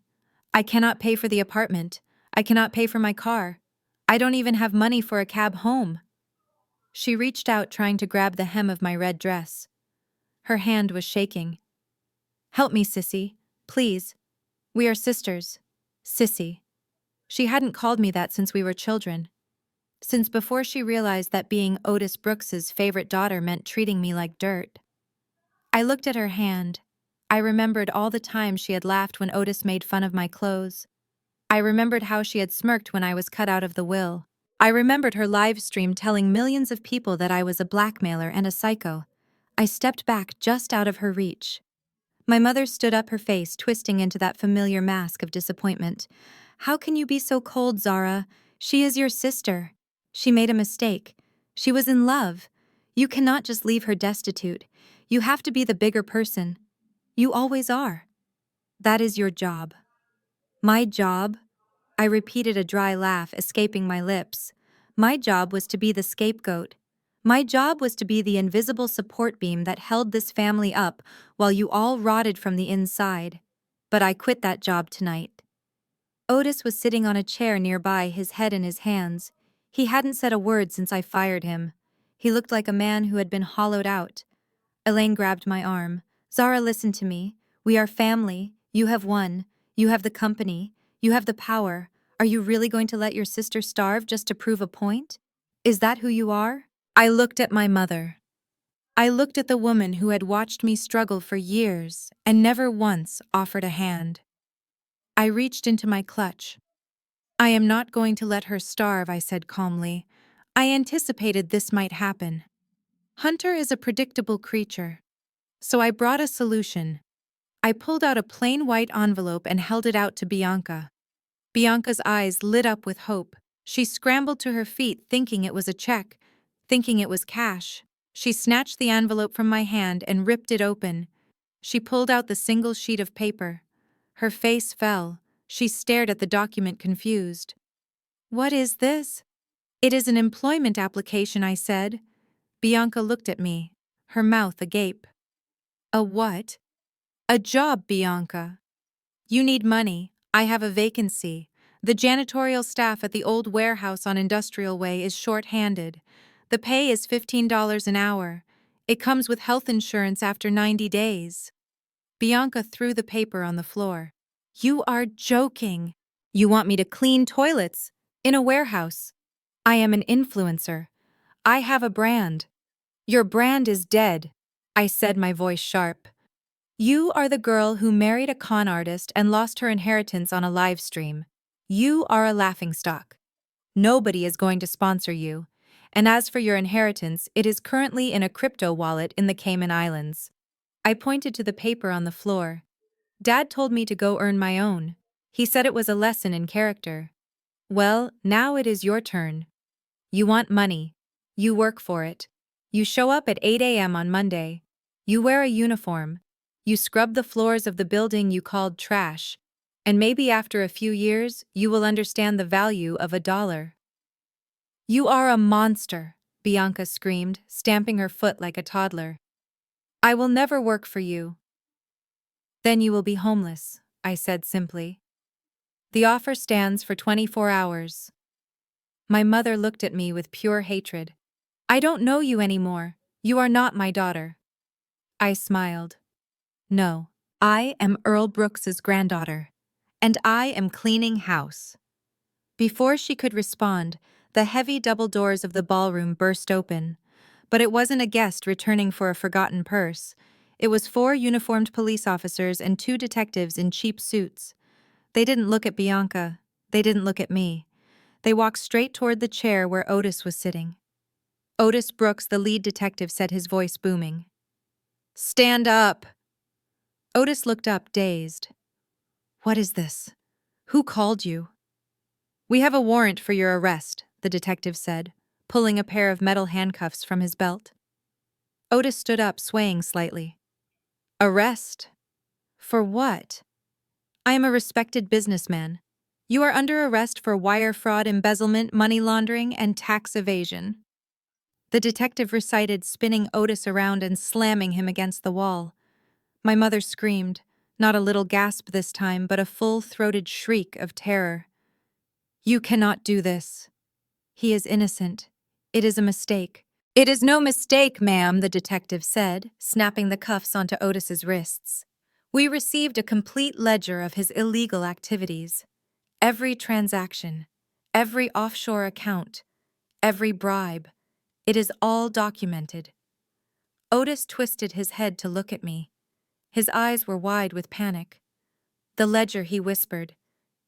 I cannot pay for the apartment. I cannot pay for my car. I don't even have money for a cab home. She reached out, trying to grab the hem of my red dress. Her hand was shaking. Help me, Sissy. Please. We are sisters. Sissy. She hadn't called me that since we were children. Since before she realized that being Otis Brooks's favorite daughter meant treating me like dirt. I looked at her hand. I remembered all the times she had laughed when Otis made fun of my clothes. I remembered how she had smirked when I was cut out of the will. I remembered her live stream telling millions of people that I was a blackmailer and a psycho. I stepped back just out of her reach. My mother stood up, her face twisting into that familiar mask of disappointment. How can you be so cold, Zara? She is your sister. She made a mistake. She was in love. You cannot just leave her destitute. You have to be the bigger person. You always are. That is your job. My job? I repeated, a dry laugh escaping my lips. My job was to be the scapegoat. My job was to be the invisible support beam that held this family up while you all rotted from the inside. But I quit that job tonight. Otis was sitting on a chair nearby, his head in his hands. He hadn't said a word since I fired him. He looked like a man who had been hollowed out. Elaine grabbed my arm. Zara, listen to me. We are family. You have won. You have the company. You have the power. Are you really going to let your sister starve just to prove a point? Is that who you are? I looked at my mother. I looked at the woman who had watched me struggle for years and never once offered a hand. I reached into my clutch. I am not going to let her starve, I said calmly. I anticipated this might happen. Hunter is a predictable creature. So I brought a solution. I pulled out a plain white envelope and held it out to Bianca. Bianca's eyes lit up with hope. She scrambled to her feet, thinking it was a check, thinking it was cash. She snatched the envelope from my hand and ripped it open. She pulled out the single sheet of paper. Her face fell. She stared at the document, confused. What is this? It is an employment application, I said. Bianca looked at me, her mouth agape. A what? A job, Bianca. You need money. I have a vacancy. The janitorial staff at the old warehouse on Industrial Way is short-handed. The pay is $15 an hour. It comes with health insurance after 90 days. Bianca threw the paper on the floor. You are joking. You want me to clean toilets in a warehouse? I am an influencer. I have a brand. Your brand is dead, I said, my voice sharp. You are the girl who married a con artist and lost her inheritance on a live stream. You are a laughingstock. Nobody is going to sponsor you. And as for your inheritance, it is currently in a crypto wallet in the Cayman Islands. I pointed to the paper on the floor. Dad told me to go earn my own. He said it was a lesson in character. Well, now it is your turn. You want money. You work for it. You show up at 8 a.m. on Monday. You wear a uniform. You scrub the floors of the building you called trash. And maybe after a few years, you will understand the value of $1. You are a monster, Bianca screamed, stamping her foot like a toddler. I will never work for you. Then you will be homeless, I said simply. The offer stands for 24 hours. My mother looked at me with pure hatred. I don't know you anymore. You are not my daughter. I smiled. No, I am Earl Brooks's granddaughter, and I am cleaning house. Before she could respond, the heavy double doors of the ballroom burst open. But it wasn't a guest returning for a forgotten purse. It was 4 uniformed police officers and 2 detectives in cheap suits. They didn't look at Bianca. They didn't look at me. They walked straight toward the chair where Otis was sitting. Otis Brooks, the lead detective, said, his voice booming. "Stand up!" Otis looked up, dazed. "What is this? Who called you?" "We have a warrant for your arrest," the detective said, pulling a pair of metal handcuffs from his belt. Otis stood up, swaying slightly. "Arrest? For what?" "I am a respected businessman. You are under arrest for wire fraud, embezzlement, money laundering, and tax evasion." The detective recited, spinning Otis around and slamming him against the wall. My mother screamed, not a little gasp this time, but a full-throated shriek of terror. "You cannot do this. He is innocent. It is a mistake." "It is no mistake, ma'am," the detective said, snapping the cuffs onto Otis's wrists. "We received a complete ledger of his illegal activities. Every transaction, every offshore account, every bribe. It is all documented." Otis twisted his head to look at me. His eyes were wide with panic. "The ledger," he whispered.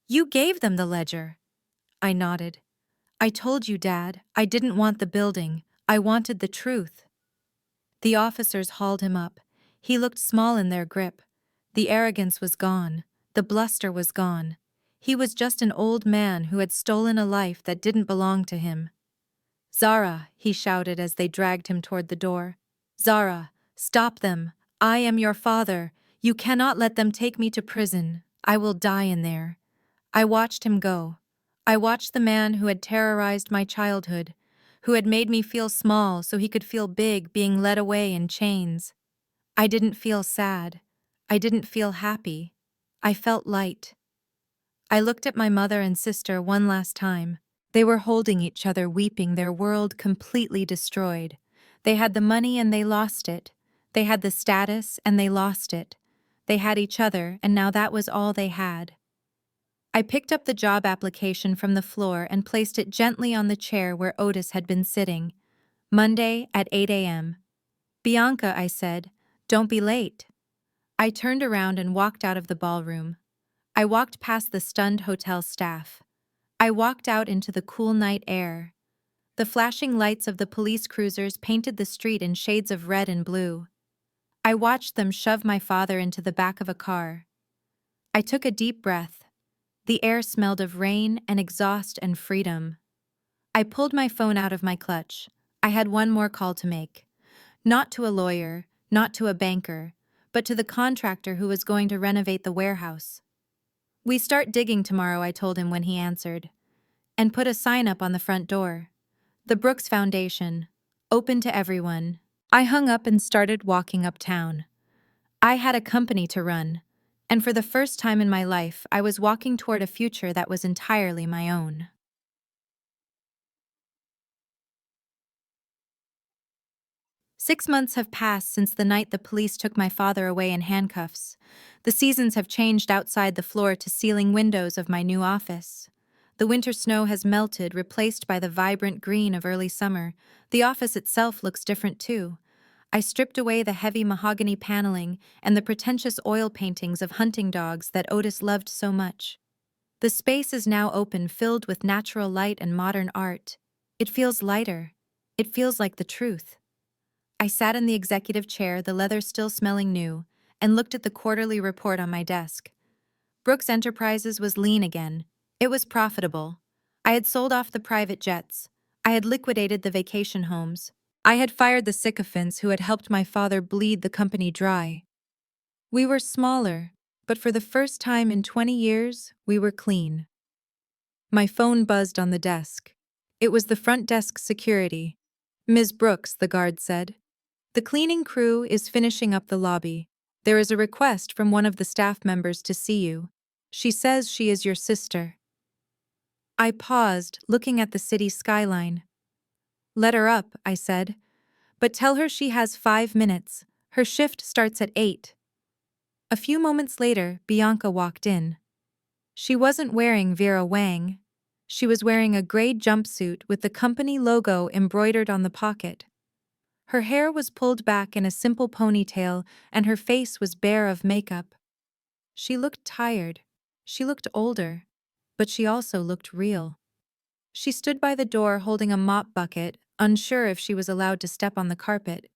"You gave them the ledger." I nodded. "I told you, Dad, I didn't want the building. I wanted the truth." The officers hauled him up. He looked small in their grip. The arrogance was gone. The bluster was gone. He was just an old man who had stolen a life that didn't belong to him. "Zara," he shouted as they dragged him toward the door. "Zara, stop them. I am your father. You cannot let them take me to prison. I will die in there." I watched him go. I watched the man who had terrorized my childhood, who had made me feel small so he could feel big, being led away in chains. I didn't feel sad. I didn't feel happy. I felt light. I looked at my mother and sister one last time. They were holding each other, weeping, their world completely destroyed. They had the money and they lost it. They had the status and they lost it. They had each other, and now that was all they had. I picked up the job application from the floor and placed it gently on the chair where Otis had been sitting. "Monday at 8 a.m. "Bianca," I said, "don't be late." I turned around and walked out of the ballroom. I walked past the stunned hotel staff. I walked out into the cool night air. The flashing lights of the police cruisers painted the street in shades of red and blue. I watched them shove my father into the back of a car. I took a deep breath. The air smelled of rain and exhaust and freedom. I pulled my phone out of my clutch. I had one more call to make. Not to a lawyer, not to a banker, but to the contractor who was going to renovate the warehouse. "We start digging tomorrow," I told him when he answered, and put a sign up on the front door. "The Brooks Foundation, open to everyone." I hung up and started walking uptown. I had a company to run, and for the first time in my life, I was walking toward a future that was entirely my own. 6 months have passed since the night the police took my father away in handcuffs. The seasons have changed outside the floor-to-ceiling windows of my new office. The winter snow has melted, replaced by the vibrant green of early summer. The office itself looks different too. I stripped away the heavy mahogany paneling and the pretentious oil paintings of hunting dogs that Otis loved so much. The space is now open, filled with natural light and modern art. It feels lighter. It feels like the truth. I sat in the executive chair, the leather still smelling new, and looked at the quarterly report on my desk. Brooks Enterprises was lean again. It was profitable. I had sold off the private jets. I had liquidated the vacation homes. I had fired the sycophants who had helped my father bleed the company dry. We were smaller, but for the first time in 20 years, we were clean. My phone buzzed on the desk. It was the front desk security. "Ms. Brooks," the guard said. "The cleaning crew is finishing up the lobby. There is a request from one of the staff members to see you. She says she is your sister." I paused, looking at the city skyline. Let her up, I said. But tell her she has 5 minutes. Her shift starts at 8. A few moments later, Bianca walked in. She wasn't wearing Vera Wang. She was wearing a gray jumpsuit with the company logo embroidered on the pocket. Her hair was pulled back in a simple ponytail, and her face was bare of makeup. She looked tired. She looked older. But she also looked real. She stood by the door holding a mop bucket, unsure if she was allowed to step on the carpet.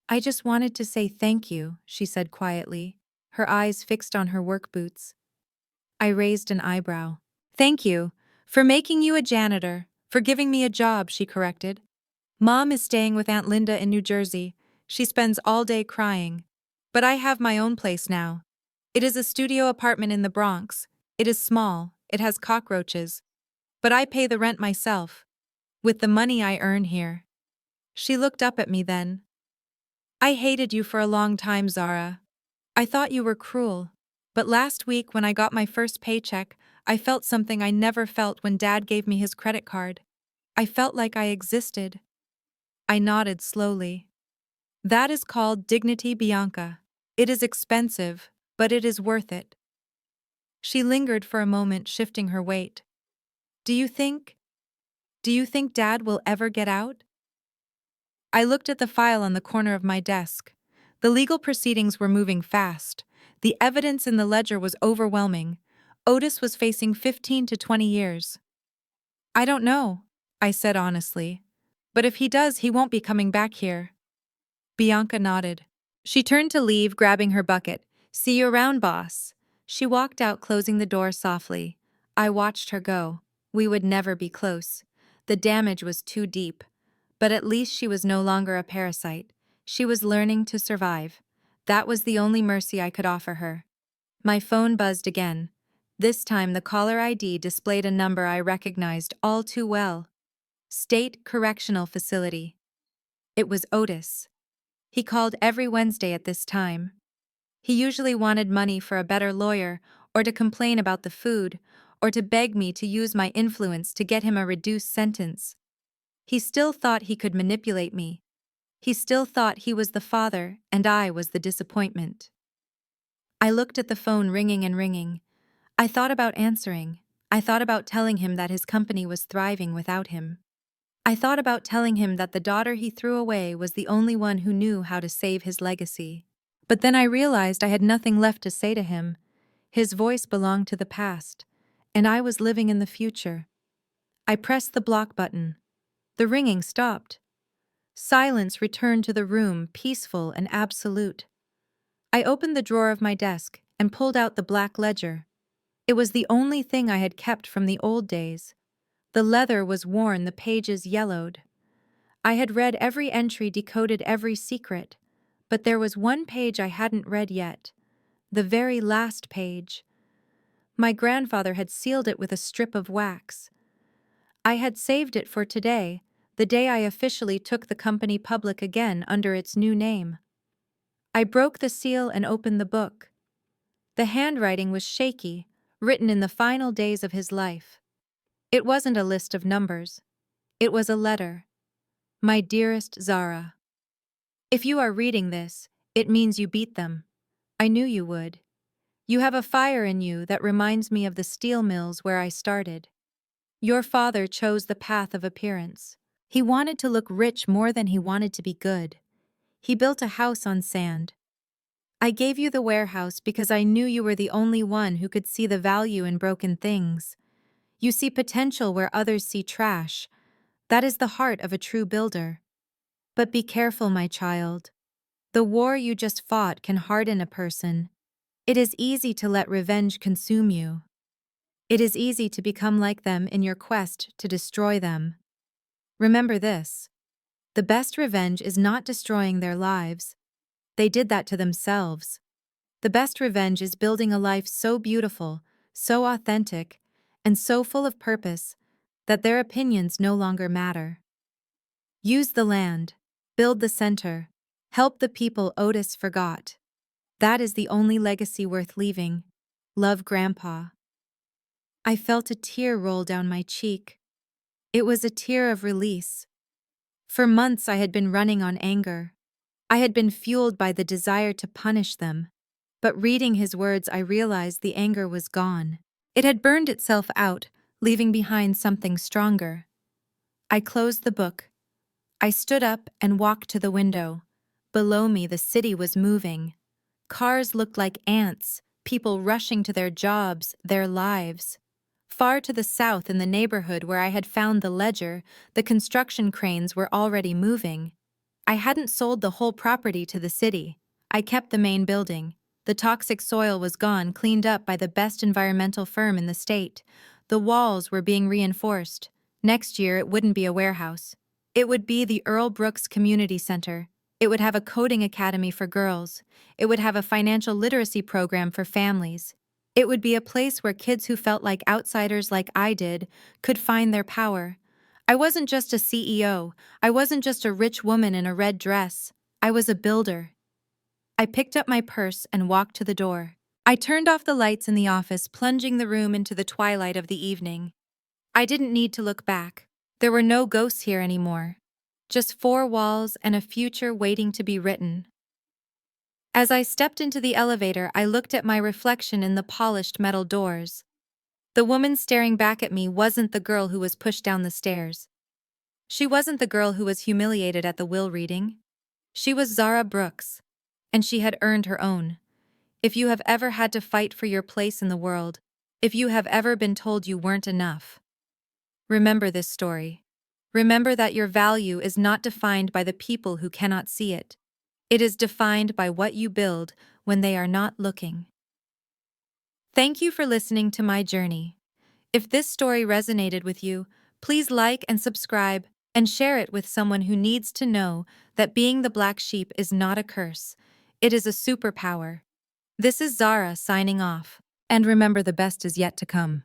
I just wanted to say thank you, she said quietly, her eyes fixed on her work boots. I raised an eyebrow. Thank you. For making you a janitor. For giving me a job, she corrected. Mom is staying with Aunt Linda in New Jersey. She spends all day crying. But I have my own place now. It is a studio apartment in the Bronx. It is small. It has cockroaches. But I pay the rent myself. With the money I earn here. She looked up at me then. I hated you for a long time, Zara. I thought you were cruel. But last week when I got my first paycheck, I felt something I never felt when Dad gave me his credit card. I felt like I existed. I nodded slowly. That is called dignity, Bianca. It is expensive, but it is worth it. She lingered for a moment, shifting her weight. Do you think Dad will ever get out? I looked at the file on the corner of my desk. The legal proceedings were moving fast. The evidence in the ledger was overwhelming. Otis was facing 15 to 20 years. I don't know, I said honestly. But if he does, he won't be coming back here. Bianca nodded. She turned to leave, grabbing her bucket. See you around, boss. She walked out, closing the door softly. I watched her go. We would never be close. The damage was too deep. But at least she was no longer a parasite. She was learning to survive. That was the only mercy I could offer her. My phone buzzed again. This time the caller ID displayed a number I recognized all too well. State Correctional Facility. It was Otis. He called every Wednesday at this time. He usually wanted money for a better lawyer, or to complain about the food, or to beg me to use my influence to get him a reduced sentence. He still thought he could manipulate me. He still thought he was the father and I was the disappointment. I looked at the phone ringing and ringing. I thought about answering. I thought about telling him that his company was thriving without him. I thought about telling him that the daughter he threw away was the only one who knew how to save his legacy. But then I realized I had nothing left to say to him. His voice belonged to the past, and I was living in the future. I pressed the block button. The ringing stopped. Silence returned to the room, peaceful and absolute. I opened the drawer of my desk and pulled out the black ledger. It was the only thing I had kept from the old days. The leather was worn, the pages yellowed. I had read every entry, decoded every secret, but there was one page I hadn't read yet. The very last page. My grandfather had sealed it with a strip of wax. I had saved it for today, the day I officially took the company public again under its new name. I broke the seal and opened the book. The handwriting was shaky, written in the final days of his life. It wasn't a list of numbers. It was a letter. My dearest Zara. If you are reading this, it means you beat them. I knew you would. You have a fire in you that reminds me of the steel mills where I started. Your father chose the path of appearance. He wanted to look rich more than he wanted to be good. He built a house on sand. I gave you the warehouse because I knew you were the only one who could see the value in broken things. You see potential where others see trash. That is the heart of a true builder. But be careful, my child. The war you just fought can harden a person. It is easy to let revenge consume you. It is easy to become like them in your quest to destroy them. Remember this. The best revenge is not destroying their lives. They did that to themselves. The best revenge is building a life so beautiful, so authentic, and so full of purpose that their opinions no longer matter. Use the land, build the center, help the people Otis forgot. That is the only legacy worth leaving. Love, Grandpa. I felt a tear roll down my cheek. It was a tear of release. For months I had been running on anger. I had been fueled by the desire to punish them. But reading his words, I realized the anger was gone. It had burned itself out, leaving behind something stronger. I closed the book. I stood up and walked to the window. Below me, the city was moving. Cars looked like ants, people rushing to their jobs, their lives. Far to the south, in the neighborhood where I had found the ledger, the construction cranes were already moving. I hadn't sold the whole property to the city. I kept the main building. The toxic soil was gone, cleaned up by the best environmental firm in the state. The walls were being reinforced. Next year, it wouldn't be a warehouse. It would be the Earl Brooks Community Center. It would have a coding academy for girls. It would have a financial literacy program for families. It would be a place where kids who felt like outsiders like I did could find their power. I wasn't just a CEO. I wasn't just a rich woman in a red dress. I was a builder. I picked up my purse and walked to the door. I turned off the lights in the office, plunging the room into the twilight of the evening. I didn't need to look back. There were no ghosts here anymore. Just four walls and a future waiting to be written. As I stepped into the elevator, I looked at my reflection in the polished metal doors. The woman staring back at me wasn't the girl who was pushed down the stairs. She wasn't the girl who was humiliated at the will reading. She was Zara Brooks, and she had earned her own. If you have ever had to fight for your place in the world, if you have ever been told you weren't enough, remember this story. Remember that your value is not defined by the people who cannot see it. It is defined by what you build when they are not looking. Thank you for listening to my journey. If this story resonated with you, please like and subscribe and share it with someone who needs to know that being the black sheep is not a curse. It is a superpower. This is Zara signing off. And remember, the best is yet to come.